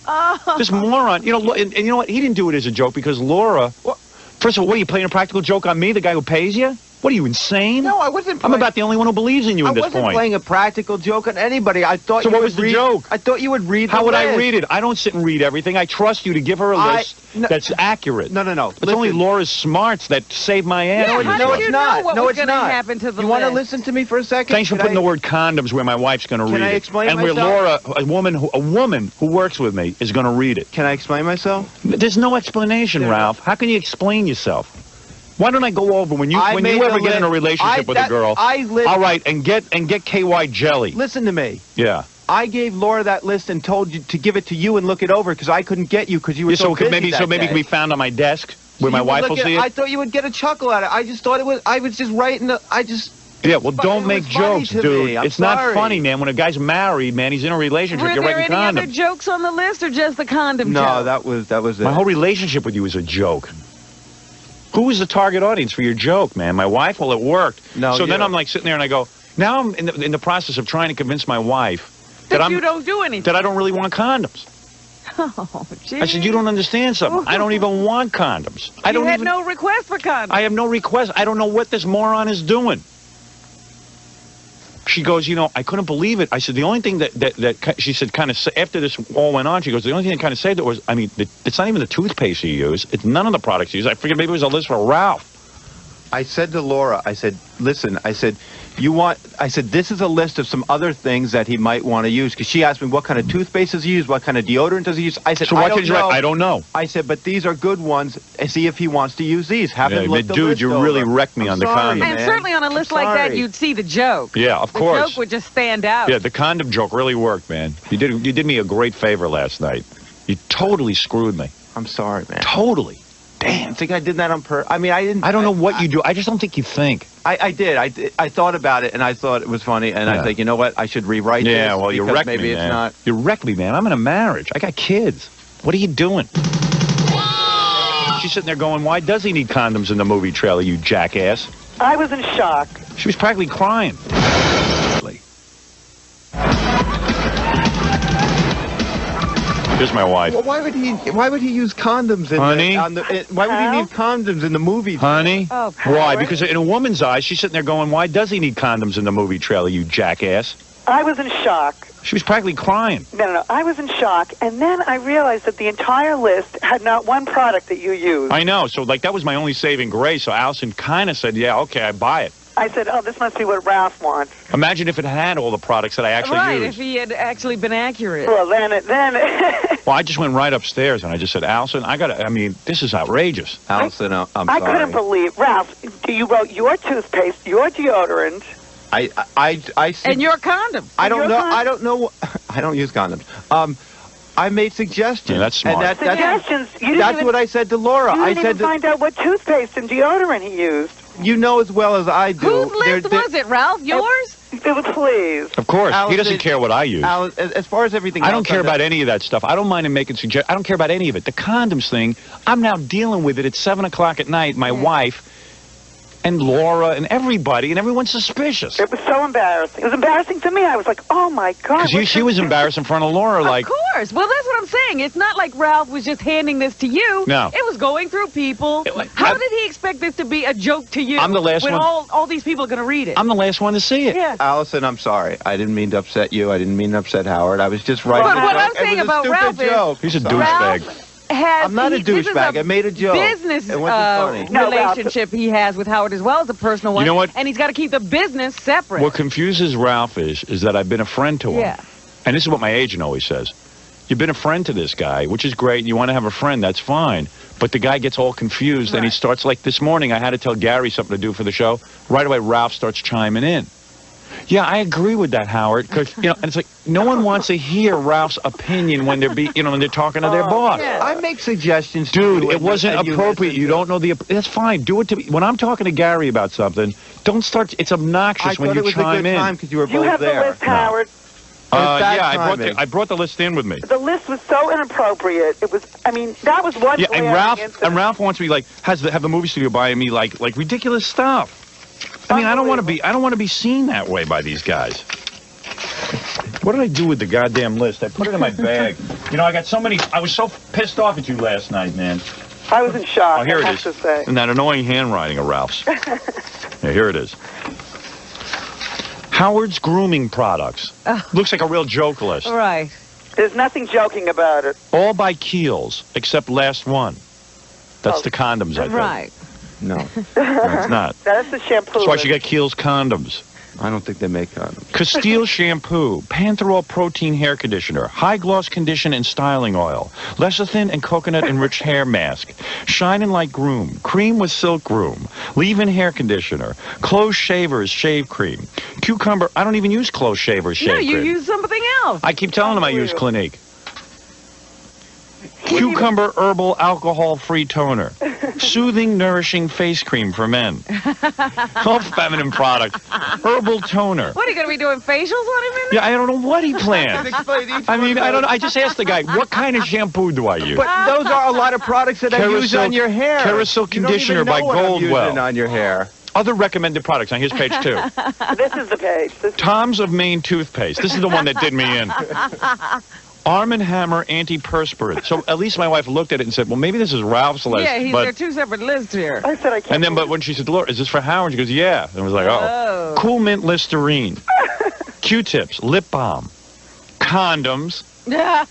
Oh. This moron, and you know what? He didn't do it as a joke because Laura, first of all, what, are you playing a practical joke on me, the guy who pays you? What are you, insane? No, I wasn't. I'm about the only one who believes in you at this I wasn't point. playing a practical joke on anybody. I thought. So you what would was the read, joke? I thought you would read. How the would list. I read it? I don't sit and read everything. I trust you to give her a list that's accurate. No. It's only Laura's smarts that save my ass. Yeah, how no, did you it's know not. what No, was it's going to not. happen to the You want to list? listen to me for a second? Thanks for putting the word condoms where my wife's going to read it. Can I explain and where myself? Laura, a woman who works with me, is going to read it. Can I explain myself? There's no explanation, Ralph. How can you explain yourself? Why don't I go over when you made ever the get in a list. relationship with a girl? All right, and get KY jelly. Listen to me. Yeah. I gave Laura that list and told you to give it to you and look it over because I couldn't get you because you were so busy maybe that it day. can be found on my desk where my You would wife look will at see it. I thought you would get a chuckle out of it. I just thought it was. I was just writing. Yeah, well, don't make funny jokes, to dude. me. I'm It's not sorry. funny, man. When a guy's married, man, he's in a relationship. Were You're there writing any condoms. other jokes on the list or just the condom No, joke? that was it. My whole relationship with you is a joke. Who was the target audience for your joke, man? My wife? Well, it worked. No, so then you. I'm like sitting there and I go, now I'm in the process of trying to convince my wife that you don't do anything. that I don't really want condoms. Oh, gee. I said, you don't understand something. I don't even want condoms. I don't You had even. no request for condoms. I have no request. I don't know what this moron is doing. She goes, I couldn't believe it. I said, the only thing that she said kind of, after this all went on, she goes, the only thing that kind of saved it was, it's not even the toothpaste you use. It's none of the products you use. I figured maybe it was a list for Ralph. I said to Laura, I said, listen, I said, this is a list of some other things that he might want to use. Because she asked me, what kind of toothpaste does he use? What kind of deodorant does he use? I said, So what did you write? I don't know. I said, but these are good ones. And see if he wants to use these. Have him look the dude, list you over. really wrecked me on the condom. And certainly on a list like that, you'd see the joke. Yeah, of The course. joke would just stand out. Yeah, the condom joke really worked, man. You did me a great favor last night. You totally screwed me. I'm sorry, man. Totally. Damn. I think I did that on purpose. I mean, I didn't. I don't know what you do. I just don't think you think. I did. I thought about it, and I thought it was funny, and I think, you know what? I should rewrite this. Yeah, well, you because wrecked maybe me, it's man. not. You wrecked me, man. I'm in a marriage. I got kids. What are you doing? She's sitting there going, why does he need condoms in the movie trailer, you jackass? I was in shock. She was practically crying. Here's my wife. Well, why would he use condoms in Honey? why would he need condoms in the movie? Honey? Oh, Why? Because in a woman's eyes, she's sitting there going, why does he need condoms in the movie trailer, you jackass? I was in shock. She was practically crying. No. I was in shock. And then I realized that the entire list had not one product that you used. I know. So, that was my only saving grace. So Allison kind of said, yeah, okay, I buy it. I said, oh, this must be what Ralph wants. Imagine if it had all the products that I actually Right, use. if he had actually been accurate. Well, then Well, I just went right upstairs and I just said, Allison, this is outrageous. Allison, I'm sorry. I couldn't believe. Ralph, you wrote your toothpaste, your deodorant. And your condom. I don't know. I don't use condoms. I made suggestions. Yeah, that's smart. And Suggestions? You didn't that's even- what I said to Laura. You I didn't said even find out what toothpaste and deodorant he used. you know as well as I do. Whose list was it, Ralph? Yours? Please. Of course. He doesn't Allison- care what I use. As far as everything I else, don't care about any of that stuff. I don't mind him making suggestions. I don't care about any of it. The condoms thing, I'm now dealing with it at 7 o'clock at night. My wife and Laura and everybody, and everyone's suspicious. It was so embarrassing. It was embarrassing to me. I was like, oh, my God. Because she was embarrassed in front of Laura, like... Of course. Well, that's what I'm saying. It's not like Ralph was just handing this to you. No. It was going through people. How did he expect this to be a joke to you? I'm the last when one- all these people are going to read it. I'm the last one to see it. Yeah. Allison, I'm sorry. I didn't mean to upset you. I didn't mean to upset Howard. I was just writing. But what I'm It saying was a about stupid Ralph is- joke. He's a Ralph douchebag. I'm not a douchebag. I made a joke. Business It wasn't funny. relationship he has with Howard as well as a personal one. You know what? And he's got to keep the business separate. What confuses Ralph is that I've been a friend to him. Yeah. And this is what my agent always says. You've been a friend to this guy, which is great. You want to have a friend, that's fine. But the guy gets all confused, and he starts like this morning. I had to tell Gary something to do for the show. Right away, Ralph starts chiming in. Yeah, I agree with that, Howard. Because and it's like no one wants to hear Ralph's opinion when they're when they're talking to their boss. I make suggestions, Dude, to it wasn't appropriate. You don't know the. That's fine. Do it to me. When I'm talking to Gary about something, don't start. It's obnoxious when you chime in. because you were You both have there. the list, Howard. Yeah, I brought the list in with me. The list was so inappropriate. It was, I mean, that was one Yeah, and glaring incident. Ralph wants me have the movie studio buying me like ridiculous stuff. I mean, I don't want to be seen that way by these guys. What did I do with the goddamn list? I put it in my bag. I got so many. I was so pissed off at you last night, man. I was in shock. Oh, here I it have is. to say. And that annoying handwriting of Ralph's. Yeah, here it is. Howard's grooming products. Looks like a real joke list. Right. There's nothing joking about it. All by Kiehl's, except last one. That's the condoms, I think. Right. No. No, it's not. That's the shampoo. That's why she got Kiehl's condoms. I don't think they make condoms. Castile shampoo, Pantherol protein hair conditioner, high gloss condition and styling oil, lecithin and coconut enriched hair mask, shine and light groom, cream with silk groom, leave-in hair conditioner, close shavers shave cream, cucumber. I don't even use close shavers shave No, cream. you use something else. I keep telling them I use Clinique. Cucumber herbal alcohol-free toner. Soothing, nourishing face cream for men. All feminine products. Herbal toner. What, are you going to be doing facials on him? Yeah, I don't know what he plans. I mean, I don't know. I just asked the guy, what kind of shampoo do I use? But those are a lot of products that I use on your hair. Carousel conditioner you don't by even know what I'm Goldwell. using on your hair. Other recommended products. Now, here's page 2. This is the page. Tom's of Maine toothpaste. This is the one that did me in. Arm & Hammer antiperspirant. So at least my wife looked at it and said, well, maybe this is Ralph's list. Yeah, but there are two separate lists here. I said I can't. And then, but when she said, Laura, is this for Howard? She goes, yeah. And I was like, oh. Cool Mint Listerine. Q-tips, lip balm, condoms, Yeah.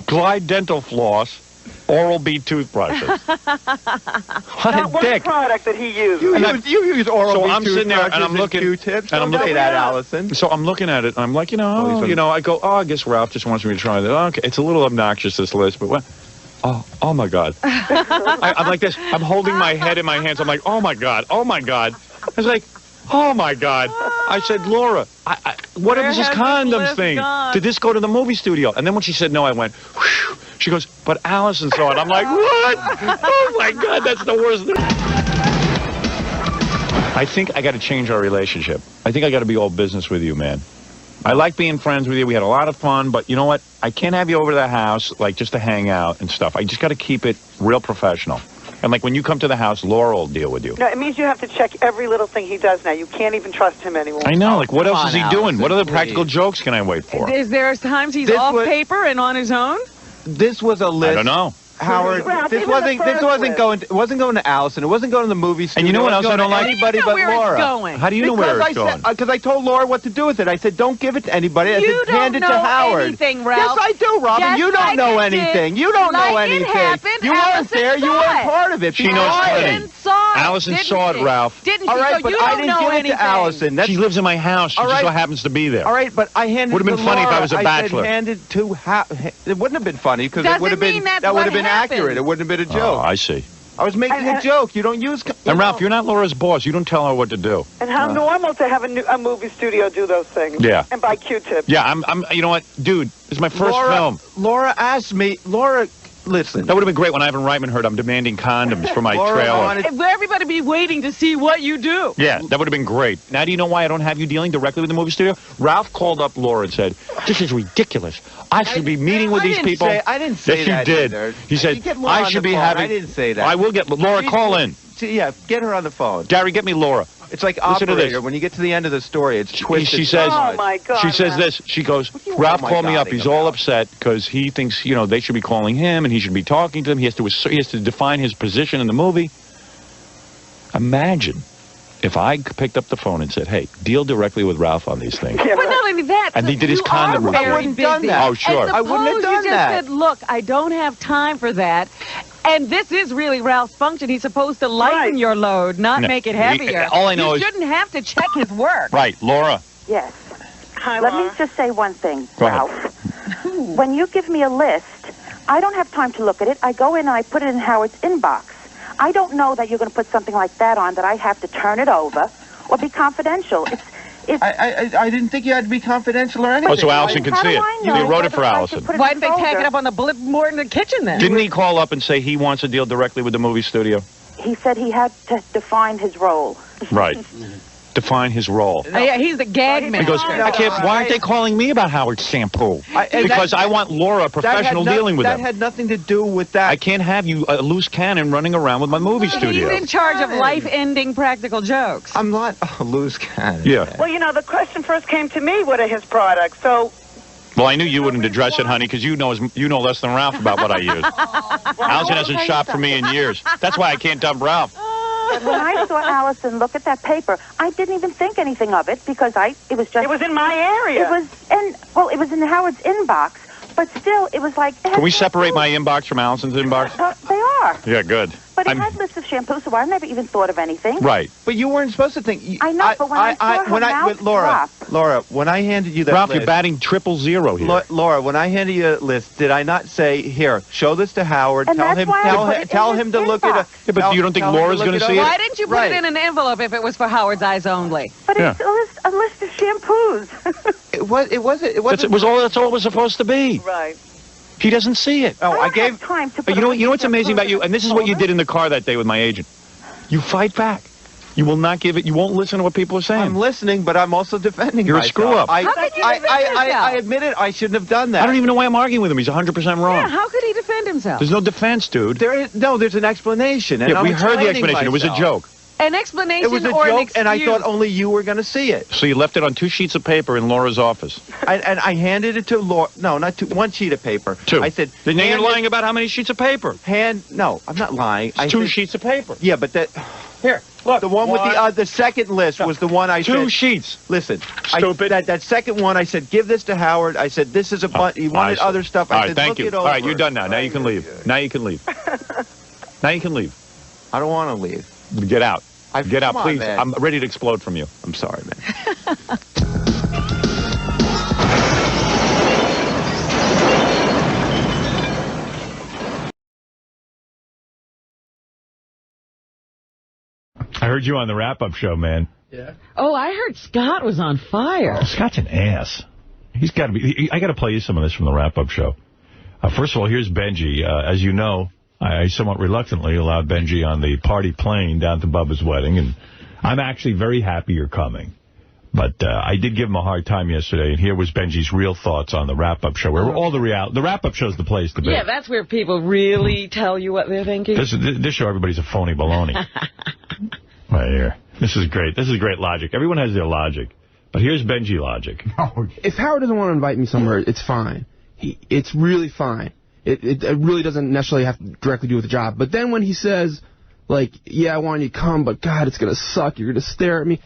Glide dental floss, Oral-B toothbrushes. What Not a one dick. product that he used. You use Oral-B So I'm sitting there and I'm looking. Q-tips. And I'm Don't looking say that, Allison. So I'm looking at it. And I'm like, I go, I guess Ralph just wants me to try that. Okay, it's a little obnoxious, this list, but what? Oh my God. I'm like this. I'm holding my head in my hands. I'm like, oh my God. I was like, oh my God. I said, Laura, what if this is condoms thing? Did this go to the movie studio? And then when she said no, I went, whew. She goes, but Allison saw it. I'm like, what? Oh my God, that's the worst. I think I got to change our relationship. I think I got to be all business with you, man. I like being friends with you. We had a lot of fun, but you know what? I can't have you over to the house, like, just to hang out and stuff. I just got to keep it real professional. And, like, when you come to the house, Laura will deal with you. No, it means you have to check every little thing he does now. You can't even trust him anymore. I know. Like, what else is he doing? What other practical jokes can I wait for? Is there times he's This off was- paper and on his own? This was a list. I don't know. Howard, Ralph, this even wasn't the first going to Allison. It wasn't going to the movie studio. And you know what It else wasn't I don't going to like? Anybody How do but you know where Laura. it's going? How do you know where it's going? Because I told Laura what to do with it. I said, don't give it to anybody. I You said, hand it don't to know Howard. anything, Ralph. Yes, I do, Robin. Just You don't like know it did. anything. You don't know Like it anything. happened, You weren't Allison there. You saw weren't it. part of it. She knows Allison plenty. saw it. Allison didn't saw it, she? Ralph. Didn't she? All right, So but you I don't didn't know give it anything. to Allison. She lives in my house. She All just so right. happens to be there. All right, but I handed Would've it been to funny if Laura. I was a bachelor. I said, handed to it wouldn't have been funny because it Doesn't would have mean been that's that would what have been happened. accurate. It wouldn't have been a Oh, joke. I see. I was making a joke. You don't use. And Ralph, you're not Laura's boss. You don't tell her what to do. And how normal to have a movie studio do those things. Yeah. And buy Q-tips. Yeah, I'm. You know what, dude? This is my first film. Laura asked me. Laura, listen. That would have been great when Ivan Reitman heard I'm demanding condoms for my Laura trailer. wanted- Everybody be waiting to see what you do. Yeah, that would have been great. Now do you know why I don't have you dealing directly with the movie studio? Ralph called up Laura and said, this is ridiculous. I should be meeting with these people. I didn't say yes, that you did. either. He said, You get Laura I on should the be phone. having... I didn't say that. I will get... Laura, call in. Yeah, get her on the phone. Gary, get me Laura. It's like Listen to this. Operator. When you get to the end of the story, it's twisted. She says, Oh, my God, she says Ralph. this. She goes, you Ralph oh my called me up. Godding He's all about? upset because he thinks, they should be calling him and he should be talking to them. He has to define his position in the movie. Imagine if I picked up the phone and said, hey, deal directly with Ralph on these things. Yeah, But not only that, And he did his you condom are review. very I wouldn't have done busy. that. Oh, sure. And I wouldn't have suppose done you just that. said, look, I don't have time for that. And this is really Ralph's function. He's supposed to lighten Right. your load, not No, make it heavier. all I know you is- shouldn't have to check his work. Right, Laura. Yes. Hi, Let Laura. me just say one thing, Go ahead. Ralph. When you give me a list, I don't have time to look at it. I go in and I put it in Howard's inbox. I don't know that you're going to put something like that on that I have to turn it over or be confidential. I didn't think you had to be confidential or anything. Oh, so Allison can How see do it. I know You wrote it whether for I should Allison. put it Why in didn't they tack folder? it up on the board in the kitchen then? Didn't he call up and say he wants to deal directly with the movie studio? He said he had to define his role. Right. Define his role. Oh, yeah, he's the gag man. He goes, I can't, why aren't they calling me about Howard's shampoo? Because I want Laura, a professional, dealing with that them. That had nothing to do with that. I can't have you, a loose cannon, running around with my movie studio. He's in charge of life-ending practical jokes. I'm not a loose cannon. Yeah. Well, the question first came to me, what are his products? So, Well, I knew you wouldn't address it, honey, because you know less than Ralph about what I use. Allison hasn't shopped for me in years. That's why I can't dump Ralph. But when I saw Allison look at that paper, I didn't even think anything of it because it was just... It was in my area. It was in Howard's inbox, but still, it was like... Can we separate my inbox from Allison's inbox? They are. Yeah, good. But it had lists of shampoo, so I never even thought of anything. Right. But you weren't supposed to think. I know, but when I saw her mouth Laura, when I handed you that Ralph, list, you're batting 000 here. Laura, when I handed you a list, did I not say, here, show this to Howard, And tell that's him, why I put it tell in him his to look at it. inbox. Yeah, but you don't think Laura's going to see it? Why didn't you put it in an envelope if it was for Howard's eyes only? But it's a list of shampoos. It wasn't. That's all it was supposed to be. Right. He doesn't see it. I gave time to put you know what's amazing about you? And this is what you did in the car that day with my agent. You fight back. You will not give it. You won't listen to what people are saying. I'm listening, but I'm also defending You're myself. a screw-up. How could you defend yourself? I admit it. I shouldn't have done that. I don't even know why I'm arguing with him. He's 100% wrong. Yeah, how could he defend himself? There's no defense, dude. There's an explanation. And Yeah, I'm we heard the explaining explanation. It was a myself. joke. An explanation It was a or an joke, excuse? and I thought only you were going to see it. So you left it on 2 sheets of paper in Laura's office. And I handed it to Laura. No, not 2. 1 sheet of paper. 2. I said. Then you're lying about how many sheets of paper. No, I'm not lying. It's 2 sheets of paper. Yeah, but that. Here, look. The one with the second list was the one I said. 2 sheets. Listen, Stupid. That second one, I said, give this to Howard. I said, this is a bunch. He wanted other stuff. I All right, said, thank look you. it All over. right, you're done now. Now you can leave. Now you can leave. Now you can leave. I don't want to leave. Get out. Get out, come on, please. man. I'm ready to explode from you. I'm sorry, man. I heard you on the wrap-up show, man. Yeah. Oh, I heard Scott was on fire. Scott's an ass. He's got to be. I got to play you some of this from the wrap-up show. First of all, here's Benji. As you know, I somewhat reluctantly allowed Benji on the party plane down to Bubba's wedding, and I'm actually very happy you're coming. But I did give him a hard time yesterday, and here was Benji's real thoughts on the wrap-up show, where all the wrap-up show's the place to be. Yeah, that's where people really tell you what they're thinking. This show, everybody's a phony baloney. Right here. This is great. This is great logic. Everyone has their logic. But here's Benji logic. If Howard doesn't want to invite me somewhere, it's fine. It's really fine. It really doesn't necessarily have to directly do with the job. But then when he says, like, yeah, I want you to come, but God, it's going to suck. You're going to stare at me.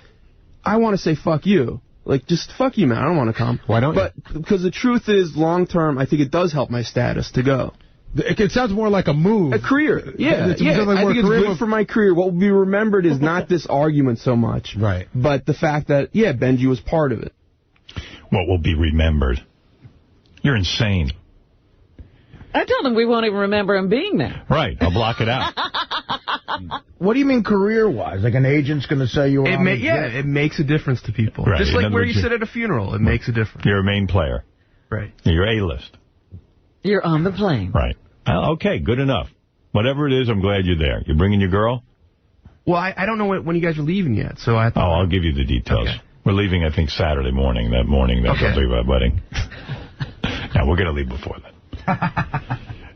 I want to say, fuck you. Like, just fuck you, man. I don't want to come. Why don't you? But because the truth is, long term, I think it does help my status to go. It sounds more like a move. A career. Yeah. I think it's good for my career. What will be remembered is not this argument so much. Right. But the fact that, yeah, Benji was part of it. What will be remembered? You're insane. I told him we won't even remember him being there. Right. I'll block it out. What do you mean career-wise? Like an agent's going to say you were on it makes a difference to people. Right. Just In like other where words, you sit at a funeral, it makes a difference. You're a main player. Right. You're A-list. You're on the plane. Right. Okay, good enough. Whatever it is, I'm glad you're there. You're bringing your girl? Well, I don't know when you guys are leaving yet, so I... I'll give you the details. Okay. We're leaving, I think, Saturday morning, that we'll leave our wedding. Now, we're going to leave before that.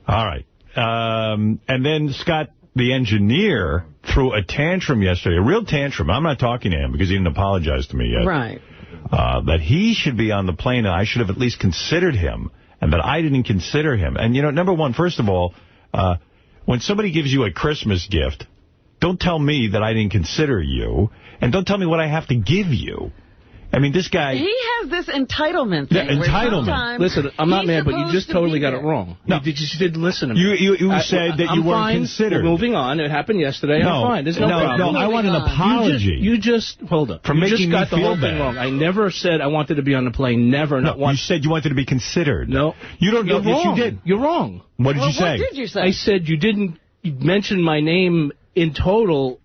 All right. And then Scott, the engineer, threw a tantrum yesterday, a real tantrum. I'm not talking to him because he didn't apologize to me yet. Right. That he should be on the plane, and I should have at least considered him, and that I didn't consider him. And, you know, number one, first of all, when somebody gives you a Christmas gift, don't tell me that I didn't consider you, and don't tell me what I have to give you. I mean, this guy... He has this entitlement thing. Yeah, entitlement. Listen, I'm not mad, but you just totally got it wrong. No. You just didn't listen to me. You said that you weren't considered. We're moving on. It happened yesterday. No, I'm fine. There's no problem. No, I want an apology. You just hold up. For making me got the feel whole thing bad. wrong. I never said I wanted to be on the plane. Never. Not once. You said you wanted to be considered. No. You don't know. You're Yes, wrong. you did. You're wrong. What did you say? What did you say? I said you didn't mention my name in total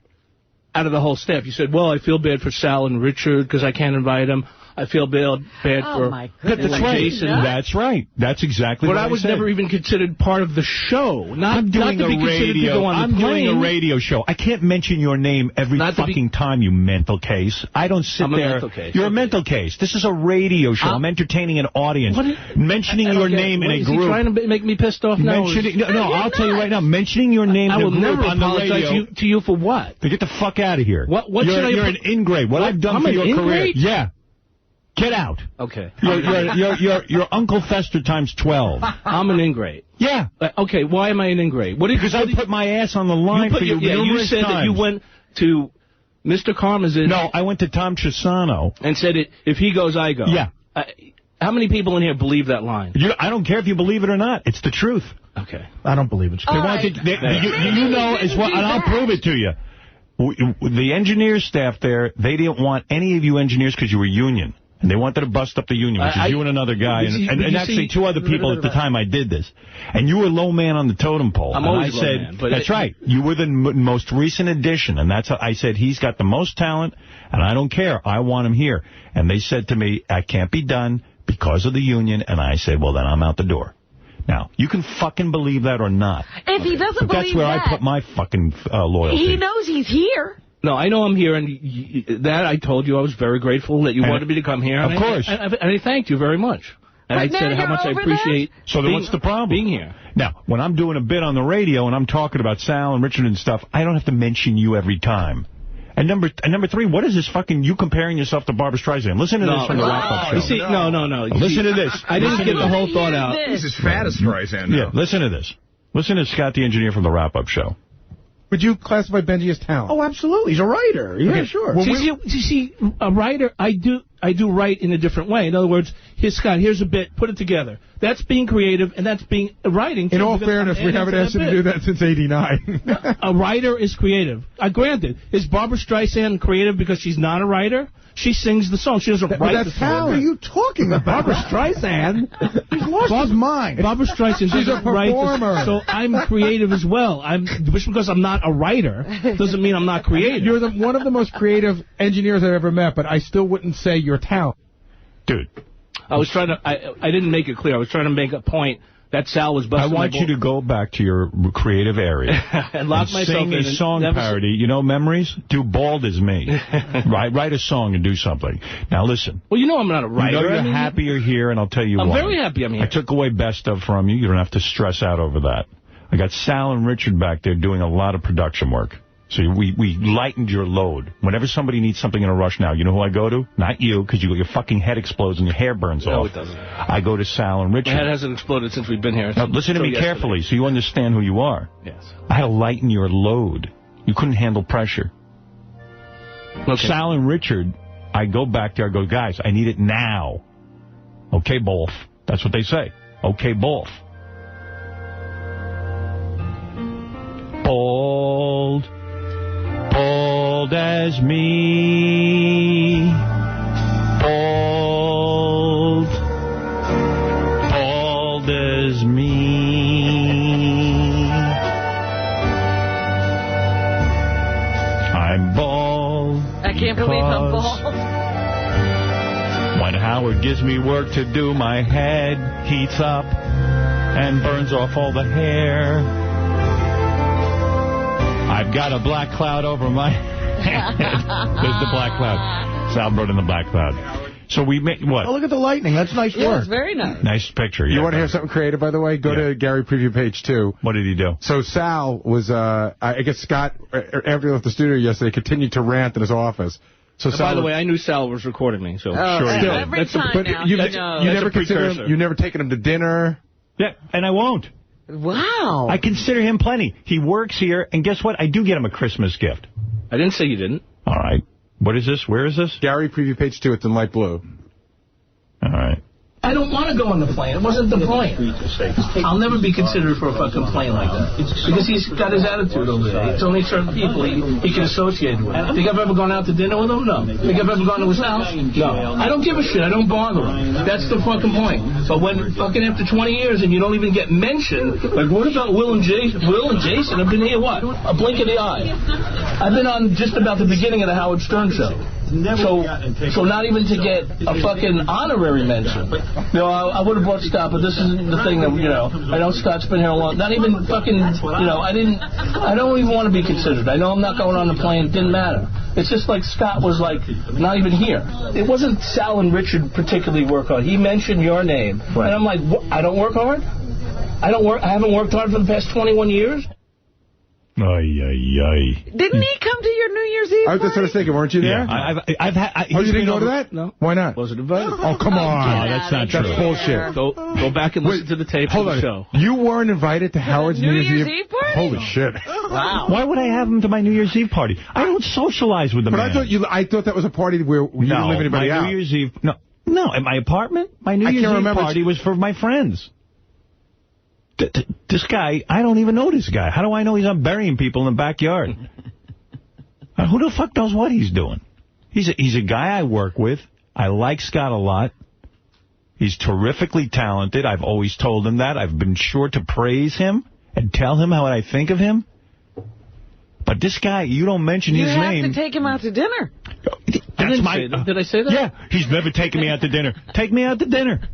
out of the whole staff. You said, well, I feel bad for Sal and Richard because I can't invite them. I feel bad for my goodness. That's right. Jason. That's right. That's exactly but what I was said. never even considered part of the show. I'm doing not to be considered to go on the I'm plane. doing a radio show. I can't mention your name every fucking time, you mental case. I don't sit I'm a there. mental case. You're a mental case. This is a radio show. I'm entertaining an audience. Mentioning your name in a Is group. he trying to make me pissed off now? No, I'll tell you right now. Mentioning your name in a group on the radio. I will never apologize to you for what? To get the fuck out of here. You're an ingrate. What I've done for your career. Yeah. Get out. Okay. You're Uncle Fester times 12. I'm an ingrate. Yeah. Okay, why am I an ingrate? Because I put my ass on the line for you numerous You said times. that you went to Mr. Karmazin. No, I went to Tom Chisano. And said, if he goes, I go. Yeah. How many people in here believe that line? I don't care if you believe it or not. It's the truth. Okay. I don't believe it. You know as well, and I'll prove it to you. The engineer staff there, they didn't want any of you engineers because you were union. And they wanted to bust up the union, which is you and another guy, and actually 2 other people at the time I did this. And you were low man on the totem pole. I'm always low man. But that's right. You were the most recent addition, and that's how I said, he's got the most talent, and I don't care. I want him here. And they said to me, I can't be done because of the union. And I said, well, then I'm out the door. Now, you can fucking believe that or not. If he doesn't but that's where I put my fucking loyalty. He knows he's here. No, I know I'm here, and that I told you I was very grateful that you wanted me to come here. Of course. And I thanked you very much. And I said how much I appreciate So then what's the problem? Being here. Now, when I'm doing a bit on the radio and I'm talking about Sal and Richard and stuff, I don't have to mention you every time. And number 3, what is this fucking you comparing yourself to Barbra Streisand? Listen to this from the wrap-up show. You see, no. Listen to this. I didn't get the whole thought out. He's as fat as Streisand now. Yeah, listen to this. Listen to Scott the engineer from the wrap-up show. Would you classify Benji as talent? Oh, absolutely. He's a writer. Yeah, sure. Well, you see, a writer, I do write in a different way. In other words, Scott, here's a bit, put it together. That's being creative, and that's being writing. In all fairness, we haven't asked him to do that since '89. A writer is creative. Granted, is Barbra Streisand creative because she's not a writer? She sings the song. She doesn't write the song. What are you talking about? Barbra Streisand. He's lost his mind. Barbra Streisand. She's a performer. So I'm creative as well. Just because I'm not a writer doesn't mean I'm not creative. You're one of the most creative engineers I've ever met, but I still wouldn't say you're talent. Dude. I was trying to, I didn't make it clear. I was trying to make a point that Sal was busting. I want you to go back to your creative area and lock myself sing a song parody. You know, Memories? Do Bald as Me. Write a song and do something. Now, listen. Well, you know I'm not a writer. You know you're happy you're here, and I'll tell you why. I'm very happy I'm here. I took away Best Of from you. You don't have to stress out over that. I got Sal and Richard back there doing a lot of production work. So we lightened your load. Whenever somebody needs something in a rush now, you know who I go to? Not you, because your fucking head explodes and your hair burns off. No, it doesn't. I go to Sal and Richard. My head hasn't exploded since we've been here. Now, listen to me carefully so you understand who you are. Yes. I had to lighten your load. You couldn't handle pressure. Okay. Sal and Richard, I go back there, I go, guys, I need it now. Okay, Bolf. That's what they say. Okay, Bolf. Bald. Bald as me. Bald. Bald as me. I'm bald. I can't believe I'm bald. When Howard gives me work to do, my head heats up and burns off all the hair. I've got a black cloud over my head. There's the black cloud. Sal brought in the black cloud. So we made, what? Oh, look at the lightning. That's nice work. Yeah, it's very nice. Nice picture. You want to hear something creative, by the way? Go to Gary Preview page 2. What did he do? So Sal was, I guess Scott, after he left the studio yesterday, continued to rant in his office. So By the way, I knew Sal was recording me. So sure. Still, Every time but now, you he knows. never consider him, you've never taken him to dinner. Yeah, and I won't. Wow. I consider him plenty. He works here, and guess what? I do get him a Christmas gift. I didn't say you didn't. All right. What is this? Where is this? Gary Preview page 2. It's in light blue. All right. I don't want to go on the plane. It wasn't the point. I'll never be considered for a fucking plane like that. Because he's got his attitude over there. It's only certain people he can associate with. Think I've ever gone out to dinner with him? No. Think I've ever gone to his house? No. I don't give a shit. I don't bother him. That's the fucking point. But when fucking after 20 years and you don't even get mentioned, like what about Will and Jason? Will and Jason have been here, what? A blink of the eye. I've been on just about the beginning of the Howard Stern show. So not even to get a fucking honorary mention. No, I would have brought Scott, but this is the thing that, I know Scott's been here a long, not even fucking, I don't even want to be considered. I know I'm not going on the plane. It didn't matter. It's just like Scott was like, not even here. It wasn't Sal and Richard particularly work hard. He mentioned your name. Right. And I'm like, I don't work hard? I haven't worked hard for the past 21 years? Didn't he come to your New Year's Eve party? That's what I was thinking. Weren't you there? Yeah, I've had. You didn't go to that? No. Why not? Wasn't invited. Oh, come on. No, that's not true. That's bullshit. Go back and listen to the tape of the show. You weren't invited to Howard's New Year's Eve party? Holy shit. Wow. Why would I have him to my New Year's Eve party? I don't socialize with the man. But I thought that was a party where you didn't leave anybody out. New Year's Eve. No, at my apartment, my New Year's Eve party was for my friends. This guy, I don't even know this guy. How do I know he's not burying people in the backyard? Who the fuck knows what he's doing? He's a guy I work with. I like Scott a lot. He's terrifically talented. I've always told him that. I've been sure to praise him and tell him how I think of him. But this guy, you don't mention his name. You have to take him out to dinner. That's Did I say that? Yeah, he's never taken me out to dinner. Take me out to dinner.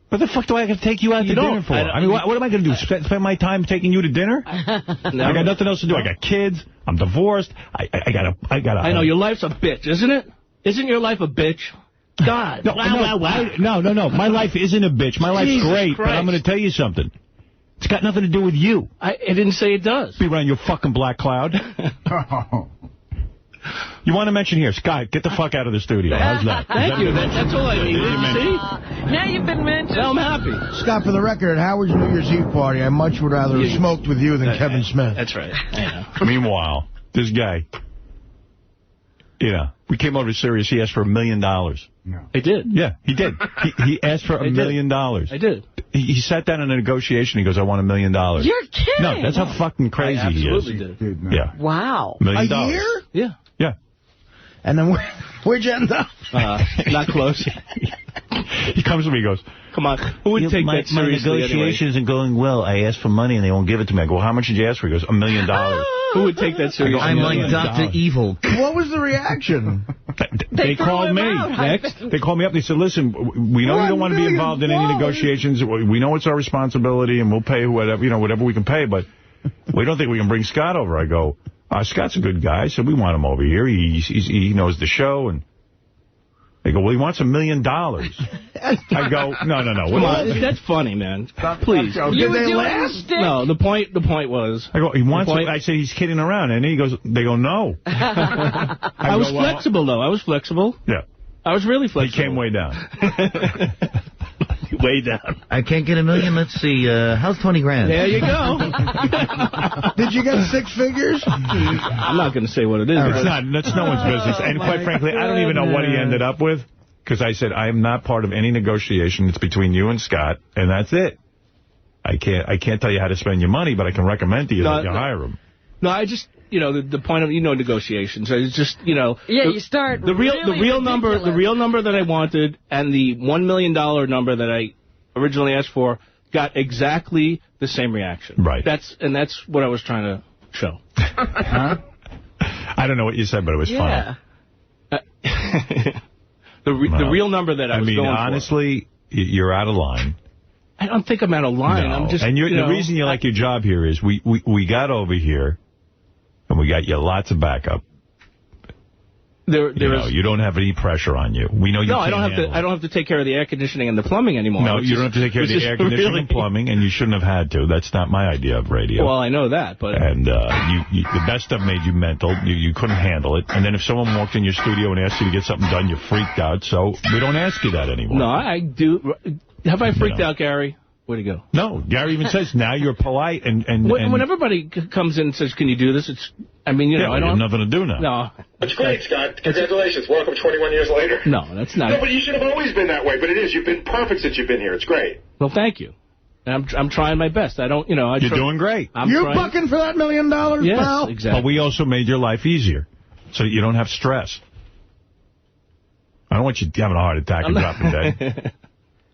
What the fuck do I have to take you out to dinner for? I mean, what am I going to do? Spend my time taking you to dinner? I got nothing else to do. I got kids. I'm divorced. I got. I know your life's a bitch, isn't it? Isn't your life a bitch? God. No. My life isn't a bitch. My life's great. Christ. But I'm going to tell you something. It's got nothing to do with you. I didn't say it does. Be around your fucking black cloud. You want to mention here, Scott, get the fuck out of the studio. How's that? Thank you. That's all I needed. See? Now you've been mentioned. Now I'm happy. Scott, for the record, at Howard's New Year's Eve party, I much would rather have smoked with you than Kevin Smith. That's right. Meanwhile, this guy, we came over to Sirius. He asked for $1 million. No. I did. Yeah, he did. He asked for $1 million. I did. He sat down in a negotiation. He goes, I want $1 million. You're kidding. No, that's how fucking crazy he is. Absolutely did. Yeah. Wow. $1 million. A year? Yeah. Yeah. And then where'd you end up? Not close. He comes to me, he goes, come on, who would take that seriously? My negotiation isn't going well. I asked for money and they won't give it to me. I go, well, how much did you ask for? He goes, $1 million. Who would take that seriously? I'm like Dr. Evil. What was the reaction? They called me. Next, they called me up. They said, listen, we know you don't want to be involved in any negotiations. We know it's our responsibility and we'll pay whatever we can pay, but we don't think we can bring Scott over. I go, Scott's a good guy, so we want him over here. He knows the show. And they go, well, he wants $1 million. I go, no. Come on, that's funny, man. Please. Did they laugh? No, the point was. I go, he wants. I say he's kidding around, and they go, no. I was flexible though. I was flexible. Yeah. I was really flexible. He came way down. Way down. I can't get $1 million. Let's see. How's 20 grand? There you go. Did you get 6 figures? I'm not going to say what it is. That's no one's business. And quite frankly, I don't even know what he ended up with. Because I said, I am not part of any negotiation. It's between you and Scott, and that's it. I can't tell you how to spend your money, but I can recommend to you that you hire him. No, I just, the point of, negotiations. It's just, Yeah, you start the real number that I wanted and the $1 million number that I originally asked for got exactly the same reaction. Right. That's what I was trying to show. Huh? I don't know what you said, but it was funny. The real number that I was going honestly, you're out of line. I don't think I'm out of line. No. I'm just, and the reason you like your job here is we got over here, and we got you lots of backup. You don't have any pressure on you. We know you can't handle it. I don't have to take care of the air conditioning and the plumbing anymore. No, you don't have to take care of the air conditioning and plumbing, and you shouldn't have had to. That's not my idea of radio. Well, I know that, but... And the best stuff made you mental. You couldn't handle it. And then if someone walked in your studio and asked you to get something done, you freaked out. So we don't ask you that anymore. No, I do. Have I freaked out, Gary? Where'd he go? No, Gary even says now you're polite and when everybody comes in and says, "Can you do this?" It's, I have nothing to do now. No, that's great, Scott. Congratulations. Welcome 21 years later. No, that's not. No, but you should have always been that way. But it is. You've been perfect since you've been here. It's great. Well, thank you. And I'm trying my best. I don't, You're doing great. You're bucking for that $1 million, yes, pal. Exactly. But we also made your life easier, so you don't have stress. I don't want you having a heart attack and dropping dead.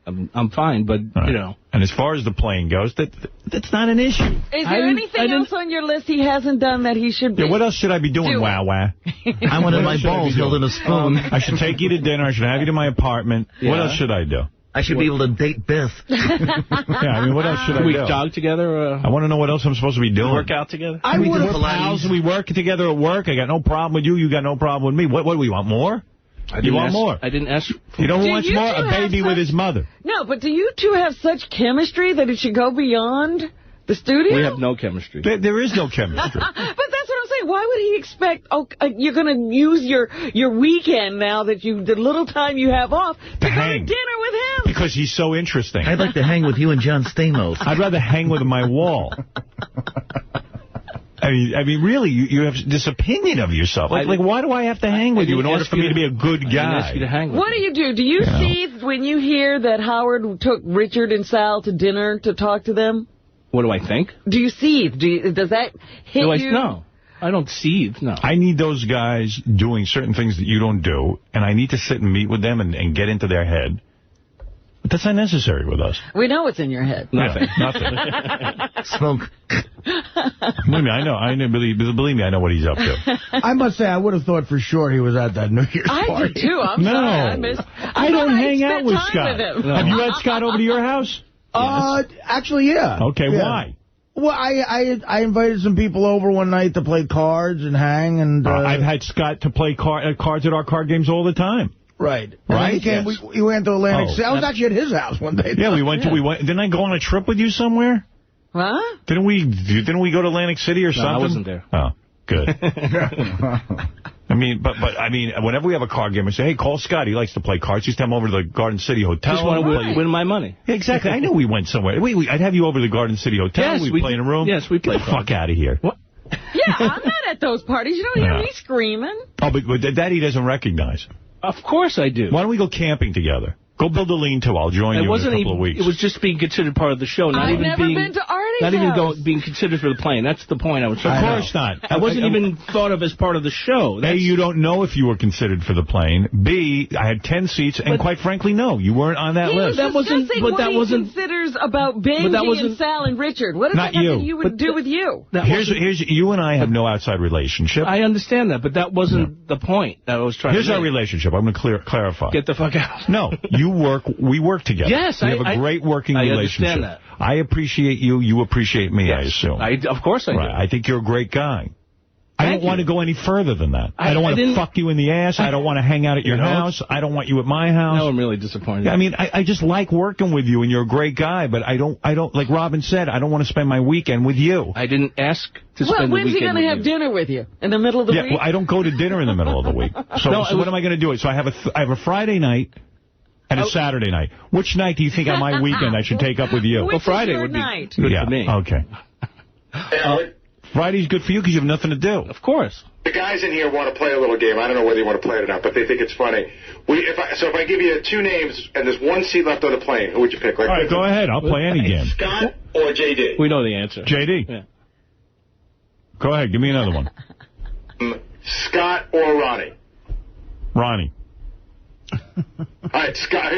I'm fine, but, And as far as the plane goes, that's not an issue. Is there anything else on your list he hasn't done that he should be what else should I be doing, Wow? I wanted my balls held in a spoon. I should take you to dinner. I should have you to my apartment. Yeah. What else should I do? I should be able to date Biff. What else should I do? We jog together? I want to know what else I'm supposed to be doing. Work out together? We're pals. We work together at work. I got no problem with you. You got no problem with me. What do we want, more? You want more? I didn't ask. You know who wants more? A baby with his mother. No, but do you two have such chemistry that it should go beyond The studio? We have no chemistry. There is no chemistry. But that's what I'm saying. Why would he expect, you're going to use your weekend now that the little time you have off to go to dinner with him? Because he's so interesting. I'd like to hang with you and John Stamos. I'd rather hang with my wall. I mean, really, you have this opinion of yourself. Like, why do I have to hang with you in order for me to be a good guy? What do you do? Do you seethe when you hear that Howard took Richard and Sal to dinner to talk to them? What do I think? Do you seethe? Does that hit you? No. I don't seethe, no. I need those guys doing certain things that you don't do, and I need to sit and meet with them and get into their head. But that's not necessary with us. We know what's in your head. Nothing. Nothing. Smoke. Believe me, I know. Believe me, I know what he's up to. I must say, I would have thought for sure he was at that New Year's party. I did, too. I'm sorry. I don't hang out with Scott. With Have you had Scott over to your house? Actually, yeah. Okay, yeah. Why? Well, I invited some people over one night to play cards and hang. And I've had Scott to play cards at our card games all the time. Right. Right? We went to Atlantic City. I was actually at his house one day. Yeah, we went. Didn't I go on a trip with you somewhere? Huh? Didn't we go to Atlantic City or something? I wasn't there. Oh, good. I mean, but whenever we have a card game, I say, hey, call Scott. He likes to play cards. Just come over to the Garden City Hotel. Just want to win my money. Yeah, exactly. I know we went somewhere. I'd have you over to the Garden City Hotel. Yes, we play in a room. Yes, we play. Get the fuck out of here. What? Yeah, I'm not at those parties. You don't hear me screaming. Oh, but that he doesn't recognize. Of course I do. Why don't we go camping together? Go build a lean-to. I'll join you in a couple of weeks. It was just being considered part of the show. I've never been to Artie's Not house. even being considered for the plane. That's the point I was trying to make. Of course not. I wasn't even thought of as part of the show. A, you don't know if you were considered for the plane. B, I had 10 seats, and quite frankly, no, you weren't on that list. That wasn't. But that wasn't. Considers about Benji and Sal and Richard. What does that have you would do with you? Here's you and I have no outside relationship. I understand that, but that wasn't the point that I was trying to make. Here's our relationship. I'm going to clarify. Get the fuck out. No, we work together. Yes, we have a great working relationship. I understand that. I appreciate you. You appreciate me, yes. I assume. Of course I do. I think you're a great guy. I don't want to go any further than that. I don't want to fuck you in the ass. I don't want to hang out at your house. I don't want you at my house. No, I'm really disappointed. I mean, I just like working with you, and you're a great guy, but I don't, like Robin said, I don't want to spend my weekend with you. I didn't ask to spend the weekend with you. When's he going to have dinner with you? In the middle of the week? Yeah, well, I don't go to dinner in the middle of the week. So what am I going to do? So I have a Friday night and a Saturday night. Which night do you think on my weekend I should take up with you? Well, Friday would be good for me. Okay. Friday's good for you because you have nothing to do. Of course. The guys in here want to play a little game. I don't know whether you want to play it or not, but they think it's funny. If I give you 2 names and there's 1 seat left on the plane, who would you pick? Like, all right, go ahead. I'll play any game. Scott or J.D.? We know the answer. J.D.? Yeah. Go ahead. Give me another one. Scott or Ronnie? Ronnie. All right, Scott.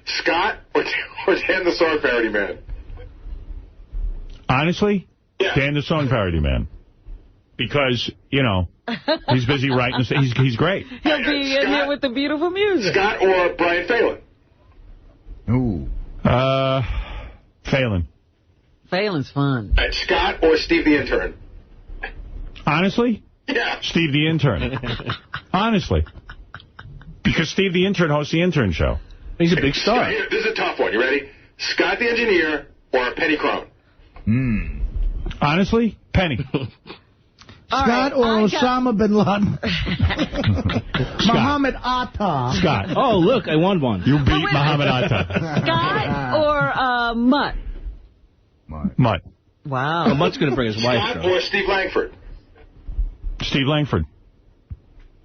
Scott or Dan the Song Parody Man? Honestly? Yeah. Dan the Song Parody Man. Because, he's busy writing. He's great. He'll be in here with the beautiful music. Scott or Brian Phelan? Ooh. Phelan. Phelan's fun. All right, Scott or Steve the Intern? Honestly? Yeah. Steve the Intern. Honestly. Because Steve the Intern hosts the Intern Show. He's a big star. This is a tough one. You ready? Scott the Engineer or Penny Crone? Honestly? Penny. Scott or Osama bin Laden? Muhammad Atta. Scott. Oh, look, I won one. You beat Muhammad Atta. Scott or Mutt? Mutt. Wow. Well, Mutt's going to bring his wife. Scott or Steve Langford? Steve Langford.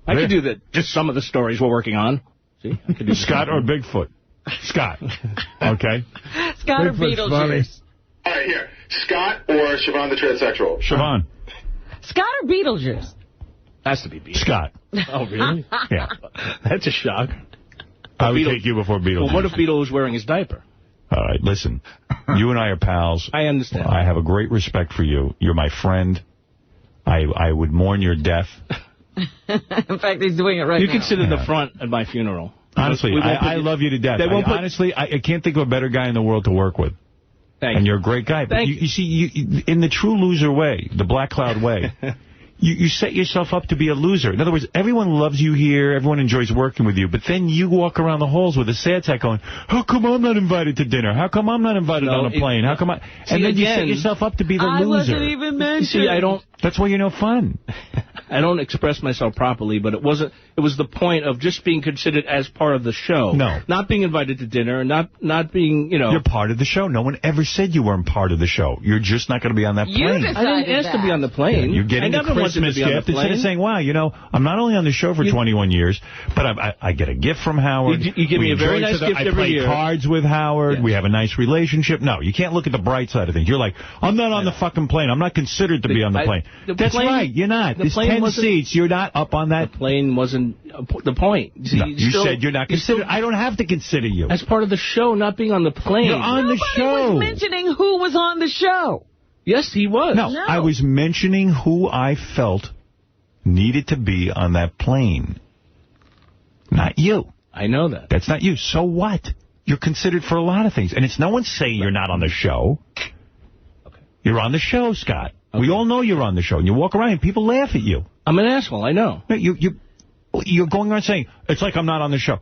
I could do just some of the stories we're working on. See? I could do Scott or Bigfoot? Scott. Okay. Scott or Beetlejuice? All right, here. Scott or Siobhan the Transsexual? Siobhan. Scott or Beetlejuice? Has to be Beetlejuice. Scott. Oh, really? Yeah. That's a shock. I would take you before Beetlejuice. Well, what if Beetle was wearing his diaper? All right, listen. You and I are pals. I understand. I have a great respect for you. You're my friend. I would mourn your death. In fact, he's doing it right now. You can sit in the front at my funeral. Honestly, I love you to death. Honestly, I can't think of a better guy in the world to work with. Thank and you. You're a great guy. But you see, in the true loser way, the Black Cloud way, you set yourself up to be a loser. In other words, everyone loves you here, everyone enjoys working with you, but then you walk around the halls with a sad sack going, how come I'm not invited to dinner? How come I'm not invited on a plane? How come I... And then you set yourself up to be the loser. I wasn't even mentioned. See, I don't... That's why you're no fun. I don't express myself properly, but it was the point of just being considered as part of the show. No. Not being invited to dinner, and not being, you know... You're part of the show. No one ever said you weren't part of the show. You're just not going to be on that plane. I didn't ask to be on the plane. Yeah, you're getting a Christmas gift instead of saying, wow, you know, I'm not only on the show for 21 years, but I get a gift from Howard. You give me a very nice gift every year. I play cards with Howard. Yes. We have a nice relationship. No, you can't look at the bright side of things. You're like, I'm not on the fucking plane. I'm not considered to be on the plane. That's right. You're not. There's 10 seats. You're not up on that. The plane wasn't the point. See, no, you said you're not considered. I don't have to consider you. As part of the show, not being on the plane. You're on the show. Nobody was mentioning who was on the show. Yes, he was. No, I was mentioning who I felt needed to be on that plane. Not you. I know that. That's not you. So what? You're considered for a lot of things. And it's no one saying you're not on the show. Okay. You're on the show, Scott. Okay. We all know you're on the show. And you walk around and people laugh at you. I'm an asshole. I know. No, you're going around saying, it's like I'm not on the show.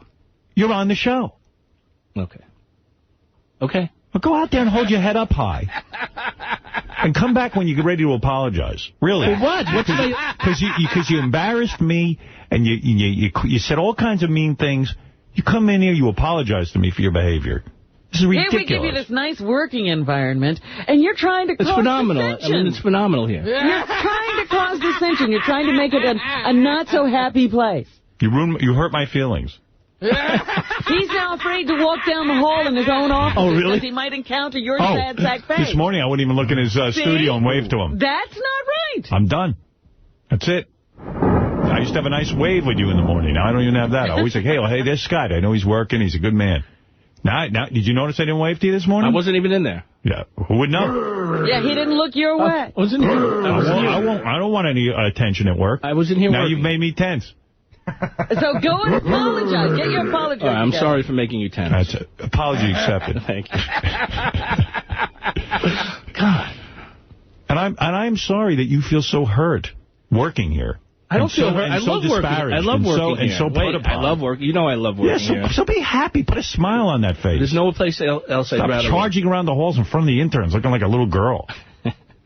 You're on the show. Okay. Okay. Well, go out there and hold your head up high. And come back when you get ready to apologize. Really. For what? Because you embarrassed me, and you said all kinds of mean things. You come in here, you apologize to me for your behavior. This is ridiculous. Here we give you this nice working environment, and you're trying to cause phenomenal. dissension. I mean, it's phenomenal here. You're trying to cause dissension. You're trying to make it a not-so-happy place. You hurt my feelings. He's now afraid to walk down the hall in his own office. Oh, really? Because he might encounter your sad sack face. This morning I wouldn't even look in his studio and wave to him. That's not right. I'm done. That's it. I used to have a nice wave with you in the morning. Now I don't even have that. I always say, hey, there's Scott. I know he's working. He's a good man. Now, did you notice I didn't wave to you this morning? I wasn't even in there. Yeah. Who would know? Yeah, he didn't look your way. I wasn't here. I don't want any attention at work. I wasn't here Now working. you've made me tense. So go and apologize. Get your apology. Right, I'm sorry for making you tense. That's it. Apology accepted. Thank you. God. And I'm sorry that you feel so hurt working here. I don't feel hurt. I love working. I love working here. And so put upon. I love working. You know I love working here. So be happy. Put a smile on that face. There's no place else I'd rather Stop charging around the halls in front of the interns looking like a little girl.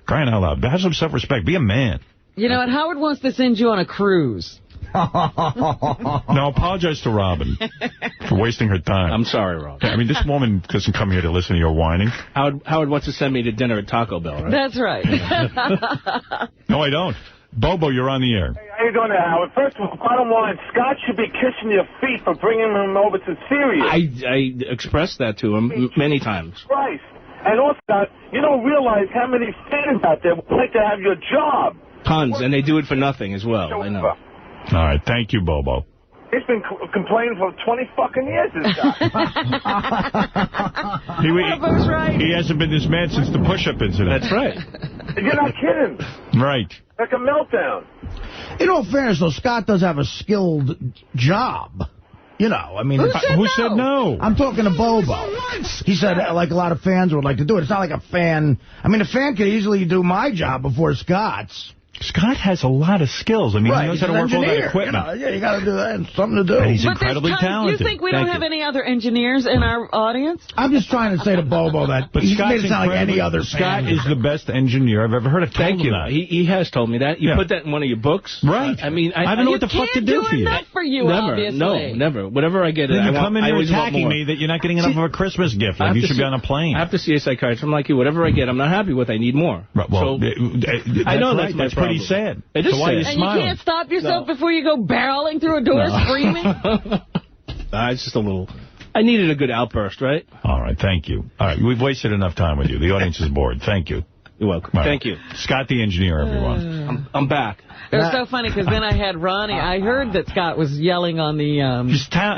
Crying out loud. Have some self-respect. Be a man. You know what? Howard wants to send you on a cruise. No, apologize to Robin for wasting her time. I'm sorry, Robin. I mean, this woman doesn't come here to listen to your whining. Howard wants to send me to dinner at Taco Bell, right? That's right. No, I don't. Bobo, you're on the air. Hey, how you doing there, Howard? First of all, bottom line, Scott should be kissing your feet for bringing him over to Sirius. I expressed that to him many times. Christ. And also, Scott, you don't realize how many fans out there would like to have your job. Tons, and they do it for nothing as well. I know. All right, thank you, Bobo. He's been complaining for 20 fucking years, this guy. He hasn't been this mad since the push-up incident. That's right. You're not kidding. Right. Like a meltdown. In all fairness, though, Scott does have a skilled job. You know, I mean... Who said no? I'm talking to Bobo. He said, like, a lot of fans would like to do it. It's not like a fan... I mean, a fan could easily do my job before Scott's. Scott has a lot of skills. I mean, he knows how to work all that equipment. You got to do that. It's something to do. And he's incredibly talented. You think we don't have any other engineers in our audience? I'm just trying to say to Bobo that he made it sound like any other Scott is the best engineer I've ever heard of. Thank you. He has told me that. You put that in one of your books. Right. I mean, I don't know what the fuck to do for you. Enough for you, never. Obviously. No, never. Whatever I get, then you come in here always attacking me that you're not getting enough of a Christmas gift. Like you should be on a plane. I have to see a psychiatrist. I'm like you. Whatever I get, I'm not happy with. I need more. Right, well, I know that's my problem. That's pretty sad. So why are you smiling? And you can't stop yourself before you go barreling through a door screaming? It's just a little... I needed a good outburst, right? All right, thank you. All right, we've wasted enough time with you. The audience is bored. Thank you. You're welcome. Right. Thank you. Scott the engineer, everyone. I'm back. It was so funny because then I had Ronnie. I heard that Scott was yelling on the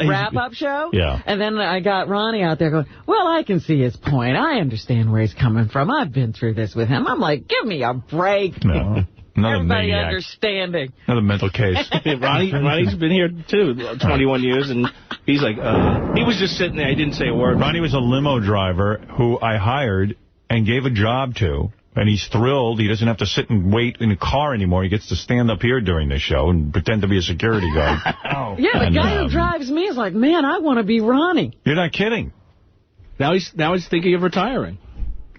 wrap-up show. Yeah. And then I got Ronnie out there going, well, I can see his point. I understand where he's coming from. I've been through this with him. I'm like, give me a break. No. Another Everybody maniac. understanding. Another mental case. Ronnie's been here, too, 21 years, and he's like, he was just sitting there. He didn't say a word. Ronnie was a limo driver who I hired and gave a job to And he's thrilled. He doesn't have to sit and wait in a car anymore. He gets to stand up here during the show and pretend to be a security guard. Yeah, the guy who drives me is like, man, I want to be Ronnie. You're not kidding. Now he's thinking of retiring.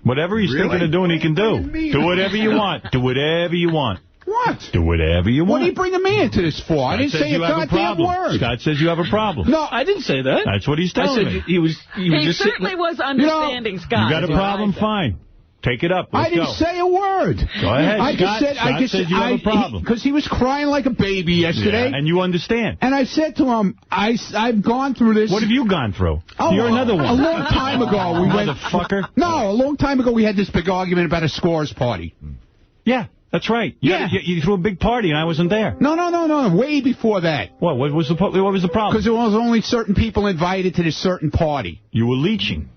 Whatever he's thinking of doing, he can do. Do whatever you want. Do whatever you want. What? Do whatever you want. What are you bringing me into this for? I didn't say a goddamn word. Scott says you have a problem. No, I didn't say that. That's what he's telling me. He just certainly was understanding, Scott. You got a problem? Fine. Take it up. Let's I didn't say a word. Go ahead. Scott said you have a problem. Because he was crying like a baby yesterday. Yeah, and you understand. And I said to him, I've gone through this. What have you gone through? Oh, you're another one. A long time ago, we went. Motherfucker. No, a long time ago, we had this big argument about a scores party. Yeah. That's right. You threw a big party and I wasn't there. No. Way before that. What was the problem? Because there was only certain people invited to this certain party. You were leeching.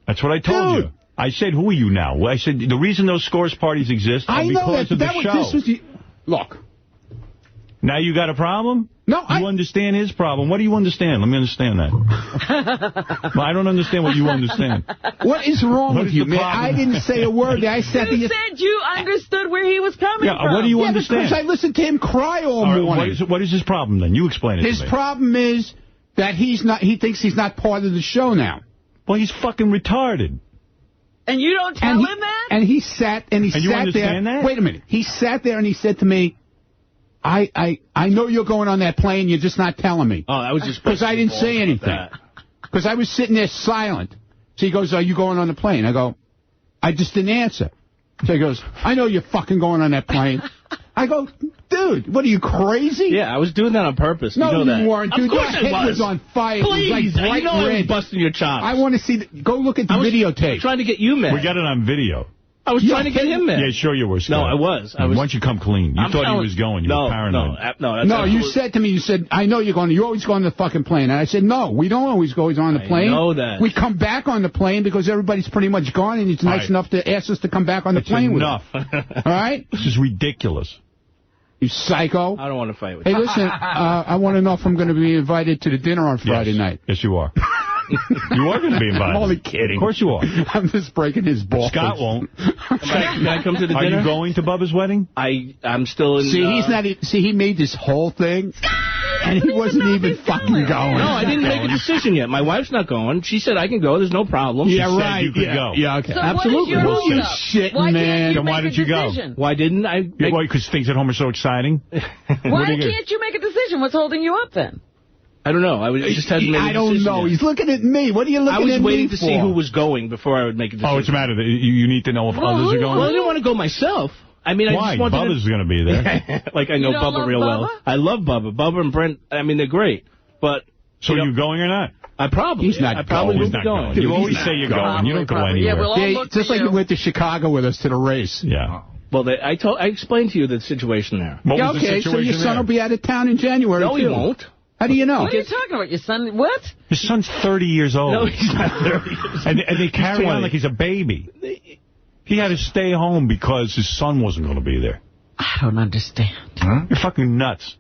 That's what I told you. I said, who are you now? I said, the reason those scores parties exist are because of the show. Look. Now you got a problem? No, You understand his problem. What do you understand? Let me understand that. Well, I don't understand what you understand. What is wrong with you, man? I didn't say a word. I said you said you understood where he was coming from. What do you understand? Because I listened to him cry all morning. What is his problem, then? You explain it to me. His problem is that he thinks he's not part of the show now. Well, he's fucking retarded. And you don't tell him that? And he sat there. You understand that? Wait a minute. He sat there and he said to me, I know you're going on that plane, you're just not telling me. Oh, that was just because I didn't say anything. Because I was sitting there silent. So he goes, are you going on the plane? I go, I just didn't answer. So he goes, I know you're fucking going on that plane. I go, dude, what are you, crazy? Yeah, I was doing that on purpose. No, you know you weren't, dude. Of course Your head was on fire. Please, it was like bright I red. was busting your chops. I want to see, go look at the videotape. Trying to get you mad. We got it on video. I was trying to get him mad. Yeah, sure you were, Scott. No, I was. Why don't you come clean? You thought he was going. You were paranoid. No, you said to me, you said, I know you're going. You always go on the fucking plane. And I said, no, we don't always go on the plane. I know that. We come back on the plane because everybody's pretty much gone, and it's nice enough to ask us to come back on the plane with us. All right? This is ridiculous. You psycho. I don't want to fight with you. Hey, listen, I want to know if I'm going to be invited to the dinner on Friday night. Yes, you are. You are going to be invited. I'm only kidding. Of course you are. I'm just breaking his balls. Scott won't. Can I come to the dinner? Are you going to Bubba's wedding? I'm still in... See, he made this whole thing, and he wasn't even fucking going. No, I didn't make a decision yet. My wife's not going. She said I can go. There's no problem. Yeah, she right. Said you could go. Yeah, okay. So absolutely. What is your you holdup? shitting, Why man? can't you Then why make did you a decision? Why didn't I? Why? Because things at home are so exciting? Why can't you make a decision? What's holding you up then? I don't know. I just hadn't made a decision. I don't know. Yet. He's looking at me. What are you looking at me for? I was waiting to see who was going before I would make a decision. Oh, it's a matter that you need to know if others are going? Well, I didn't want to go myself. I mean, why? I just wanted Bubba's going to be there. Like, I know Bubba real well. I love Bubba. Bubba and Brent, I mean, they're great. But... So are you going or not? I probably... He's not I probably going. will be going. You always say you're going. You don't go anywhere. Yeah, we'll all look just like you went to Chicago with us to the race. Yeah. Well, I explained to you the situation there. What was the okay, situation so your son there? will be out of town in January, No, he won't. How do you know? What are you talking about? Your son, what? His son's 30 years old. No, he's not 30 years old. And they carry on like he's a baby. He had to stay home because his son wasn't going to be there. I don't understand. Huh? You're fucking nuts.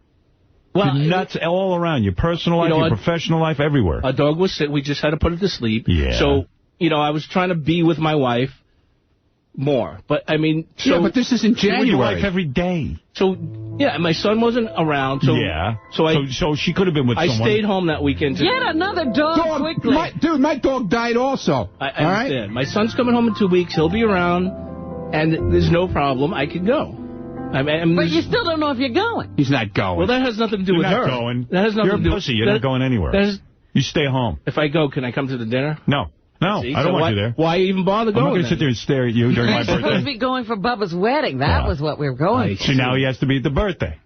Well, you're nuts all around. Your personal life, your professional life, everywhere. A dog was sick. We just had to put it to sleep. Yeah. So, I was trying to be with my wife more. But, I mean... So, yeah, but this is in January. You're with your wife every day. So, yeah, my son wasn't around. So, yeah. So she could have been with someone. I stayed home that weekend. Get another dog quickly. My dog died also. I understand. Right? My son's coming home in 2 weeks. He'll be around, and there's no problem. I could go. But you still don't know if you're going. He's not going. Well, that has nothing to do with her. You're not going. That has nothing You're to do a pussy. You're not going anywhere. You stay home. If I go, can I come to the dinner? No. No, See, I don't want you there. Why even bother going? I'm not going to sit there and stare at you during my We're supposed to birthday. be going for Bubba's wedding. That was what we were going for. See, now he has to be at the birthday.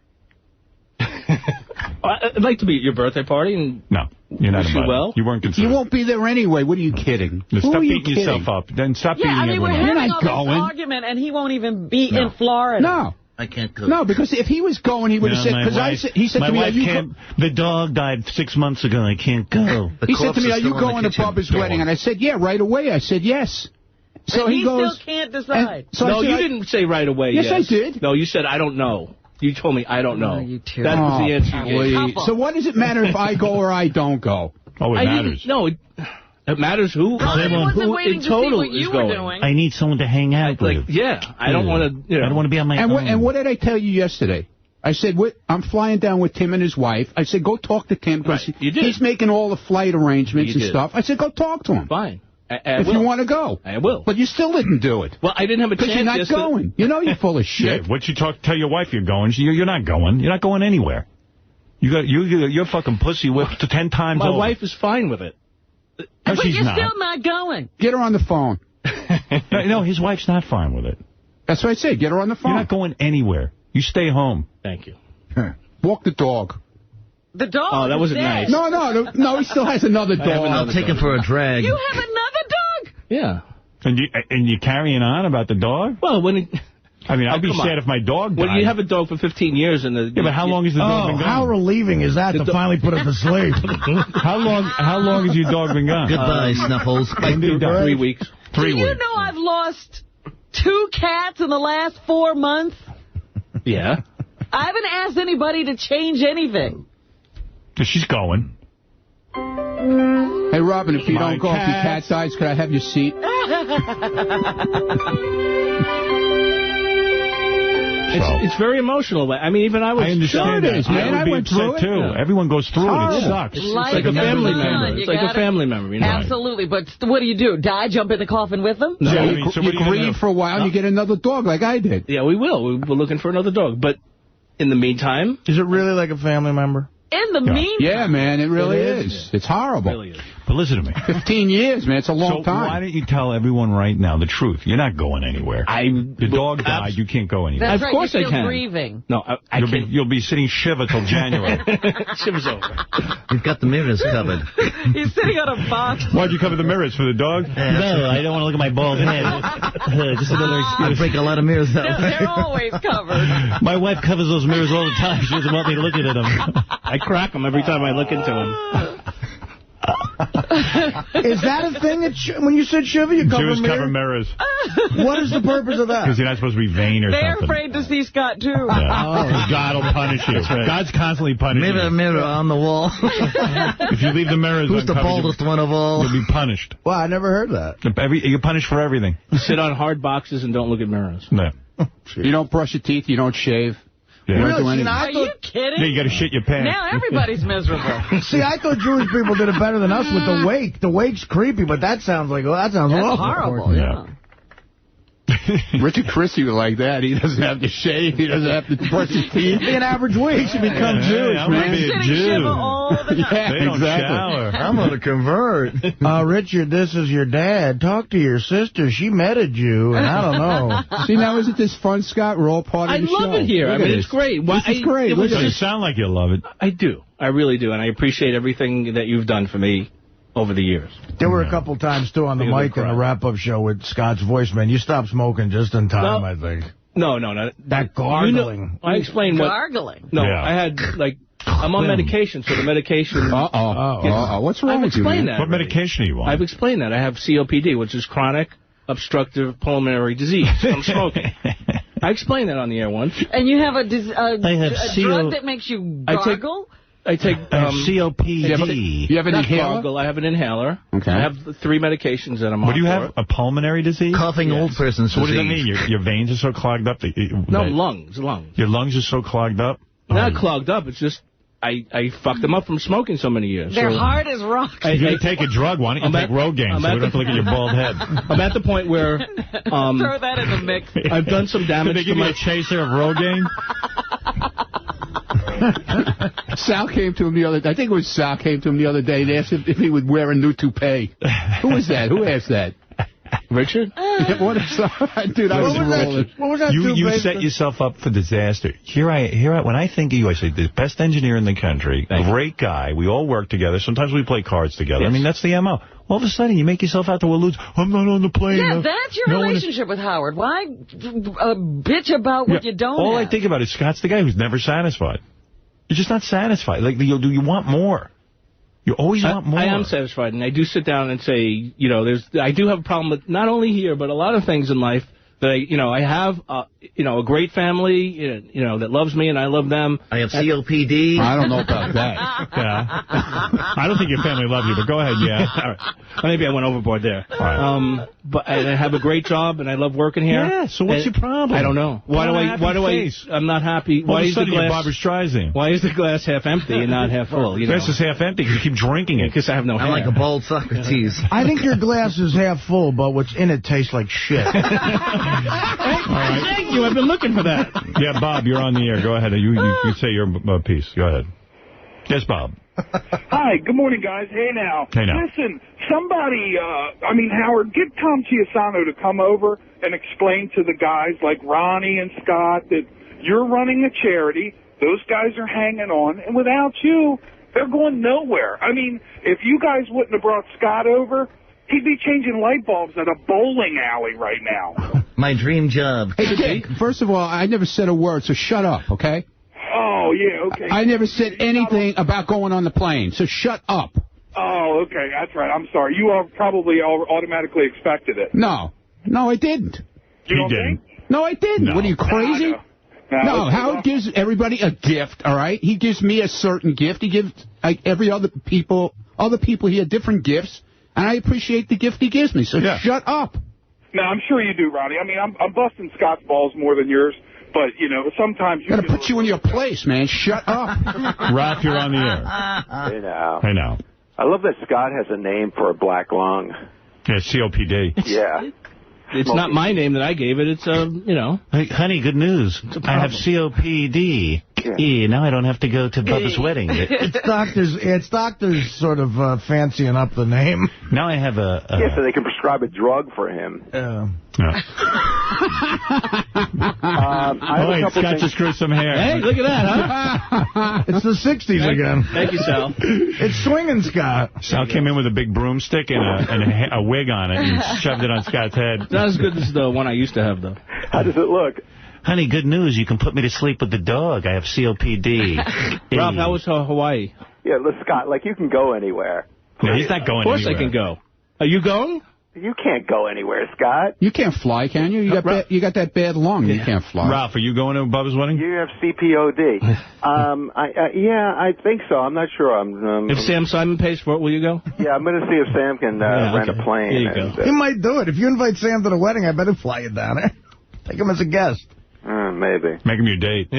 I'd like to be at your birthday party. And no, you're not invited. Well? You weren't considered. You won't be there anyway. What are you kidding? Stop beating yourself up. Then stop beating everyone up. We're having all this argument, and he won't even be in Florida. No. I can't go. No, because if he was going, he would have said, because he said to me, are you the dog died 6 months ago, I can't go. He said to me, are you going to Bubba's wedding? And I said, yeah, right away. I said, yes. So he goes, still can't decide. No, you didn't say right away, yes. Yes, I did. No, you said, I don't know. You told me, I don't know. You too. That was the answer you gave. So what does it matter if I go or I don't go? Oh, it matters. No, It matters who in total is going. I need someone to hang out with. Yeah, I don't want to. I don't want to be on my own. And what did I tell you yesterday? I said, I'm flying down with Tim and his wife. I said, go talk to Tim because he's making all the flight arrangements and stuff. I said, go talk to him. Fine. If you want to go. I will. But you still didn't do it. Well, I didn't have a chance. Because you're not going. You know you're full of shit. Yeah, what you tell your wife you're going? You're not going. You're not going anywhere. You're fucking pussy whipped 10 times over. My wife is fine with it. No, but she's you're not. still not going. Get her on the phone. No, his wife's not fine with it. That's what I said. Get her on the phone. You're not going anywhere. You stay home. Thank you. Walk the dog. The dog? Oh, that wasn't nice. No, he still has another dog. I'll take him for a drag. You have another dog? Yeah. And you carrying on about the dog? Well, when I'd be sad if my dog died. When you have a dog for 15 years and but how long has the dog been gone? How relieving is that to finally put it to sleep? How long has your dog been gone? Goodbye, Snuffles. 3 weeks. 3 weeks. Do you know I've lost 2 cats in the last 4 months? Yeah. I haven't asked anybody to change anything. She's going. Hey, Robin, if you don't go, if your cat dies, could I have your seat? It's very emotional. I mean, even I was. I understand Sure it is, man. I went through it. Too. Everyone goes through it. It sucks. It's like a family member. It's like a family member. You know? Absolutely. But what do? Die, jump in the coffin with them? No, you grieve for a while and you get another dog like I did. Yeah, we will. We're looking for another dog. But in the meantime... Is it really like a family member? In the meantime... Yeah, man, it really is. It's horrible. It really is. But listen to me. 15 years, man. It's a long time. So why don't you tell everyone right now the truth? You're not going anywhere. The dog died. You can't go anywhere. That's of course you're I still can. grieving. No, I can't. You'll be sitting Shiva till January. Shiva's over. We've got the mirrors covered. He's sitting on a box. Why'd you cover the mirrors for the dog? No, I don't want to look at my bald head. Just another excuse. I break a lot of mirrors that way. They're always covered. My wife covers those mirrors all the time. She doesn't want me looking at them. I crack them every time I look into them. Is that a thing? When you said Shiva, you cover Jews mirrors? cover mirrors. What is the purpose of that? Because you're not supposed to be vain or They're something. afraid to see Scott, too. Yeah. God will punish you. Right. God's constantly punishing Mirror, you. mirror on the wall. If you leave the mirrors Who's the uncovered, baldest one of all? you'll be punished. Well, I never heard that. You're punished for everything. You sit on hard boxes and don't look at mirrors. No. You don't brush your teeth. You don't shave. Yeah. Really? Are you kidding? Yeah, you got to shit your pants. Now everybody's miserable. See, I thought Jewish people did it better than us with the wake. The wake's creepy, but that sounds like That's awful. horrible, yeah. Richard Christie was like that. He doesn't have to shave. He doesn't have to brush his teeth. Be an average wake should become Jewish, I'm man. gonna be a Jew. All the time. Yeah, They don't exactly. shower. I'm going to convert. Richard, this is your dad. Talk to your sister. She met a Jew, and I don't know. See, now isn't this fun, Scott? We're all part of I the show. love it here. Look I at mean, this. it's great. This is great. Look at You this. sound like you love it. I do. I really do. And I appreciate everything that you've done for me over the years. There were a couple times, too, on the mic on the wrap-up show with Scott's voice, man. You stopped smoking just in time, I think. No. That gargling. I explained what... Gargling. No, Yeah. I had, I'm on medication, so the medication... What's wrong with you, man? That What medication are you on? I've explained that. I have COPD, which is chronic obstructive pulmonary disease from smoking. I explained that on the air once. And you have a have drug that makes you gargle? I take COPD. You have an not inhaler? gargle. I have an inhaler. Okay. I have 3 medications that I'm on. What do you have? A pulmonary disease? Coughing old person's So what does that disease. mean? Your veins are so clogged up? No, lungs. Your lungs are so clogged up? Not clogged up. It's just I fucked them up from smoking so many years. They're hard as rocks. If you're going to take a drug, why don't you take Rogaine so we don't have to look at your bald head? I'm at the point where... Throw that in the mix. I've done some damage Did they give you a chaser of Rogaine? Sal came to him the other day. I think it was Sal came to him the other day and asked him if he would wear a new toupee. Who was that? Who asked that? Richard? What is dude, I was rolling. What was that? You set yourself up for disaster. When I think of you, I say, the best engineer in the country, great guy. We all work together. Sometimes we play cards together. Yes. I mean, that's the MO. All of a sudden, you make yourself out to elude. I'm not on the plane. Yeah, that's your relationship with Howard. Why bitch about what you don't All have? I think about is Scott's the guy who's never satisfied. You're just not satisfied. Like, you want more. You always want more. I am satisfied, and I do sit down and say, I do have a problem with not only here, but a lot of things in life that I have, a great family, that loves me and I love them. I have COPD. I don't know about that. Yeah. I don't think your family loves you, but go ahead, yeah. All right. Maybe I went overboard there. All right. But I have a great job and I love working here. Yeah, so what's your problem? I don't know. Why do I'm not happy. All of a sudden you're Barbra Streisand. Why is the glass half empty and not half full? The glass is half empty because you keep drinking it. Because I have no hair. I'm like a bald Socrates. I think your glass is half full, but what's in it tastes like shit. All right. Thank you. I've been looking for that. Yeah, Bob, you're on the air. Go ahead. You say your piece. Go ahead. Yes, Bob. Hi, good morning, guys. Hey, now. Hey, now. Listen, somebody, Howard, get Tom Chiasano to come over and explain to the guys like Ronnie and Scott that you're running a charity, those guys are hanging on, and without you, they're going nowhere. I mean, if you guys wouldn't have brought Scott over, he'd be changing light bulbs at a bowling alley right now. My dream job. Hey, Dick, first of all, I never said a word, so shut up, okay? Oh, yeah, okay. I never said anything about going on the plane, so shut up. Oh, okay, that's right. I'm sorry. You probably automatically expected it. No, I didn't. You don't think? No, I didn't. No. What are you, crazy? No, Howard gives everybody a gift, all right? He gives me a certain gift. He gives every other people he had different gifts, and I appreciate the gift he gives me, so shut up. No, I'm sure you do, Ronnie. I mean, I'm busting Scott's balls more than yours, but, sometimes you got to put you in your place, man. Shut up. Ralph, you're on the air. Hey, now. Hey, now. I love that Scott has a name for a black lung. Yeah, COPD. Yeah. It's not my name that I gave it. It's, Hey, honey, good news. I have COPD. Now I don't have to go to Bubba's wedding. It's doctors sort of fancying up the name. Now I have a... Yeah, so they can prescribe a drug for him. Scott just grew some hair. Hey, look at that, huh? It's the 60s again. Thank you, Sal. It's swinging, Scott. Sal came in with a big broomstick and a wig on it and shoved it on Scott's head. Not as good as the one I used to have, though. How does it look? Honey, good news. You can put me to sleep with the dog. I have COPD. Ralph, how was Hawaii? Yeah, look, Scott, you can go anywhere. No, he's not going anywhere. Of course I can go. Are you going? You can't go anywhere, Scott. You can't fly, can you? You got that bad lung. You can't fly. Ralph, are you going to Bubba's wedding? You have CPOD. I think so. I'm not sure. If Sam Simon pays for it, will you go? Yeah, I'm going to see if Sam can rent a plane. There you go. He might do it. If you invite Sam to the wedding, I better fly you down there. Take him as a guest. Maybe. Make him your date.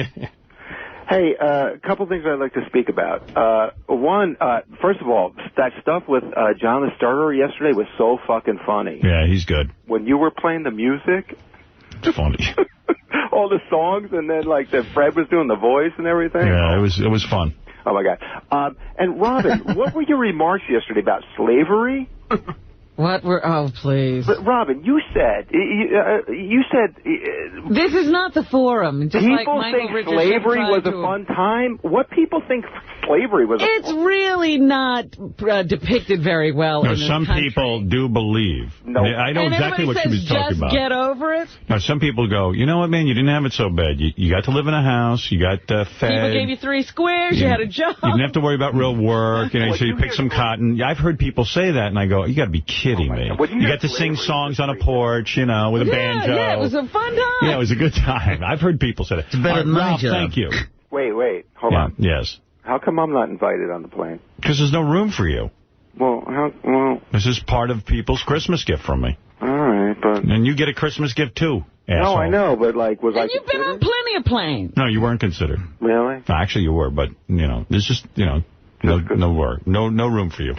Hey, a couple things I'd like to speak about. One, first of all, that stuff with John the Starter yesterday was so fucking funny. Yeah, he's good. When you were playing the music. Funny. All the songs, and then, that Fred was doing the voice and everything. Yeah, it was fun. Oh, my God. And, Robin, what were your remarks yesterday about slavery? What were... Oh, please. But, Robin, you said... This is not the forum. Just people like think slavery was a fun time? What people think slavery was a fun time? It's really not depicted very well in this some country. people do believe. No. I know exactly what she was talking about. Just get over it? Now, some people go, you know what, man, you didn't have it so bad. You got to live in a house. You got fed. People gave you 3 squares. You had a job. You didn't have to worry about real work. So you pick some cotton. I've heard people say that, and I go, you got to be kidding me. You got to sing songs on a porch, with a banjo. Yeah, it was a fun time. Yeah, it was a good time. I've heard people say that. It's better than my job. Thank you. Wait. Hold on. Yes. How come I'm not invited on the plane? Because there's no room for you. Well, This is part of people's Christmas gift from me. All right, but... And you get a Christmas gift, too, asshole. No, I know, but, was I you've been on plenty of planes. No, you weren't considered. Really? No, actually, you were, but, there's just, no work. No room for you.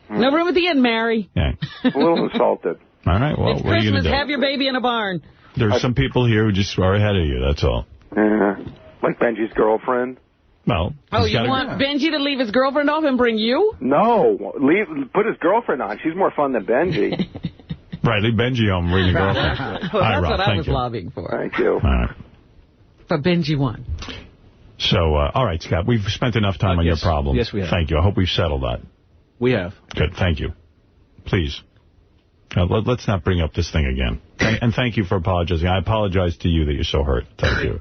No room at the inn, Mary. Yeah. A little insulted. All right, well, it's what are you going to do? Have your baby in a barn. There's some people here who just are ahead of you, that's all. Yeah. Like Benji's girlfriend? Well. Oh, you want Benji to leave his girlfriend off and bring you? No. Put his girlfriend on. She's more fun than Benji. Right, leave Benji home, bring your girlfriend. Well, that's what I was lobbying for. Thank you. All right. But Benji won. So, all right, Scott, we've spent enough time on your problem. Yes, we have. Thank you. I hope we've settled that. We have. Good, thank you. Please. Let's not bring up this thing again. And thank you for apologizing. I apologize to you that you're so hurt. Thank you.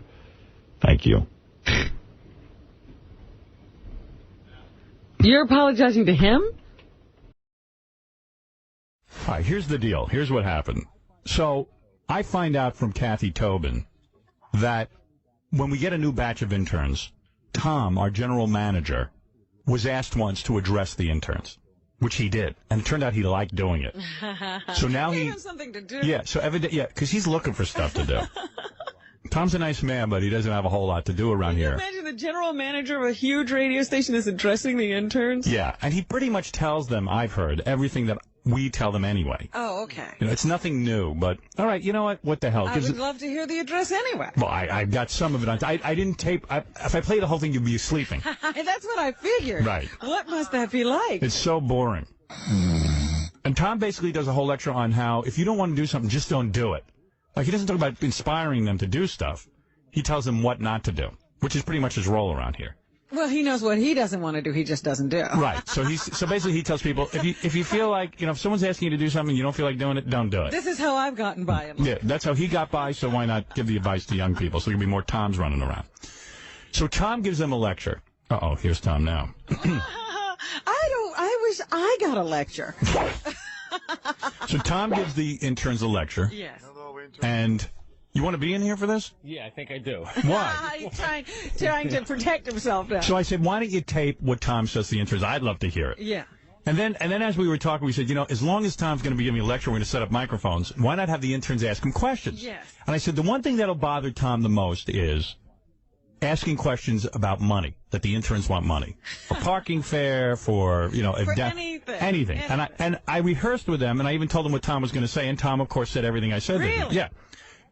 Thank you. You're apologizing to him? All right, here's the deal. Here's what happened. So, I find out from Kathy Tobin that when we get a new batch of interns, Tom, our general manager, was asked once to address the interns, which he did. And it turned out he liked doing it. So now he has something to do. Yeah, so because he's looking for stuff to do. Tom's a nice man, but he doesn't have a whole lot to do around here. Imagine the general manager of a huge radio station is addressing the interns. Yeah, and he pretty much tells them, I've heard, everything that we tell them anyway. Oh, okay. You know, it's nothing new, but all right, you know what the hell? I would love to hear the address anyway. Well, I got some of it on. I didn't tape. If I played the whole thing, you'd be sleeping. That's what I figured. Right. What must that be like? It's so boring. And Tom basically does a whole lecture on how if you don't want to do something, just don't do it. Like, he doesn't talk about inspiring them to do stuff. He tells them what not to do, which is pretty much his role around here. Well, he knows what he doesn't want to do. He just doesn't do. Right. So basically he tells people, if you feel like, if someone's asking you to do something and you don't feel like doing it, don't do it. This is how I've gotten by him. Yeah, that's how he got by, so why not give the advice to young people so there can be more Toms running around. So Tom gives them a lecture. Uh-oh, here's Tom now. I wish I got a lecture. So Tom gives the interns a lecture. Yes. And you want to be in here for this? Yeah, I think I do. Why? He's trying to protect himself now. So I said, why don't you tape what Tom says to the interns? I'd love to hear it. Yeah. And then as we were talking, we said, as long as Tom's going to be giving a lecture, we're going to set up microphones. Why not have the interns ask him questions? Yes. And I said, the one thing that'll bother Tom the most is asking questions about money, that the interns want money. For parking fare, for, anything. And I rehearsed with them, and I even told them what Tom was going to say, and Tom, of course, said everything I said. Really? Yeah.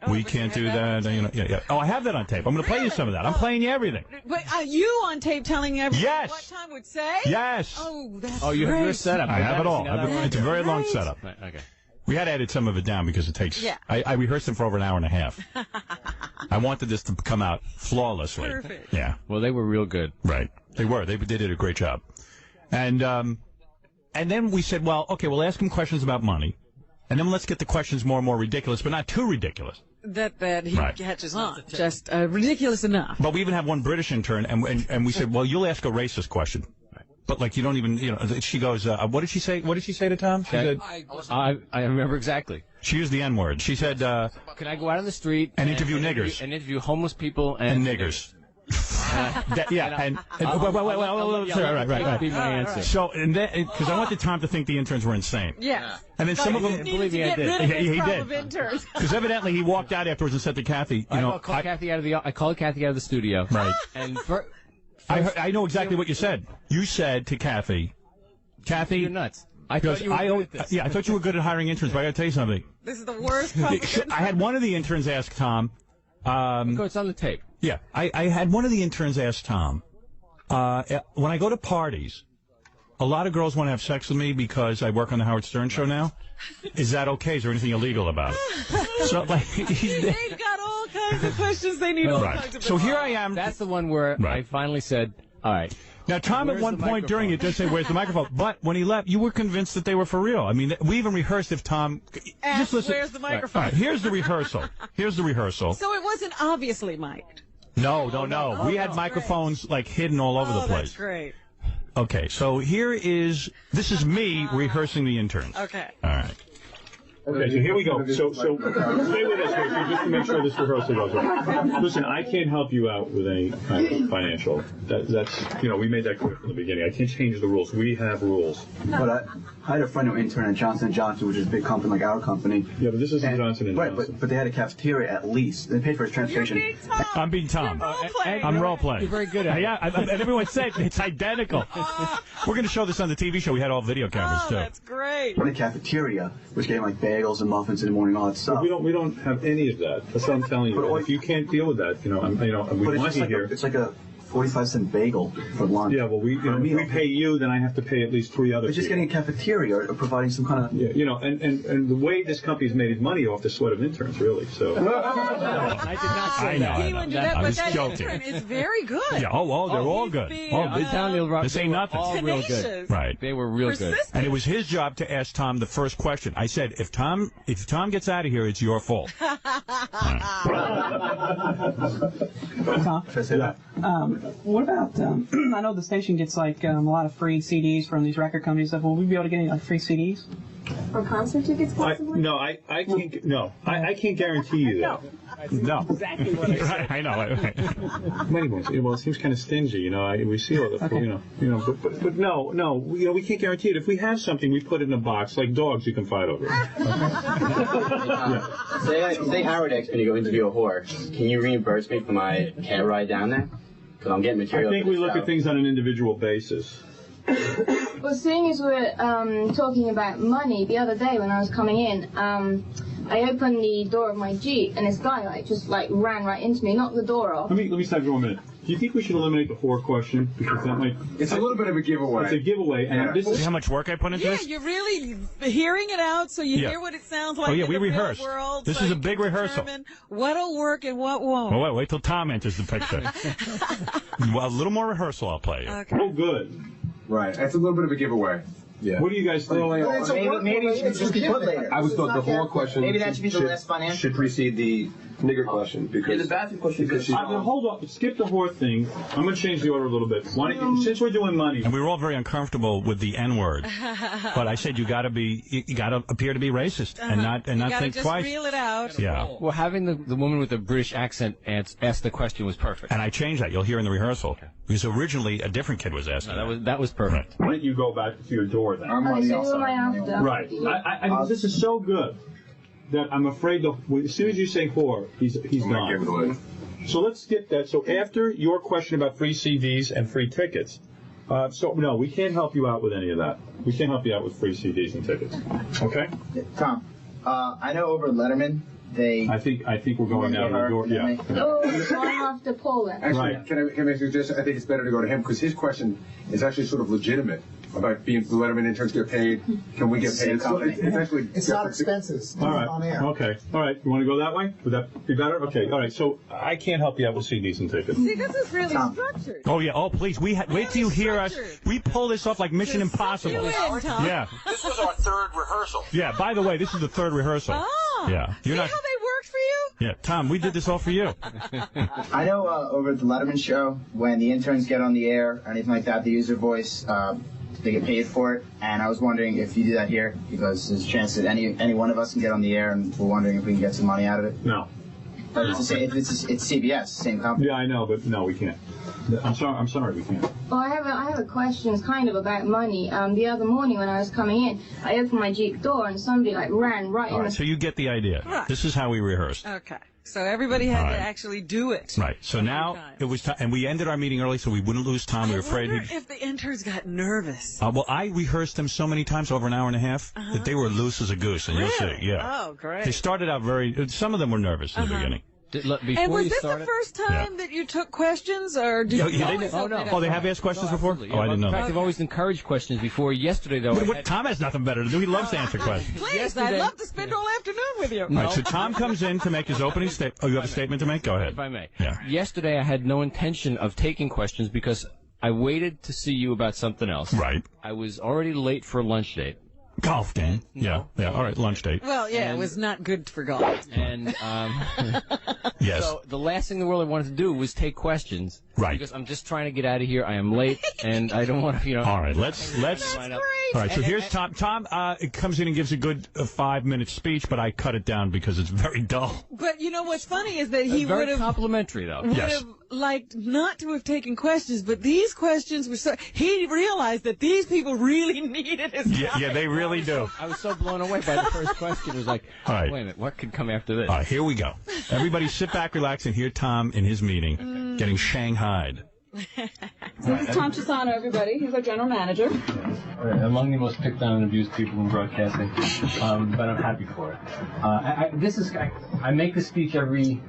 We can't do that. Yeah. Oh, I have that on tape. I'm going to play you some of that. I'm playing you everything. But are you on tape telling everyone what Tom would say? Yes. Oh, that's you have your great. setup. I have it all. It's a very long setup. Okay. We had to edit some of it down because it takes... Yeah. I rehearsed them for over an hour and a half. I wanted this to come out flawlessly. Perfect. Yeah. Well, they were real good. Right. They were. They did a great job. And then we said, well, okay, we'll ask them questions about money. And then let's get the questions more and more ridiculous, but not too ridiculous. That he catches on. Just ridiculous enough. But we even have one British intern, and we said, well, you'll ask a racist question. But, you don't even, she goes, what did she say? What did she say to Tom? She said, I remember exactly. She used the N-word. She said, can I go out on the street and interview niggers? And interview homeless people and niggers. Right. Be my answer. So, because I wanted Tom to think the interns were insane. Yeah. And then some of them, believe me, I did. He did. Because evidently he walked out afterwards and said to Kathy, I called Kathy out of the studio. Right. And I know exactly what you said. You said to Kathy, you're nuts. I thought you were good at this. Yeah, I thought you were good at hiring interns, but I got to tell you something. This is the worst problem. I had one of the interns ask Tom. It's on the tape. Yeah, I had one of the interns ask Tom, when I go to parties, a lot of girls want to have sex with me because I work on the Howard Stern show now. Is that okay? Is there anything illegal about it? So, they've got all kinds of questions. They need all kinds of. So here I am. That's the one where I finally said, all right. Now, Tom, at one point during it did say, where's the microphone? But when he left, you were convinced that they were for real. I mean, we even rehearsed if Tom... Just listen. Where's the microphone? All right, here's the rehearsal. So it wasn't obviously mic'd. No. We had microphones, hidden all over the place. That's great. Okay, so this is me rehearsing the interns. Okay. All right. Okay, so here we go. So stay with us here, just to make sure this rehearsal goes well. Listen, I can't help you out with any kind of financial. That's we made that clear from the beginning. I can't change the rules. We have rules. But I had a friend who interned at Johnson & Johnson, which is a big company like our company. Yeah, but this isn't Johnson & Johnson. Right, but they had a cafeteria at least. They paid for his transportation. I'm being Tom. I'm role-playing. You're very good at it. Yeah, and everyone said it's identical. We're going to show this on the TV show. We had all video cameras, too. That's great. The cafeteria was getting bagels and muffins in the morning, all that stuff. But we don't have any of that. That's what I'm telling you. If you can't deal with that, we want you here. It's like a 45-cent bagel for lunch. Yeah, well, if we pay you, then I have to pay at least 3 other people. It's just getting a cafeteria or providing some kind of... Yeah, and the way this company's made its money off the sweat of interns, really, so... I did not say that. He wouldn't do that, but that intern is very good. Yeah, they're all good. This ain't nothing. All real good. Right. They were real good. And it was his job to ask Tom the first question. I said, if Tom gets out of here, it's your fault. Tom, should I say that? What about, I know the station gets a lot of free CDs from these record companies. Will we be able to get any free CDs? For concert tickets, possibly? I can't guarantee you that. No. Exactly what I said. I know. Well, it seems kind of stingy, you know. We see all the, but no, we can't guarantee it. If we have something, we put it in a box, like dogs you can fight over. Say Howard X when you go interview a whore. Can you reimburse me for my cab ride down there? Because I'm getting material. I think we look at things on an individual basis. Well, seeing as we're talking about money, the other day when I was coming in, I opened the door of my Jeep, and this guy just ran right into me, knocked the door off. Let me stop you for a minute. Do you think we should eliminate the whore question? Because that might... It's a little bit of a giveaway. It's a giveaway. And this is how much work I put into this? Yeah, you're really hearing it out so you hear what it sounds like. Oh, yeah, in we the real rehearsed. world, This so is a you big can rehearsal. determine what'll work and what won't. Well, wait till Tom enters the picture. Well, a little more rehearsal I'll play you. Okay. Oh, good. Right. It's a little bit of a giveaway. Yeah. What do you guys think? Maybe it should just be put later. I was thought the whole question Maybe that should be the last financial. should precede the nigger question because the bathroom question. because hold up. Skip the whore thing. I'm going to change the order a little bit. Since we're doing money, and we were all very uncomfortable with the N-word, but I said you got to appear to be racist and not think just twice. reel it out. Yeah. Well, having the woman with the British accent ask the question was perfect. And I changed that. You'll hear in the rehearsal because originally a different kid was asking. That was perfect. Why don't you go back to your door then? Right. This is so good that I'm afraid as soon as you say whore, he's gone. So let's skip that. So after your question about free CDs and free tickets, no, we can't help you out with any of that. We can't help you out with free CDs and tickets. Okay? Tom, I know over Letterman, I think we're going out the door. Yeah. So I have to pull it. Actually, can I suggest? I think it's better to go to him because his question is actually sort of legitimate about being the Letterman interns get paid. Can we get paid? It's actually not expenses. All right. On air. Okay. All right. You want to go that way? Would that be better? Okay. All right. So I can't help you out with CDs and tickets. See, this is really structured. Oh yeah. Oh please. Wait till you hear us. We pull this off like Mission Impossible. Tom. Yeah. This was our third rehearsal. Yeah. By the way, this is the third rehearsal. Oh. Yeah. See how they worked for you? Yeah. Tom, we did this all for you. I know over at the Letterman show, when the interns get on the air or anything like that, they use their voice. They get paid for it, and I was wondering if you do that here, because there's a chance that any one of us can get on the air, and we're wondering if we can get some money out of it. No. But it's CBS, same company. Yeah, I know, but no, we can't. I'm sorry, we can't. Well, I have a question. It's kind of about money. The other morning when I was coming in, I opened my Jeep door and somebody ran right in. All right, so you get the idea. Right. This is how we rehearsed. Okay. So everybody had to actually do it. Right. So now it was time, and we ended our meeting early so we wouldn't lose Tom. We were afraid if the interns got nervous. Well, I rehearsed them so many times, over an hour and a half, that they were loose as a goose, and you'll see. Yeah. Oh, great. They started out some of them were nervous in the beginning. And was this the first time that you took questions, or did you always open it up? Oh, they have asked questions before? Yeah, oh, I didn't know in fact, that. I've always encouraged questions before. Yesterday, though, Tom has nothing better to do. He loves to answer questions. Please, I'd love to spend all afternoon with you. All right, so Tom comes in to make his opening statement. Oh, you have a statement to make? Go ahead. If I may. Yeah. Yesterday, I had no intention of taking questions because I waited to see you about something else. Right. I was already late for a lunch date. Golf game. Yeah. All right, lunch date. Well, yeah, it was not good for golf. And yes. So the last thing in the world I wanted to do was take questions. Right. Because I'm just trying to get out of here. I am late, and I don't want to, All right, let's. All right, so here's Tom. Tom comes in and gives a good 5-minute speech, but I cut it down because it's very dull. But you know what's funny is that he would have complimentary though. Would have liked not to have taken questions, but these questions were so. He realized that these people really needed his. Yeah, they really do. I was so blown away by the first question. It was like, all right, wait a minute, what could come after this? All right, here we go. Everybody, sit back, relax, and hear Tom in his meeting getting shanghaied. This is Tom Chisano, everybody. He's our general manager. Among the most picked on and abused people in broadcasting, but I'm happy for it. I make this speech every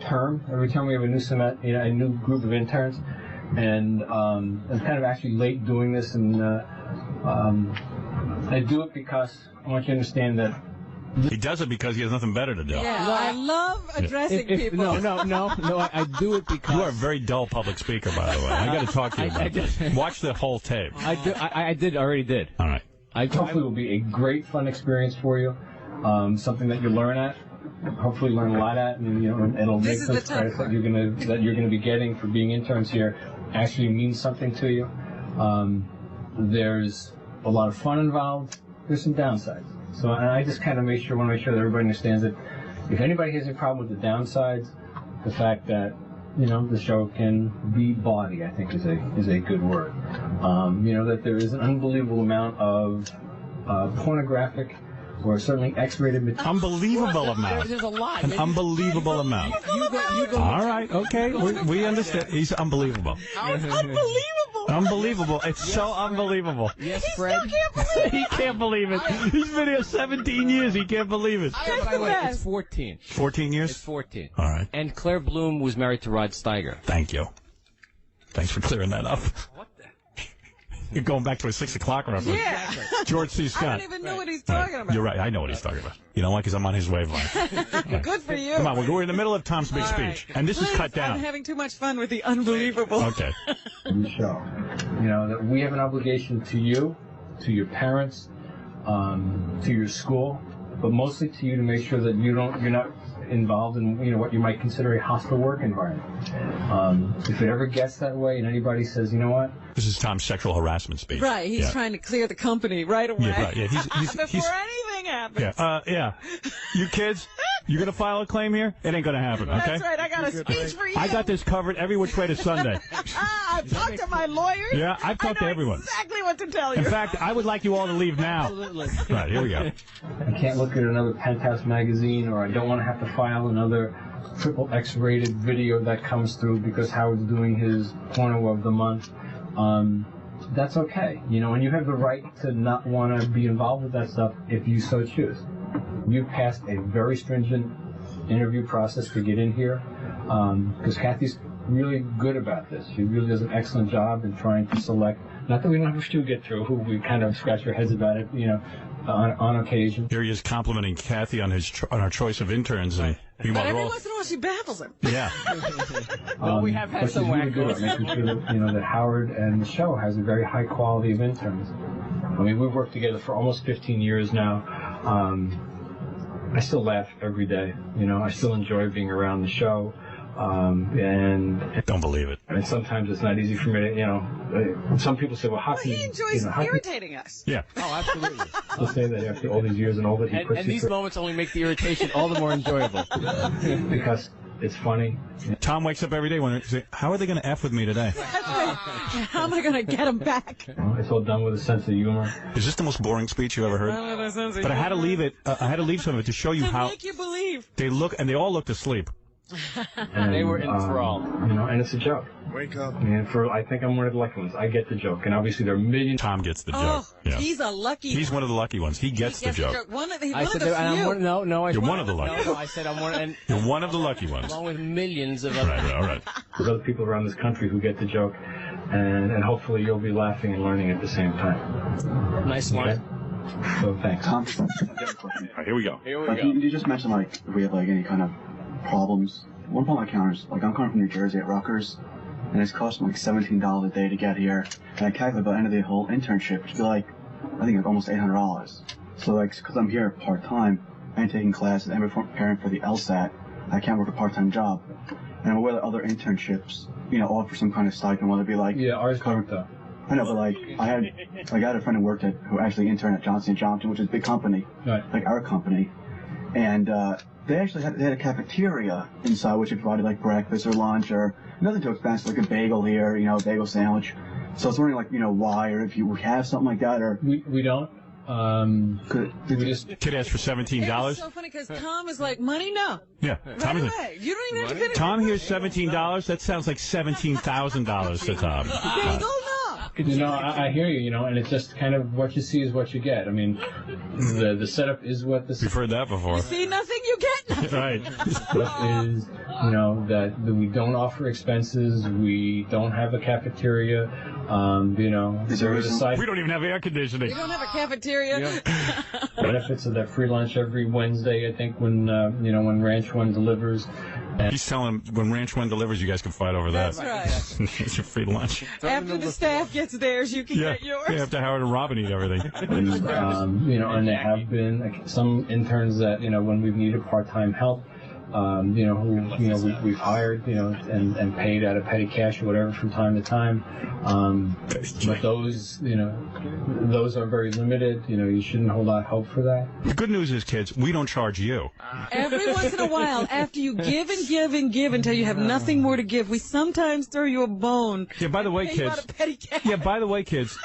term. Every term we have a new group of interns, and I'm kind of actually late doing this, and I do it because I want you to understand that. He does it because he has nothing better to do. Yeah, I love addressing people. No, I do it because... You are a very dull public speaker, by the way. I got to talk to you about this. Watch the whole tape. I already did. All right. Hopefully it will be a great, fun experience for you. Something that you learn at. Hopefully learn a lot at, and it'll make those credits that you're gonna be getting for being interns here actually means something to you. There's a lot of fun involved. There's some downsides. So and I just kind of want to make sure that everybody understands that if anybody has any problem with the downsides, the fact that the show can be bawdy, I think is a good word. That there is an unbelievable amount of pornographic or certainly X-rated material. Unbelievable amount. There's a lot. An unbelievable amount. All right, okay, we understand. He's unbelievable. Unbelievable. Unbelievable. It's so unbelievable. Yes, Fred. He can't believe it. He's been here 17 years. He can't believe it. By the way, it's 14. 14 years? It's 14. All right. And Claire Bloom was married to Rod Steiger. Thank you. Thanks for clearing that up. What the? You're going back to a 6 o'clock reference. Yeah. George C. Scott. I don't even know what he's talking about. You're right. I know what he's talking about. You know why? Because I'm on his wavelength. Good for you. Come on. We're in the middle of Tom's big speech. And this is cut down. I'm having too much fun with the unbelievable. Okay. Show. That we have an obligation to you, to your parents, to your school, but mostly to you to make sure that you're not involved in what you might consider a hostile work environment. If it ever gets that way and anybody says, you know what? This is Tom's sexual harassment speech. Right, he's trying to clear the company right away. Yeah, right. Yeah, before anything happens. Yeah. You kids, you're going to file a claim here? It ain't going to happen, okay? That's right, I got a speech for you. I got this covered every which way to Sunday. I've talked to my lawyers. Yeah, I've talked to everyone. Exactly what to tell you. In fact, I would like you all to leave now. Absolutely. Right, here we go. I can't look at another Penthouse magazine, or I don't want to have to file another triple X-rated video that comes through because Howard's doing his porno of the month. That's okay, and you have the right to not want to be involved with that stuff if you so choose. You've passed a very stringent interview process to get in here, because Kathy's really good about this. She really does an excellent job in trying to select, not that we don't have to get through, who we kind of scratch our heads about it, on occasion. Here he is complimenting Kathy on our choice of interns. And but every once in a while she baffles him. Yeah. Well, we have had some wackos. Making sure that, that Howard and the show has a very high quality of interns. I mean, we've worked together for almost 15 years now. I still laugh every day. I still enjoy being around the show. And don't believe it. And sometimes it's not easy for me to, some people say, well, how can he enjoys irritating us. Yeah. Oh, absolutely. He'll say that after all these years and all that he puts and these moments only make the irritation all the more enjoyable. Because it's funny. Tom wakes up every day wondering, how are they going to F with me today? How am I going to get him back? It's all done with a sense of humor. Is this the most boring speech you ever heard? But I had to leave it. I had to leave some of it to show you how. To make you believe. They look, and they all looked asleep. And they were enthralled. And it's a joke. Wake up. And I think I'm one of the lucky ones. I get the joke. And obviously there are millions. Tom gets the joke. Yeah. He's a lucky He's one of the lucky ones. He gets the joke. One of the few. You're one of the lucky ones. No, I said I'm one. You're one of the lucky ones. Along with millions of others. Right, all right. There's other people around this country who get the joke. And hopefully you'll be laughing and learning at the same time. Nice line. Okay? So thanks. Tom, here we go. You just mentioned, if we have, any kind of problems. One point my counters, I'm coming from New Jersey at Rutgers, and it's costing $17 a day to get here. And I calculate by the end of the whole internship, it should be I think almost $800. So because I'm here part-time, I ain't taking classes, I'm preparing for the LSAT, I can't work a part-time job. And I'm aware that other internships, offer some kind of stipend, whether it be Yeah, ours don't though. I know, but I had a friend who actually interned at Johnson & Johnson, which is a big company, like our company. And, they actually had a cafeteria inside, which provided breakfast or lunch or nothing too expensive, like a bagel here, a bagel sandwich. So I was wondering, why, or if you have something like that, or we don't. Kid asked for $17. It's so funny because Tom is like, money, no. Yeah, Tom is like, you don't even have to finish. Tom hears $17. That sounds like $17,000 to Tom. Bagel, no. I hear you, and it's just kind of what you see is what you get. I mean, the setup is what the. We've heard that before. You see nothing, you get nothing. Right. What is, that we don't offer expenses, we don't have a cafeteria, there is a side. We don't even have air conditioning. We don't have a cafeteria. Benefits of that free lunch every Wednesday, I think, when Ranch One delivers. He's telling him when Ranch One delivers, you guys can fight over that. That's right. It's your free lunch. After the staff gets theirs, you can get yours. Yeah, after Howard and Robin eat everything. And there have been some interns that, when we've needed part-time help, who we've hired, and paid out of petty cash or whatever from time to time. But those are very limited. You shouldn't hold out hope for that. The good news is, kids, we don't charge you. Every once in a while, after you give and give and give until you have nothing more to give, we sometimes throw you a bone. Yeah, by the way, kids.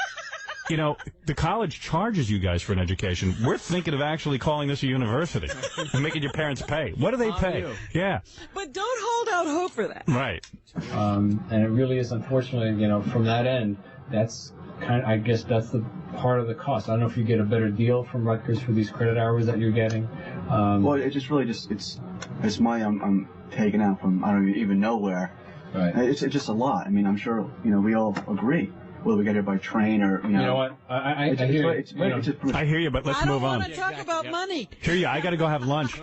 The college charges you guys for an education. We're thinking of actually calling this a university and making your parents pay. What do they pay? Yeah. But don't hold out hope for that. Right. And it really is, unfortunately, from that end, that's I guess that's the part of the cost. I don't know if you get a better deal from Rutgers for these credit hours that you're getting. Well, it just really it's money I'm taking out from I don't even know where. Right. It's just a lot. I mean, I'm sure we all agree. Whether we get here by train or, You know what? I hear you. I hear you, but let's move on. I don't want to talk about money. Hear you. I got to go have lunch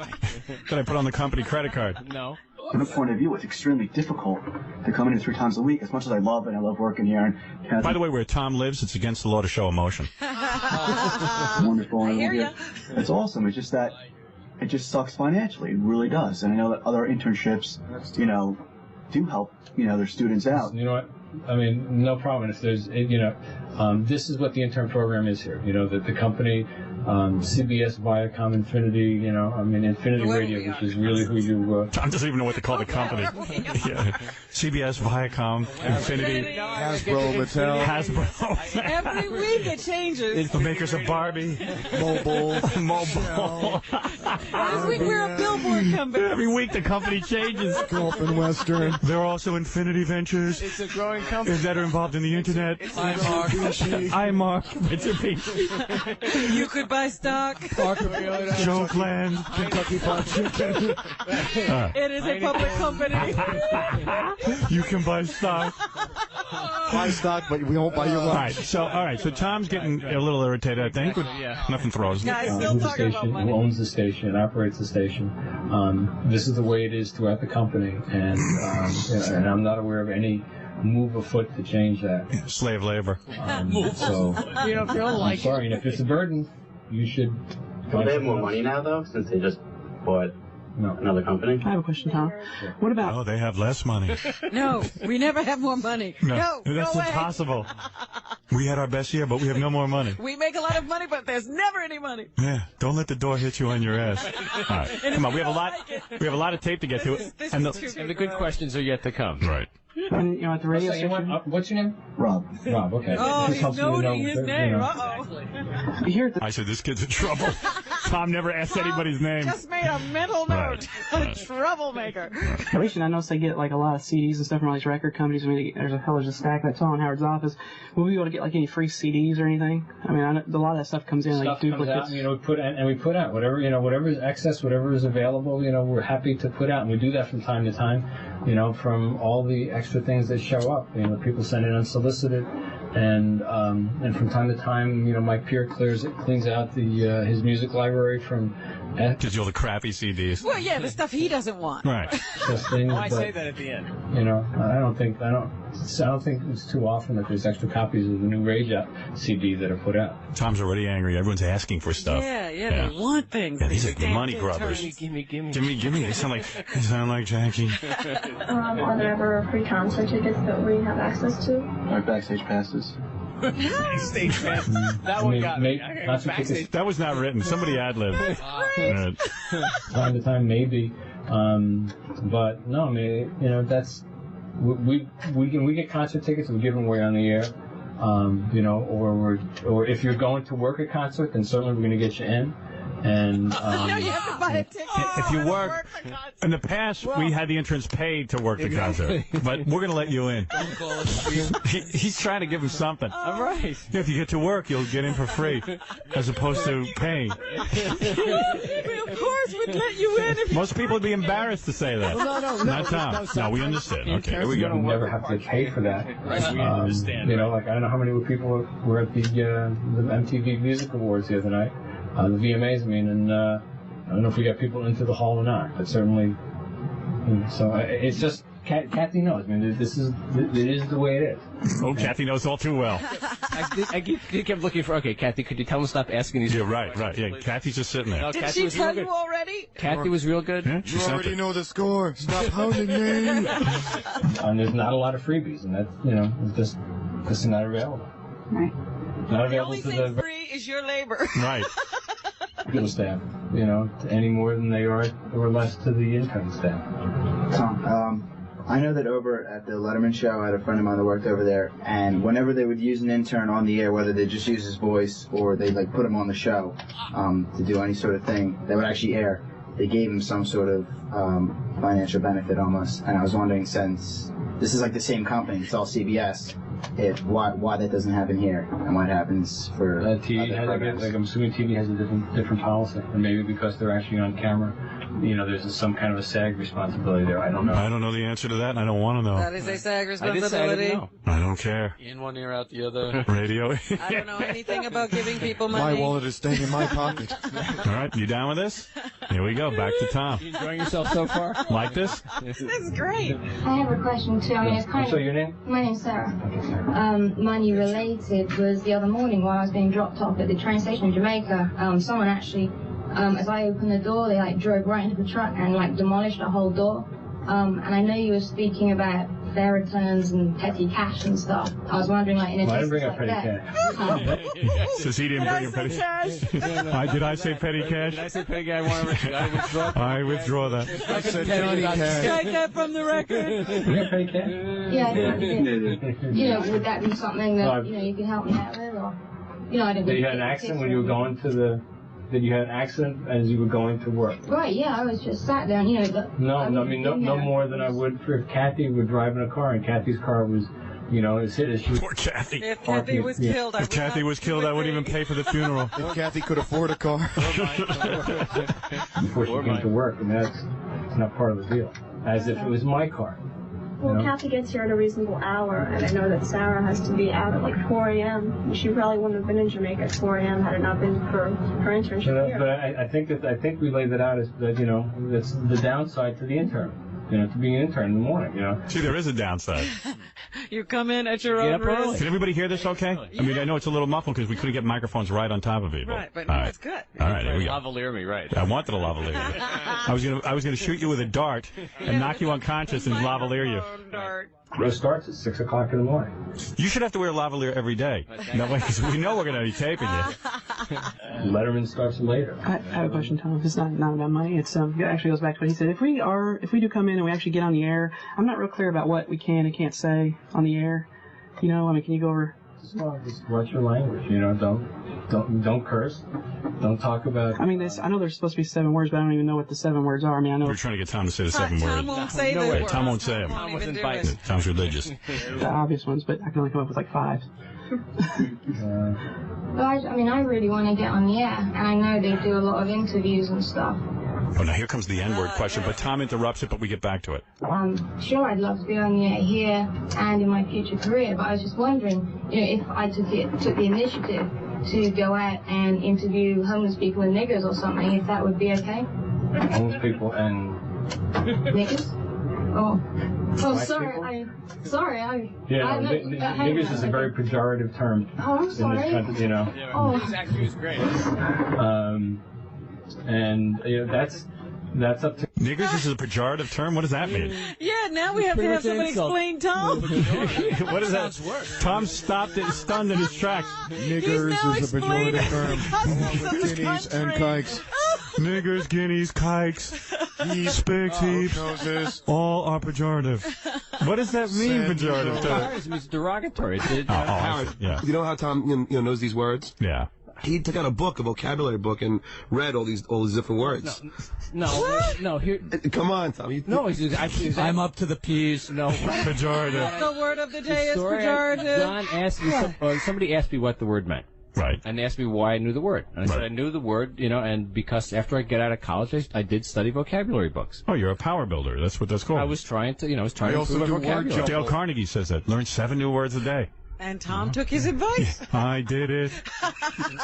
that I put on the company credit card. No. From a point of view, it's extremely difficult to come in 3 times a week. As much as I love it, I love working here. And by the way, where Tom lives, it's against the law to show emotion. It's wonderful. I hear ya. It's awesome. It's just that it just sucks financially. It really does. And I know that other internships, do help, their students out. You know what? I mean, no problem. If there's, this is what the intern program is here. That the company, CBS, Viacom, Infinity, Infinity Radio, which is really who you... Tom doesn't even know what to call the company. CBS, Viacom, Infinity, Hasbro, Mattel. Every week it changes. It's the makers of Barbie. Mobile. This week we're a Billboard company. Every week the company changes. Go up in Western. They're also Infinity Ventures. It's a growing company. That are involved in the internet. iMark. Mitsubishi. You could buy stock. Jokeland. Kentucky Fried Chicken. It is a public company. You can buy stock. Buy stock, but we won't buy your lunch. All right. So Tom's getting a little irritated, I think. Nothing throws. Who owns the station and operates the station. This is the way it is throughout the company, and I'm not aware of any move afoot to change that. Slave labor. So You don't feel like I'm sorry, and if it's a burden, you should. Do they have more money now, though, since they just bought another company? I have a question, Tom. What about... Oh, they have less money. No, we never have more money. No, that's no way. impossible. We had our best year, but we have no more money. We make a lot of money, but there's never any money. Yeah, don't let the door hit you on your ass. All right, come on, we have a lot of tape to get to. And the good questions are yet to come. Right. And, at the radio station... What's your name? Rob. Okay. Oh, This he's helps me to noting know, his name. Uh-oh. I said, this kid's in trouble. Tom never asked anybody's name. Just made a mental note. Troublemaker. I noticed they get, a lot of CDs and stuff from all these record companies. I mean, there's a stack that's all in Howard's office. Will we be able to get, any free CDs or anything? I mean, a lot of that stuff comes in, Stuff duplicates. comes out, we put out whatever is excess, whatever is available, we're happy to put out, and we do that from time to time, from all the extra things that show up. People send in unsolicited, and from time to time, Mike Pierre cleans out his music library from. Gives you all the crappy CDs. Well, yeah, the stuff he doesn't want. Right. I say that at the end. I don't think it's too often that there's extra copies of the new Rage Out CD that are put out. Tom's already angry. Everyone's asking for stuff. Yeah, they want things. Yeah, these are money grubbers. Gimme. They sound like Jackie. Are there ever free concert tickets that we have access to? Our backstage passes. Backstage pass. That one got me. Backstage. That was not written. Somebody ad-libbed. Time to time, maybe. But no, I mean, that's we get concert tickets. We give them away on the air. Or if you're going to work a concert, then certainly we're going to get you in. And you have to buy a ticket. If you work, in the past, we had the interns paid to work the concert, but we're going to let you in. He's trying to give him something. All right. If you get to work, you'll get in for free, as opposed to paying. Of course, we'd let you in. Most people would be embarrassed to say that. No. Not Tom. No, we understand. Okay, here we go. You never have to pay for that. We understand. I don't know how many people were at the MTV Music Awards the other night. The VMAs, and I don't know if we got people into the hall or not, but certainly, so it's just, Kathy knows. I mean, it is the way it is. Oh, Kathy knows all too well. I kept looking for, okay, Kathy, could you tell him to stop asking these? Yeah, right. Yeah, Kathy's just sitting there. No, Did Kathy she was tell real you good. already? Kathy was real good. Yeah, she sent it. know the score. Stop pounding me. And there's not a lot of freebies, and that's, it's just not available. Right. Not The available only to thing the free is your labor. Right. field staff, any more than they are or less to the intern staff. Tom, I know that over at the Letterman show, I had a friend of mine that worked over there, and whenever they would use an intern on the air, whether they just use his voice or they put him on the show to do any sort of thing that would actually air, they gave him some sort of financial benefit almost. And I was wondering, since this is the same company, it's all CBS, why that doesn't happen here and what happens for TV other programs. I'm assuming TV has a different policy, or maybe because they're actually on camera. There's some kind of a SAG responsibility there. I don't know. I don't know the answer to that, and I don't want to know. That is a SAG responsibility. I don't care. In one ear, out the other. Radio. I don't know anything about giving people money. My wallet is staying in my pocket. All right, you down with this? Here we go, back to Tom. You enjoying yourself so far? Like this? This is great. I have a question too. I mean, it's kind of. So your name? My name's Sarah. Money related was the other morning while I was being dropped off at the train station in Jamaica. Someone actually, as I opened the door, they drove right into the truck and demolished the whole door. And I know you were speaking about fair returns and petty cash and stuff. I was wondering, in a I didn't case bring up like petty that. Says he didn't bring him petty cash. Did I say petty cash? Did I say petty cash? I withdraw. I withdraw that. I said petty cash. Strike that from the record. Petty cash? Yeah, would that be something that you could help me out with, or I didn't. That you had an accident when you were going to the. That you had an accident as you were going to work. Right. Yeah, I was just sat there. No more than I would if Kathy were driving a car and Kathy's car was. Poor Kathy. If Kathy was killed, if Kathy was killed, I wouldn't even pay for the funeral. If Kathy could afford a car. Before she came to work, and that's not part of the deal. As if it was my car. Well, Kathy gets here at a reasonable hour, and I know that Sarah has to be out at 4 a.m. She probably wouldn't have been in Jamaica at 4 a.m. had it not been for her internship here. But I think we laid that out as that that's the downside to the intern. To being an intern in the morning. See, there is a downside. You come in at your own risk. Can everybody hear this okay? I mean, I know it's a little muffled because we couldn't get microphones right on top of people. Right, but no, it's good. All right, here we go. Lavalier me, right. I wanted to lavalier you. I was gonna shoot you with a dart and knock you unconscious and lavalier you. It starts at 6 o'clock in the morning. You should have to wear lavalier every day. That way, because we know we're going to be taping you. Letterman starts later. I have a question, Tom. It's not about money. It actually goes back to what he said. If we do come in and we actually get on the air, I'm not real clear about what we can and can't say on the air. Can you go over? Just watch your language. Don't curse. Don't talk about. I mean, I know there's supposed to be 7 words, but I don't even know what the 7 words are. I mean, I know. We're trying to get Tom to say the 7 words. Tom won't say the words. Tom won't say them. Tom won't do it. Tom's religious. The obvious ones, but I can only come up with 5. But I really want to get on the air, and I know they do a lot of interviews and stuff. Oh, now here comes the N-word question, but Tom interrupts it, but we get back to it. Sure, I'd love to be on the air here and in my future career, but I was just wondering, if I took the initiative to go out and interview homeless people and niggers or something, if that would be okay. Homeless people and niggers? Oh, sorry. Niggers is a very pejorative term. Oh, I'm sorry. In this country, This actually was great. That's up to. Niggers is a pejorative term? What does that mean? Yeah, now we have to have somebody explain Tom. What is that? Tom stopped it, stunned in his tracks. Niggers is a pejorative term. Guineas and kikes. Niggers, guineas, kikes, spigs, heaps, all are pejorative. What does that mean, pejorative term? It means derogatory. Howard, yeah. You know how Tom knows these words? Yeah. He took out a vocabulary book, and read all these different words. No. Here. Come on, Tom. I'm up to the P's. No. Pejorative. The word of the day is pejorative. Don asked me. Somebody asked me what the word meant. Right. And asked me why I knew the word. And I said I knew the word, and because after I get out of college, I did study vocabulary books. Oh, you're a power builder. That's what that's called. I was trying to, to improve my vocabulary. Dale Carnegie says that. Learn 7 new words a day. And Tom took his advice. I did it.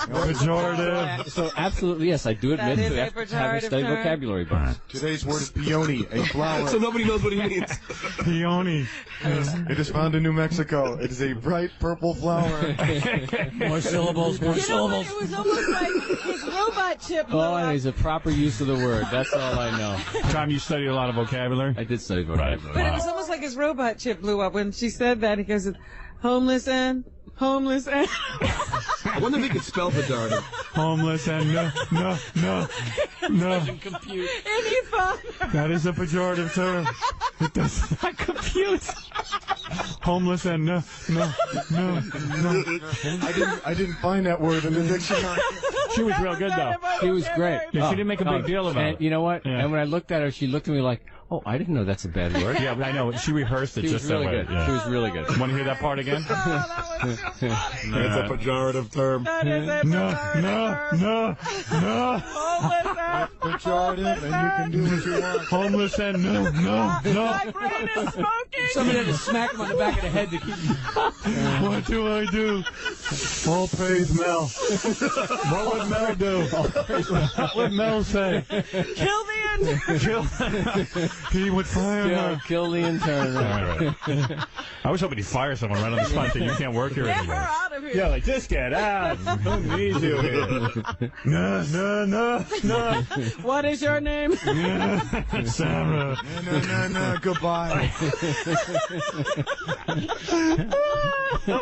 Pejorative. So absolutely, yes, I do admit That is to a having pejorative studied term. vocabulary books. Today's word is peony, a flower. So nobody knows what he means. Peony. It is found in New Mexico. It is a bright purple flower. More syllables, more syllables. It was almost like his robot chip blew All I know up. is a proper use of the word. That's all I know. Tom, you studied a lot of vocabulary? I did study vocabulary. But it was almost like his robot chip blew up when she said that. He goes, homeless and. I wonder if he could spell pejorative. Homeless and no. Doesn't compute. Any fun. That is a pejorative term. It does not compute. Homeless and no. I didn't find that word in the dictionary. She was real good, though. She was great. Yeah, she didn't make a big deal about it. You know what? Yeah. And when I looked at her, she looked at me like, oh, I didn't know that's a bad word. Yeah, but I know. She rehearsed it She was just really that way. good. Yeah. She was really good. Want to hear that part again? That's a pejorative term. That is a Pejorative, and you can do what you want. Homeless and no. My brain is smoking. Somebody had to smack him on the back of the head to keep him. What do I do? All praise Mel. What would Mel do? What would Mel say? Kill the intern. He would fire her. Kill the intern. Right. I was hoping he'd fire someone right on the spot that you can't work here Get her anymore. out of here. Yeah, like, just get out. Who needs you here? No. What is your name? Sarah. No, goodbye. No.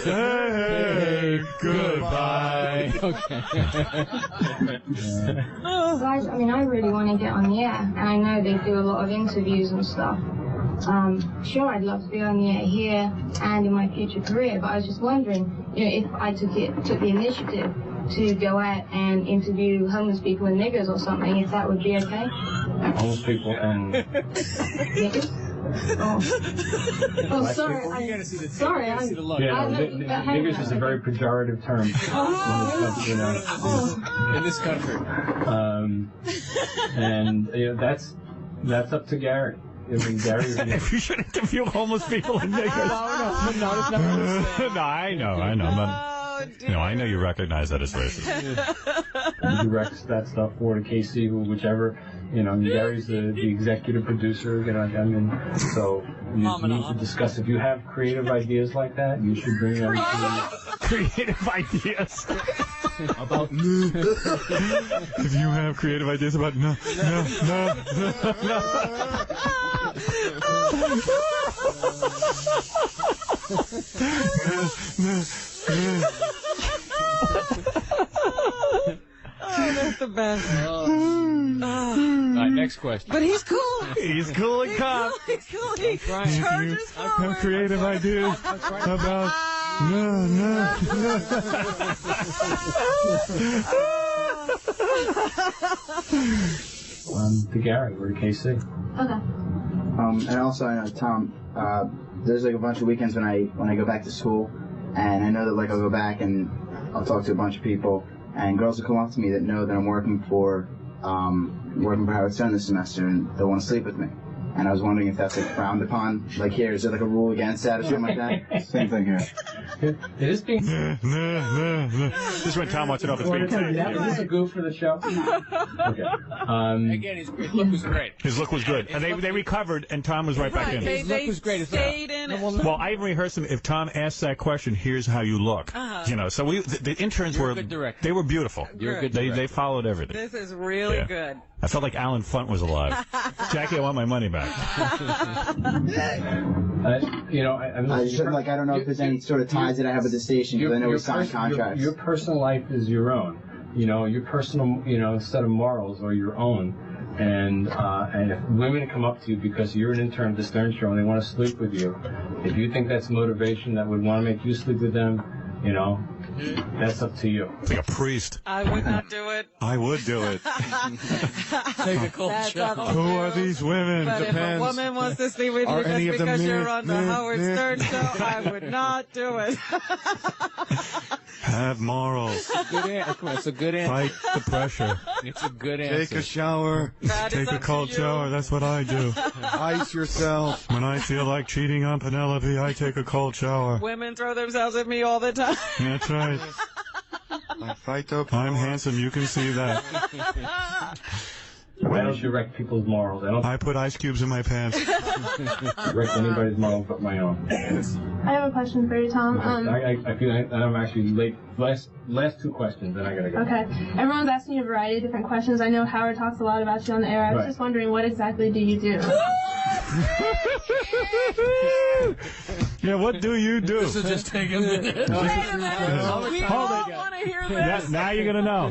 Hey, goodbye. Guys, I mean, I really want to get on the air, and I know they do a lot of interviews and stuff. Sure, I'd love to be on the air here and in my future career, but I was just wondering, if I took the initiative to go out and interview homeless people and niggers or something, if that would be okay. Homeless people and Niggers? Oh, sorry. Sorry, I'm. niggers is a very pejorative term. In this country. And that's up to Gary. I mean, Gary. If you should interview homeless people and niggers. No, No, I know. I'm not. I know you recognize that as racist. He directs that stuff for KC, whichever. Gary's the executive producer. So you need to discuss. If you have creative ideas like that, you should bring them to. Creative ideas about if you have creative ideas about no. Oh, that's the best. All right, next question. But he's cool. He's cool and calm. He's cool. He charges forward. Creative ideas about no. To Gary, we're to KC. Okay. And also, I know, Tom, there's like a bunch of weekends when I go back to school, and I know that like I'll go back and I'll talk to a bunch of people, and girls will come up to me that know that I'm working for Howard Stern this semester, and they'll want to sleep with me. And I was wondering if that's like frowned upon, like here, is there like a rule against that or something like that? Same thing here. It is being. This is when Tom wants to know if it's being taped. Is this a goof for the show? Okay. Again, his look was great. His look was good. And they recovered, and Tom was right back in. His look was great as well. Stayed in it. Well, I even rehearsed him. If Tom asks that question, here's how you look. So the interns You're were a good director. they were beautiful. You're a good director. They followed everything. This is really good. I felt like Alan Funt was alive. Jackie, I want my money back. I don't know if there's any sort of ties that I have with the station, because I know we signed contracts. Your personal life is your own. Your personal, set of morals are your own. And if women come up to you because you're an intern at the Stern Show and they want to sleep with you, if you think that's motivation that would want to make you sleep with them, that's up to you. It's like a priest. I would not do it. I would do it. Take a cold shower. Who are these women? But if a woman wants to sleep with you just because you're on the Howard Stern Show, I would not do it. Have morals. It's a good answer. Fight the pressure. It's a good answer. Take a shower. Take a cold shower. That's what I do. Ice yourself. When I feel like cheating on Penelope, I take a cold shower. Women throw themselves at me all the time. That's right. I fight the I'm handsome. You can see that. I don't direct people's morals. I put ice cubes in my pants. Direct anybody's morals but my own. I have a question for you, Tom. I feel like I'm actually late. Last two questions, then I gotta go. Okay. Everyone's asking you a variety of different questions. I know Howard talks a lot about you on the air. I was just wondering, what exactly do you do? Yeah, what do you do? This will just take a minute. Wait a minute. We all want to hear this. Now you're going to know.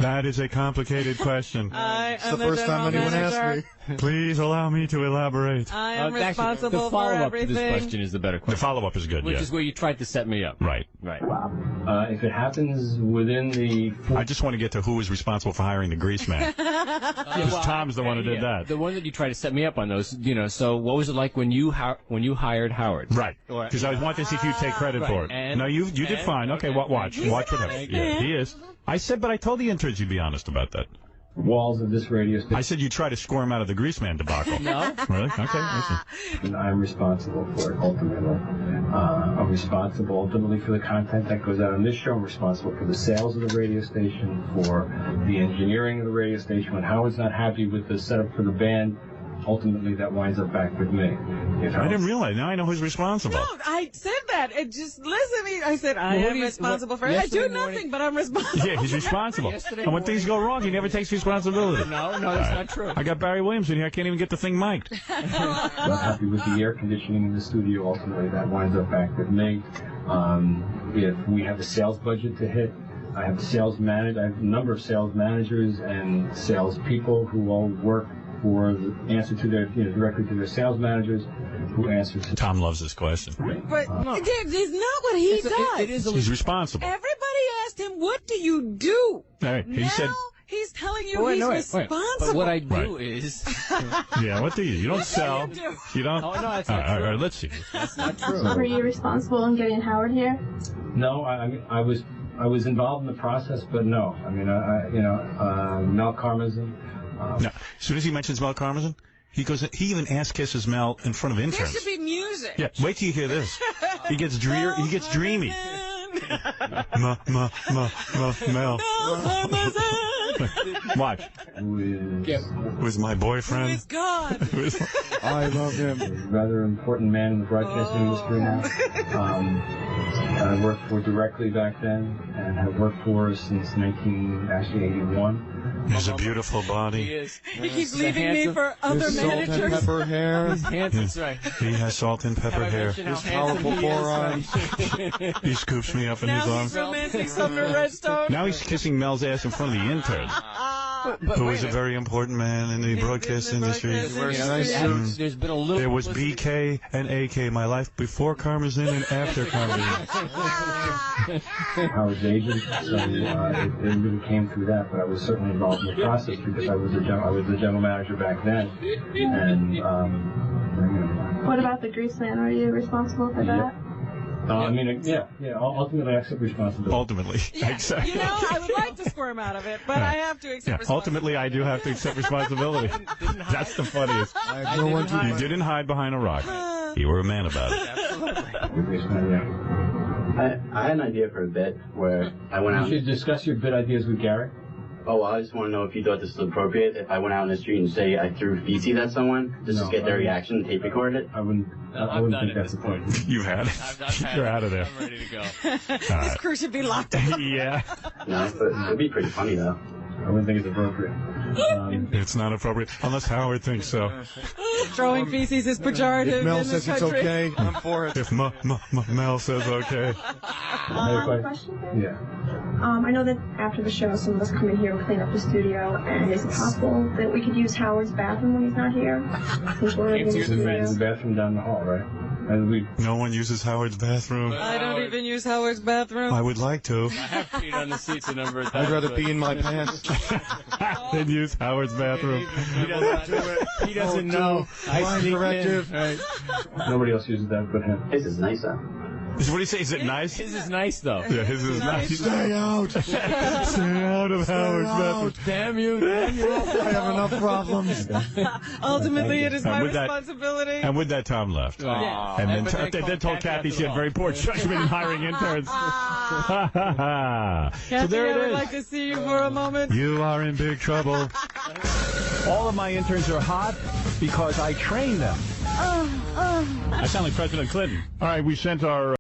That is a complicated question. It's the first time anyone asked me. Please allow me to elaborate. I am responsible the for follow-up everything. to this question is the better question. The follow-up is good, Which yeah. is where you tried to set me up. Right. Right. If it happens within the... I just want to get to who was responsible for hiring the grease man. Because Tom's the one who did that. The one that you tried to set me up on those, so what was it like when you hired Howard? Right. Because I wanted to see if you'd take credit for it. No, you did fine. Okay, watch what happens. Yeah, he is. I said, but I told the interns you'd be honest about that. Walls of this radio station. I said you'd try to score him out of the grease man debacle. No. Really? Okay, listen. And I'm responsible for it ultimately. I'm responsible ultimately for the content that goes out on this show. I'm responsible for the sales of the radio station, for the engineering of the radio station. When Howard's not happy with the setup for the band, ultimately that winds up back with me. I didn't realize. Now I know who's responsible. No, I said that. It just listen to me. I said I am responsible for it. I do nothing, but I'm responsible. Yeah, he's responsible. And when things go wrong, he never takes responsibility. No, that's not true. I got Barry Williams in here. I can't even get the thing mic'd. Not happy with the air conditioning in the studio. Ultimately, that winds up back with me. If we have a sales budget to hit, I have a number of sales managers and sales people who all work for the answer to their, directly to their sales managers, who answer to... Tom loves this question. But it's not what he does. He's responsible. Everybody asked him, what do you do? Right. He said... He's telling you he's responsible. But what I do is... Yeah, what do you do? You don't sell. You don't... Oh, no, that's not true. All right, let's see. That's not true. Were you responsible in getting Howard here? No, I was involved in the process, but no. I mean, Mel Karmazin... No. As soon as he mentions Mel Karmazin, he even ass kisses Mel in front of interns. There should be music. Yeah, wait till you hear this. He gets dreamy. Mel. Watch. With my boyfriend. With God. I love him. A rather important man in the broadcasting industry now. I worked for directly back then, and have worked for since 1981. He's a beautiful body. He is. He keeps leaving me for other managers. Salt and pepper hair. He's handsome, that's right. He has salt and pepper hair. His powerful forearms. He scoops me up in his arms. Now he's romancing Sumner Redstone. Now he's kissing Mel's ass in front of the interns. Who is a very important man in the broadcast industry. There's been a little... There was BK and AK, my life before Karmazin and after Karmazin. Howard's agent, so it really came through that, but I was certainly involved in the process because I was the general manager back then. And What about the grease man? Were you responsible for that? Ultimately, I accept responsibility. Ultimately, I accept. I would like to squirm out of it, but I have to accept responsibility. Ultimately, I do have to accept responsibility. That's the funniest. You didn't hide behind a rock. You were a man about it. I had an idea for a bit where I went out... You should discuss your bit ideas with Gary. Oh, well, I just want to know if you thought this was appropriate. If I went out in the street and say I threw feces at someone, just to get their reaction, tape record it. I wouldn't think that's the point. You've had it. You're out of there. I'm ready to go. This crew should be locked up. Yeah. No, but it'd be pretty funny, though. I wouldn't think it's appropriate. It's not appropriate, unless Howard thinks so. Throwing feces is pejorative. If Mel in says this it's country. okay, I'm for it. If Mel says okay. I have a question. Yeah. I know that after the show, some of us come in here and clean up the studio, and is it possible that we could use Howard's bathroom when he's not here? Since we're in the studio. The bathroom down the hall, right? No one uses Howard's bathroom. I don't even use Howard's bathroom. I would like to. I have peed on the seats a number of times. I'd rather pee in my pants. Than use Howard's bathroom. He doesn't know. Mind corrective. Nobody else uses that but him. This is nice, though. What do you say? Is it nice? His is nice, though. Yeah, his is nice. Stay out. Stay out of Howard's method. Damn you. Damn you. I have enough problems. Ultimately, it is my with that- responsibility. And with that, Tom left. Yeah. And But then told Kathy she had very poor judgment in hiring interns. Kathy, So there I it would is. like to see you for a moment. You are in big trouble. All of my interns are hot because I train them. I sound like President Clinton. All right, we sent our...